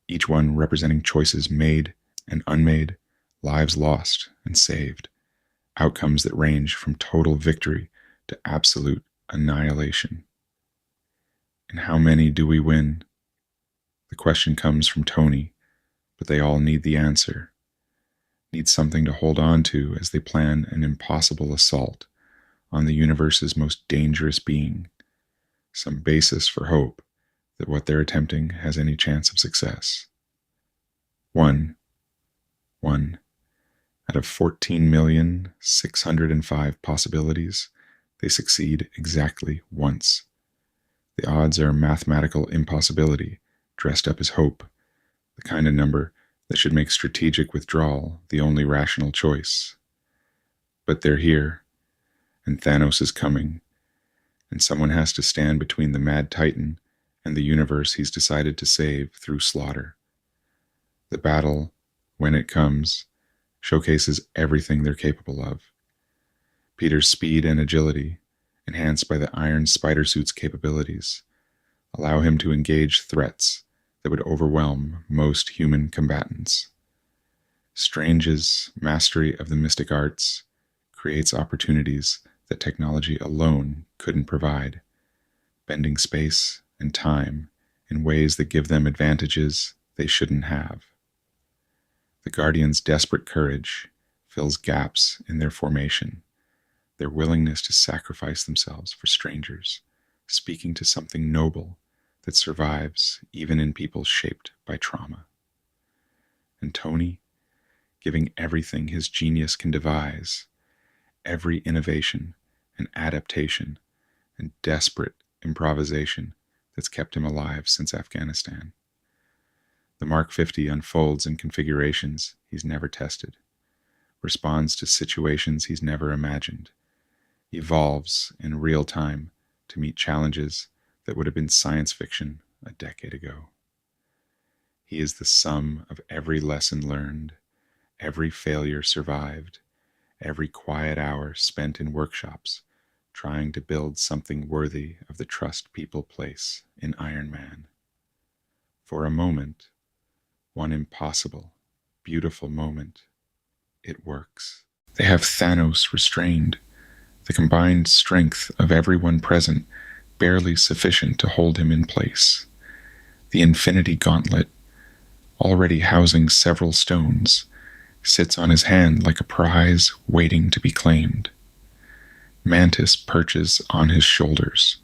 each one representing choices made and unmade, lives lost and saved, outcomes that range from total victory to absolute annihilation. And how many do we win? The question comes from Tony, but they all need the answer, need something to hold on to as they plan an impossible assault on the universe's most dangerous being, some basis for hope that what they're attempting has any chance of success. One out of 14,605 possibilities, they succeed exactly once. The odds are a mathematical impossibility dressed up as hope, the kind of number that should make strategic withdrawal the only rational choice. But they're here, and Thanos is coming, and someone has to stand between the mad Titan and the universe he's decided to save through slaughter. The battle, when it comes, showcases everything they're capable of. Peter's speed and agility, enhanced by the iron spider suit's capabilities, allow him to engage threats that would overwhelm most human combatants. Strange's mastery of the mystic arts creates opportunities that technology alone couldn't provide, bending space and time in ways that give them advantages they shouldn't have. The Guardians' desperate courage fills gaps in their formation, their willingness to sacrifice themselves for strangers, speaking to something noble that survives even in people shaped by trauma. And Tony, giving everything his genius can devise, every innovation and adaptation and desperate improvisation that's kept him alive since Afghanistan. The Mark 50 unfolds in configurations he's never tested, responds to situations he's never imagined, evolves in real time to meet challenges that would have been science fiction a decade ago. He is the sum of every lesson learned, every failure survived, every quiet hour spent in workshops trying to build something worthy of the trust people place in Iron Man. For a moment, one impossible, beautiful moment, it works. They have Thanos restrained, the combined strength of everyone present barely sufficient to hold him in place. The Infinity Gauntlet, already housing several stones, sits on his hand like a prize waiting to be claimed. Mantis perches on his shoulders,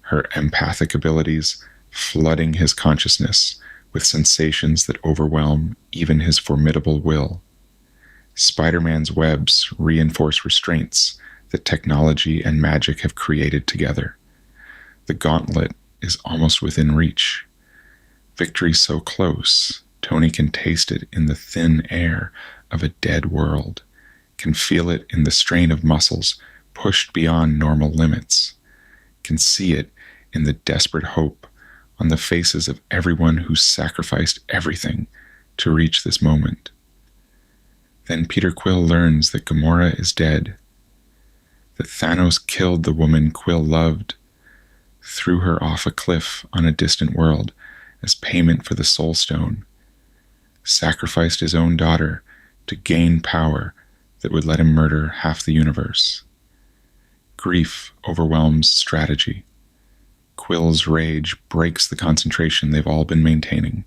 her empathic abilities flooding his consciousness with sensations that overwhelm even his formidable will. Spider-Man's webs reinforce restraints that technology and magic have created together. The gauntlet is almost within reach. Victory so close, Tony can taste it in the thin air of a dead world, can feel it in the strain of muscles pushed beyond normal limits, can see it in the desperate hope on the faces of everyone who's sacrificed everything to reach this moment. Then Peter Quill learns that Gamora is dead, that Thanos killed the woman Quill loved, threw her off a cliff on a distant world as payment for the Soul Stone, sacrificed his own daughter to gain power that would let him murder half the universe. Grief overwhelms strategy. Quill's rage breaks the concentration they've all been maintaining,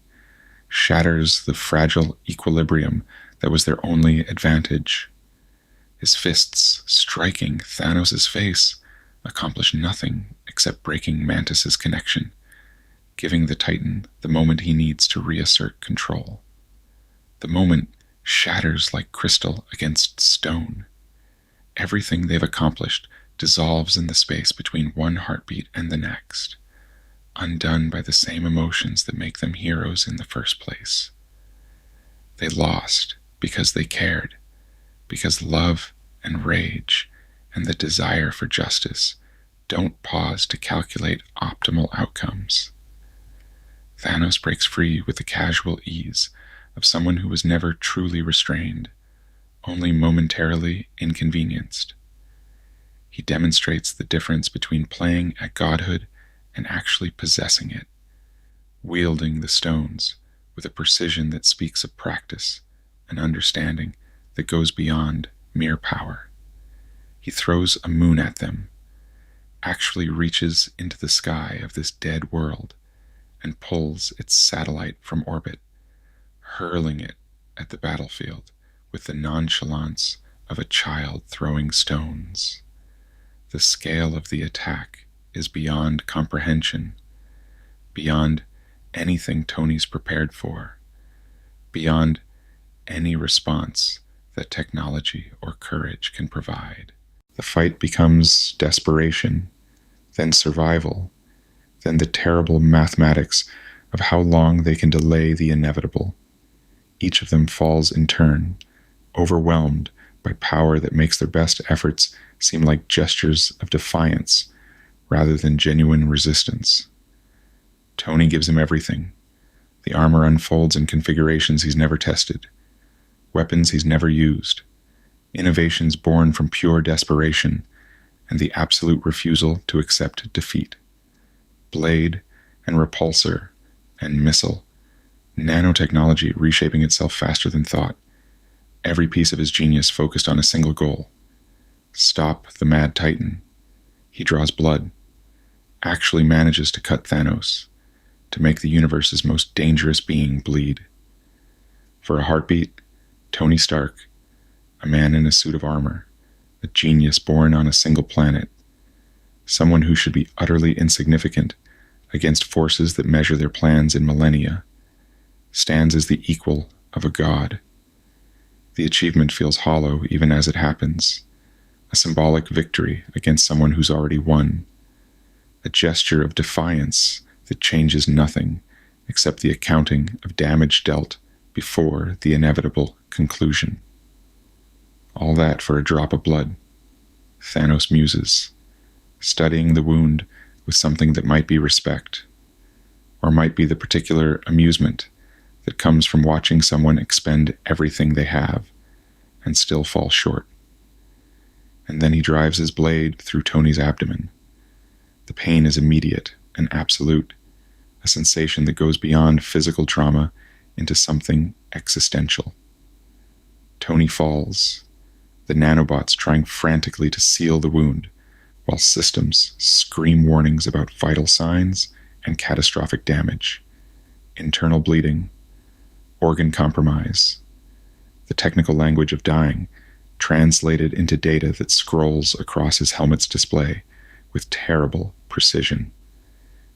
shatters the fragile equilibrium that was their only advantage. His fists striking Thanos' face accomplish nothing except breaking Mantis' connection, giving the Titan the moment he needs to reassert control. The moment shatters like crystal against stone. Everything they've accomplished dissolves in the space between one heartbeat and the next, undone by the same emotions that make them heroes in the first place. They lost because they cared, because love and rage and the desire for justice don't pause to calculate optimal outcomes. Thanos breaks free with the casual ease of someone who was never truly restrained, only momentarily inconvenienced. He demonstrates the difference between playing at godhood and actually possessing it, wielding the stones with a precision that speaks of practice and understanding that goes beyond mere power. He throws a moon at them, actually reaches into the sky of this dead world and pulls its satellite from orbit, hurling it at the battlefield with the nonchalance of a child throwing stones. The scale of the attack is beyond comprehension, beyond anything Tony's prepared for, beyond any response that technology or courage can provide. The fight becomes desperation, then survival, then the terrible mathematics of how long they can delay the inevitable. Each of them falls in turn, overwhelmed by power that makes their best efforts seem like gestures of defiance rather than genuine resistance. Tony gives him everything. The armor unfolds in configurations he's never tested, weapons he's never used, innovations born from pure desperation and the absolute refusal to accept defeat. Blade and repulsor and missile, nanotechnology reshaping itself faster than thought, every piece of his genius focused on a single goal. Stop the Mad Titan. He draws blood, actually manages to cut Thanos, to make the universe's most dangerous being bleed. For a heartbeat, Tony Stark, a man in a suit of armor, a genius born on a single planet, someone who should be utterly insignificant against forces that measure their plans in millennia, stands as the equal of a god. The achievement feels hollow even as it happens, a symbolic victory against someone who's already won, a gesture of defiance that changes nothing except the accounting of damage dealt before the inevitable conclusion. All that for a drop of blood. Thanos muses, studying the wound with something that might be respect, or might be the particular amusement that comes from watching someone expend everything they have and still fall short. And then he drives his blade through Tony's abdomen. The pain is immediate and absolute, a sensation that goes beyond physical trauma into something existential. Tony falls, the nanobots trying frantically to seal the wound, while systems scream warnings about vital signs and catastrophic damage, internal bleeding, organ compromise, the technical language of dying translated into data that scrolls across his helmet's display with terrible precision.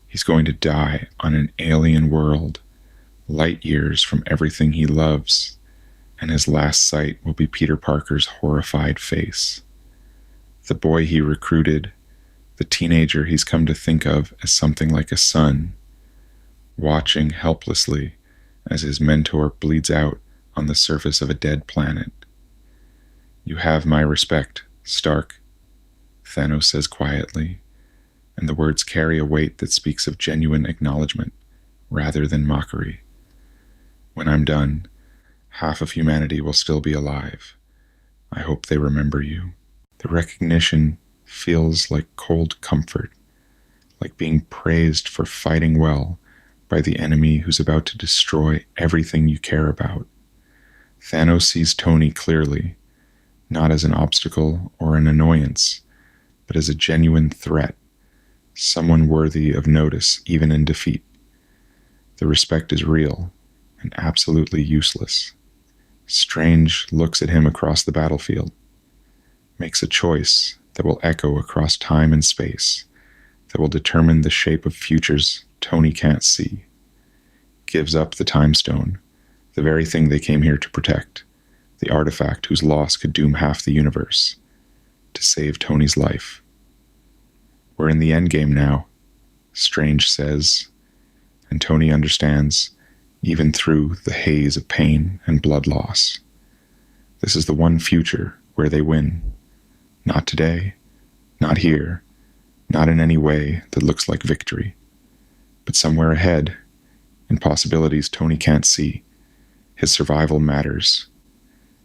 He's going to die on an alien world, light years from everything he loves, and his last sight will be Peter Parker's horrified face. The boy he recruited, the teenager he's come to think of as something like a son, watching helplessly as his mentor bleeds out on the surface of a dead planet. "You have my respect, Stark," Thanos says quietly, and the words carry a weight that speaks of genuine acknowledgement rather than mockery. "When I'm done, half of humanity will still be alive. I hope they remember you." The recognition feels like cold comfort, like being praised for fighting well by the enemy who's about to destroy everything you care about. Thanos sees Tony clearly, not as an obstacle or an annoyance, but as a genuine threat, someone worthy of notice even in defeat. The respect is real and absolutely useless. Strange looks at him across the battlefield, makes a choice that will echo across time and space, that will determine the shape of futures Tony can't see. Gives up the Time Stone, the very thing they came here to protect, the artifact whose loss could doom half the universe, to save Tony's life. "We're in the endgame now," Strange says, and Tony understands, even through the haze of pain and blood loss. This is the one future where they win. Not today, not here, not in any way that looks like victory, but somewhere ahead, in possibilities Tony can't see. His survival matters.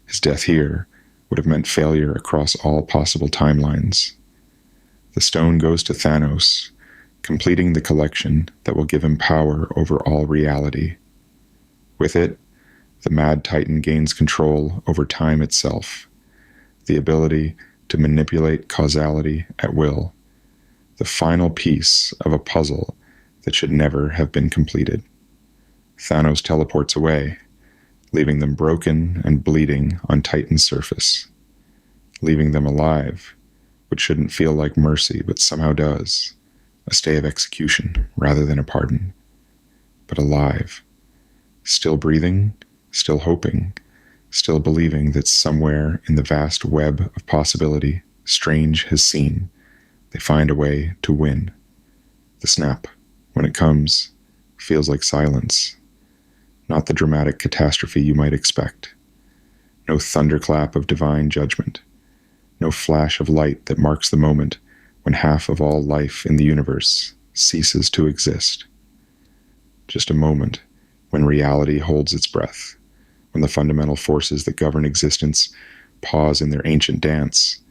His death here would have meant failure across all possible timelines. The stone goes to Thanos, completing the collection that will give him power over all reality. With it, the Mad Titan gains control over time itself, the ability to manipulate causality at will, the final piece of a puzzle that should never have been completed. Thanos teleports away, leaving them broken and bleeding on Titan's surface, leaving them alive, which shouldn't feel like mercy but somehow does, a stay of execution rather than a pardon, but alive, still breathing, still hoping, still believing that somewhere in the vast web of possibility Strange has seen, they find a way to win. The snap, when it comes, feels like silence, not the dramatic catastrophe you might expect. No thunderclap of divine judgment, no flash of light that marks the moment when half of all life in the universe ceases to exist. Just a moment when reality holds its breath, when the fundamental forces that govern existence pause in their ancient dance,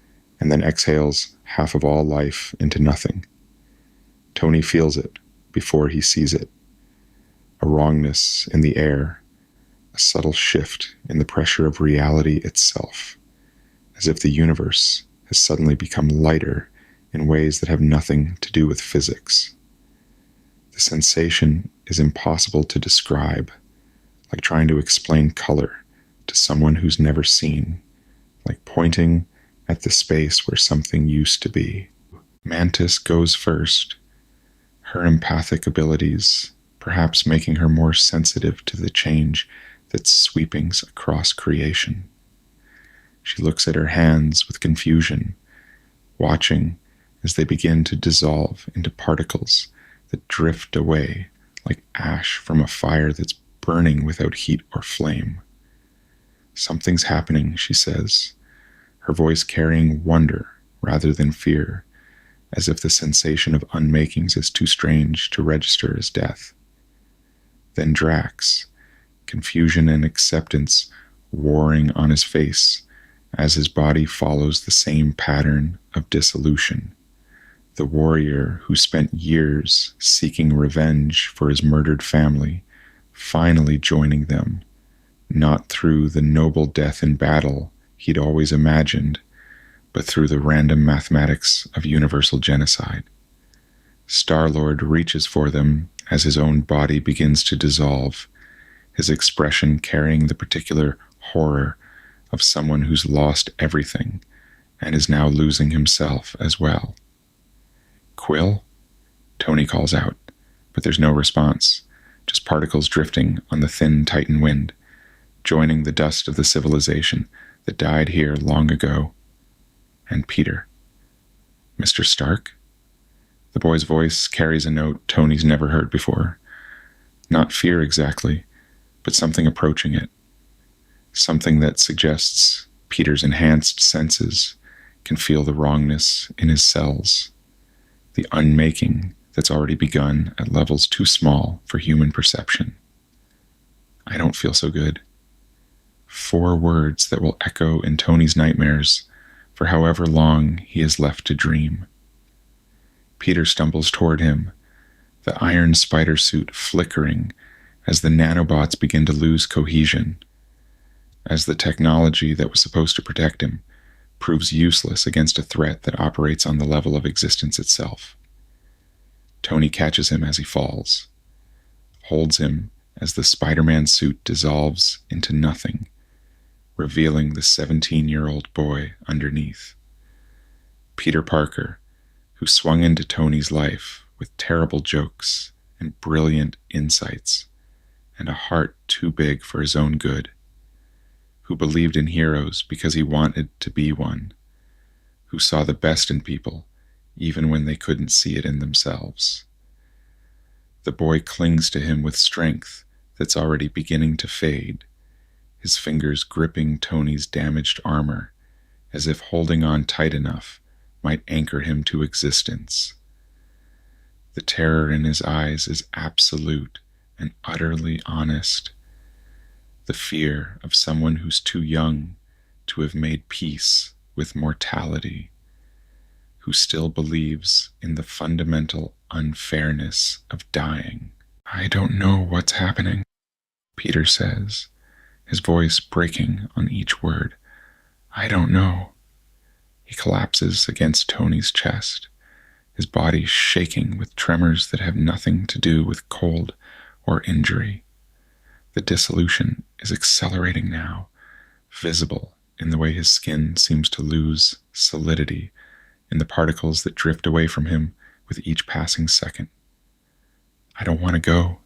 and then exhales half of all life into nothing. Tony feels it before he sees it. A wrongness in the air, a subtle shift in the pressure of reality itself, as if the universe has suddenly become lighter in ways that have nothing to do with physics. The sensation is impossible to describe, like trying to explain color to someone who's never seen, like pointing at the space where something used to be. Mantis goes first, her empathic abilities perhaps making her more sensitive to the change that's sweeping across creation. She looks at her hands with confusion, watching as they begin to dissolve into particles that drift away like ash from a fire that's burning without heat or flame. Something's happening, she says, her voice carrying wonder rather than fear, as if the sensation of unmakings is too strange to register as death. Then Drax, confusion and acceptance warring on his face as his body follows the same pattern of dissolution. The warrior who spent years seeking revenge for his murdered family, finally joining them, not through the noble death in battle he'd always imagined, but through the random mathematics of universal genocide. Star-Lord reaches for them as his own body begins to dissolve, his expression carrying the particular horror of someone who's lost everything and is now losing himself as well. Quill? Tony calls out, but there's no response, just particles drifting on the thin Titan wind, joining the dust of the civilization that died here long ago. And Peter. Mr. Stark? The boy's voice carries a note Tony's never heard before. Not fear exactly, but something approaching it. Something that suggests Peter's enhanced senses can feel the wrongness in his cells, the unmaking that's already begun at levels too small for human perception. I don't feel so good. 4 words that will echo in Tony's nightmares for however long he is left to dream. Peter stumbles toward him, the iron spider suit flickering as the nanobots begin to lose cohesion, as the technology that was supposed to protect him proves useless against a threat that operates on the level of existence itself. Tony catches him as he falls, holds him as the Spider-Man suit dissolves into nothing, revealing the 17-year-old boy underneath. Peter Parker, who swung into Tony's life with terrible jokes and brilliant insights, and a heart too big for his own good, who believed in heroes because he wanted to be one, who saw the best in people even when they couldn't see it in themselves. The boy clings to him with strength that's already beginning to fade, his fingers gripping Tony's damaged armor as if holding on tight enough might anchor him to existence. The terror in his eyes is absolute and utterly honest. The fear of someone who's too young to have made peace with mortality, who still believes in the fundamental unfairness of dying. I don't know what's happening, Peter says, his voice breaking on each word. I don't know. He collapses against Tony's chest, his body shaking with tremors that have nothing to do with cold or injury. The dissolution is accelerating now, visible in the way his skin seems to lose solidity in the particles that drift away from him with each passing second. I don't want to go,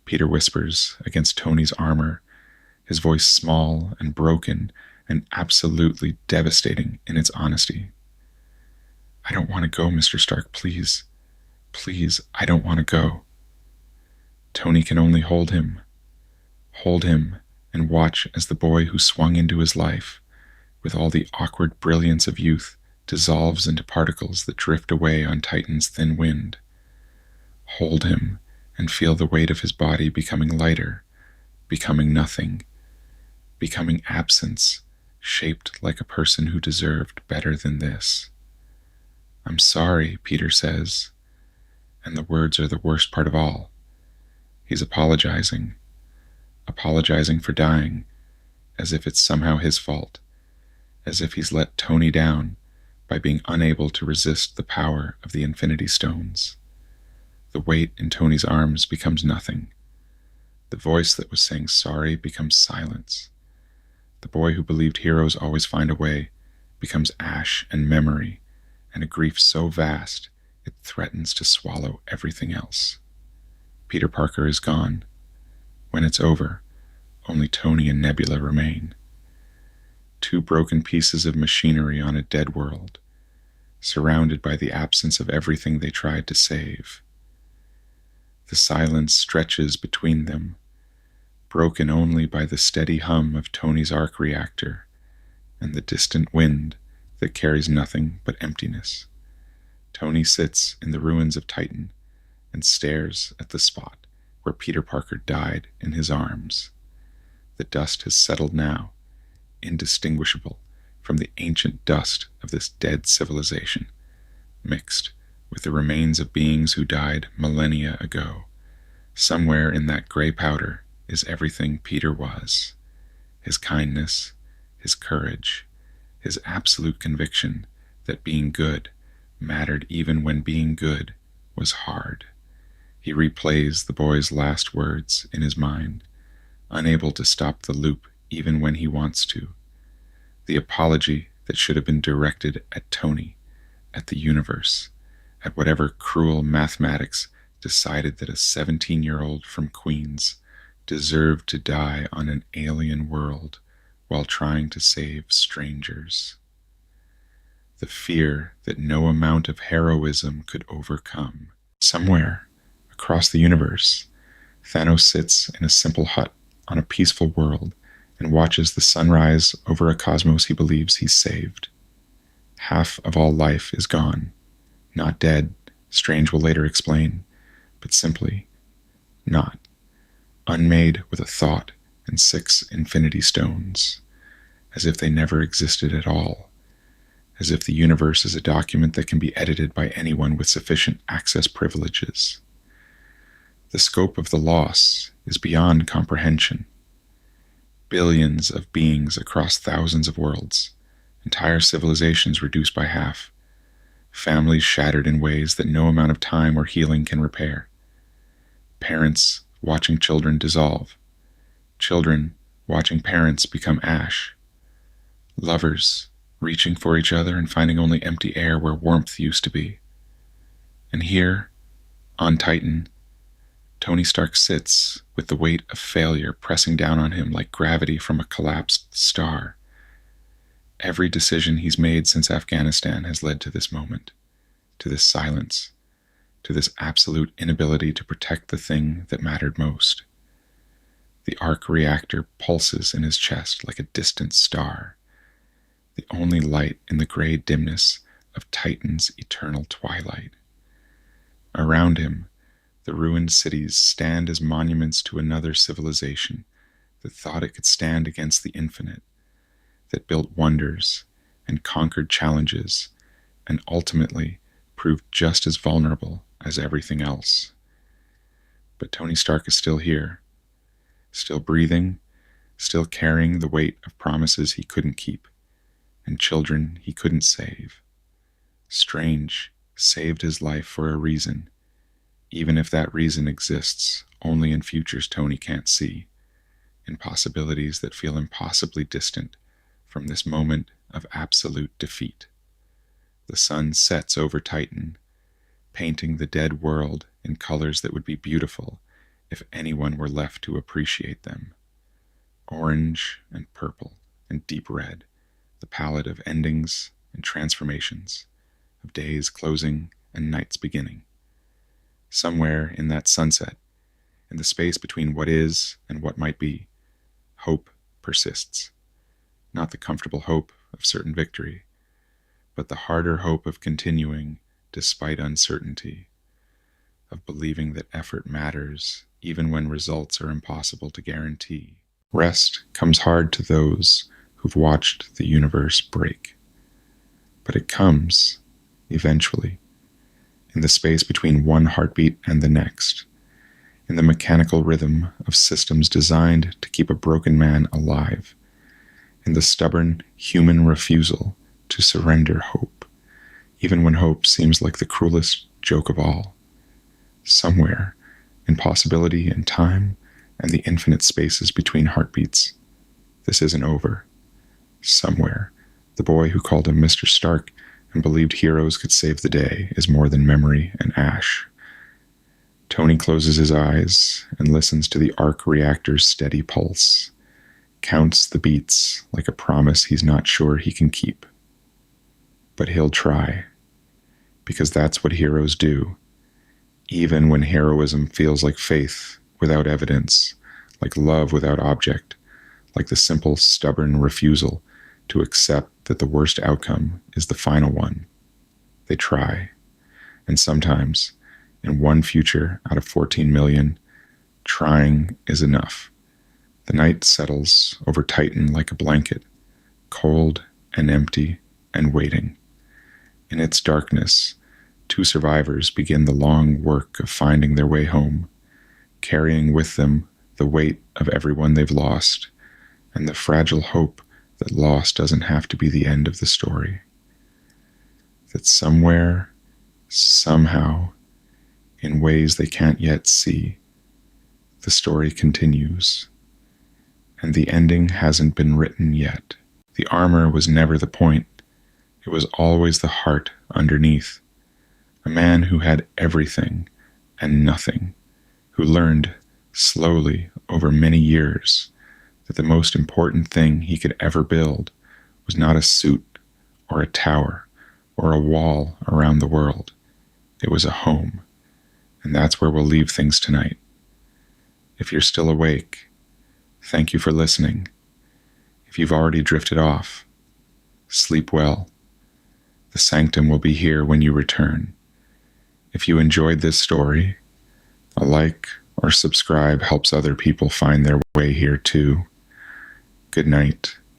Peter whispers against Tony's armor, his voice small and broken and absolutely devastating in its honesty. I don't want to go, Mr. Stark, please. Please, I don't want to go. Tony can only hold him and watch as the boy who swung into his life, with all the awkward brilliance of youth, dissolves into particles that drift away on Titan's thin wind. Hold him and feel the weight of his body becoming lighter, becoming nothing, becoming absence shaped like a person who deserved better than this. "I'm sorry," Peter says, and the words are the worst part of all. He's apologizing for dying, as if it's somehow his fault, as if he's let Tony down by being unable to resist the power of the Infinity Stones. The weight in Tony's arms becomes nothing. The voice that was saying sorry becomes silence. The boy who believed heroes always find a way becomes ash and memory, and a grief so vast it threatens to swallow everything else. Peter Parker is gone. When it's over, only Tony and Nebula remain. Two broken pieces of machinery on a dead world, surrounded by the absence of everything they tried to save. The silence stretches between them, broken only by the steady hum of Tony's arc reactor and the distant wind that carries nothing but emptiness. Tony sits in the ruins of Titan and stares at the spot where Peter Parker died in his arms. The dust has settled now, indistinguishable from the ancient dust of this dead civilization, mixed with the remains of beings who died millennia ago. Somewhere in that gray powder is everything Peter was: his kindness, his courage, his absolute conviction that being good mattered even when being good was hard. He replays the boy's last words in his mind, unable to stop the loop even when he wants to. The apology that should have been directed at Tony, at the universe, at whatever cruel mathematics decided that a 17-year-old from Queens deserved to die on an alien world while trying to save strangers. The fear that no amount of heroism could overcome. Somewhere across the universe, Thanos sits in a simple hut on a peaceful world and watches the sunrise over a cosmos he believes he's saved. Half of all life is gone. Not dead, Strange will later explain, but simply not. Unmade with a thought and 6 infinity stones, as if they never existed at all, as if the universe is a document that can be edited by anyone with sufficient access privileges. The scope of the loss is beyond comprehension. Billions of beings across thousands of worlds, entire civilizations reduced by half, families shattered in ways that no amount of time or healing can repair. Parents watching children dissolve. Children watching parents become ash. Lovers reaching for each other and finding only empty air where warmth used to be. And here, on Titan, Tony Stark sits with the weight of failure pressing down on him like gravity from a collapsed star. Every decision he's made since Afghanistan has led to this moment, to this silence, to this absolute inability to protect the thing that mattered most. The arc reactor pulses in his chest like a distant star, the only light in the gray dimness of Titan's eternal twilight. Around him, the ruined cities stand as monuments to another civilization that thought it could stand against the infinite, that built wonders and conquered challenges and ultimately proved just as vulnerable as everything else. But Tony Stark is still here, still breathing, still carrying the weight of promises he couldn't keep and children he couldn't save. Strange saved his life for a reason, even if that reason exists only in futures Tony can't see, in possibilities that feel impossibly distant from this moment of absolute defeat. The sun sets over Titan, painting the dead world in colors that would be beautiful if anyone were left to appreciate them. Orange and purple and deep red, the palette of endings and transformations, of days closing and nights beginning. Somewhere in that sunset, in the space between what is and what might be, hope persists. Not the comfortable hope of certain victory, but the harder hope of continuing despite uncertainty, of believing that effort matters even when results are impossible to guarantee. Rest comes hard to those who've watched the universe break. But it comes, eventually, in the space between one heartbeat and the next, in the mechanical rhythm of systems designed to keep a broken man alive, in the stubborn human refusal to surrender hope, even when hope seems like the cruelest joke of all. Somewhere, in possibility and time and the infinite spaces between heartbeats, this isn't over. Somewhere, the boy who called him Mr. Stark and believed heroes could save the day is more than memory and ash. Tony closes his eyes and listens to the arc reactor's steady pulse, counts the beats like a promise he's not sure he can keep. But he'll try, because that's what heroes do, even when heroism feels like faith without evidence, like love without object, like the simple, stubborn refusal to accept that the worst outcome is the final one. They try, and sometimes, in one future out of 14 million, trying is enough. The night settles over Titan like a blanket, cold and empty and waiting. In its darkness, two survivors begin the long work of finding their way home, carrying with them the weight of everyone they've lost, and the fragile hope that loss doesn't have to be the end of the story. That somewhere, somehow, in ways they can't yet see, the story continues. And the ending hasn't been written yet. The armor was never the point. It was always the heart underneath. A man who had everything and nothing, who learned slowly over many years that the most important thing he could ever build was not a suit or a tower or a wall around the world. It was a home. And that's where we'll leave things tonight. If you're still awake, thank you for listening. If you've already drifted off, sleep well. The Sanctum will be here when you return. If you enjoyed this story, a like or subscribe helps other people find their way here too. Good night.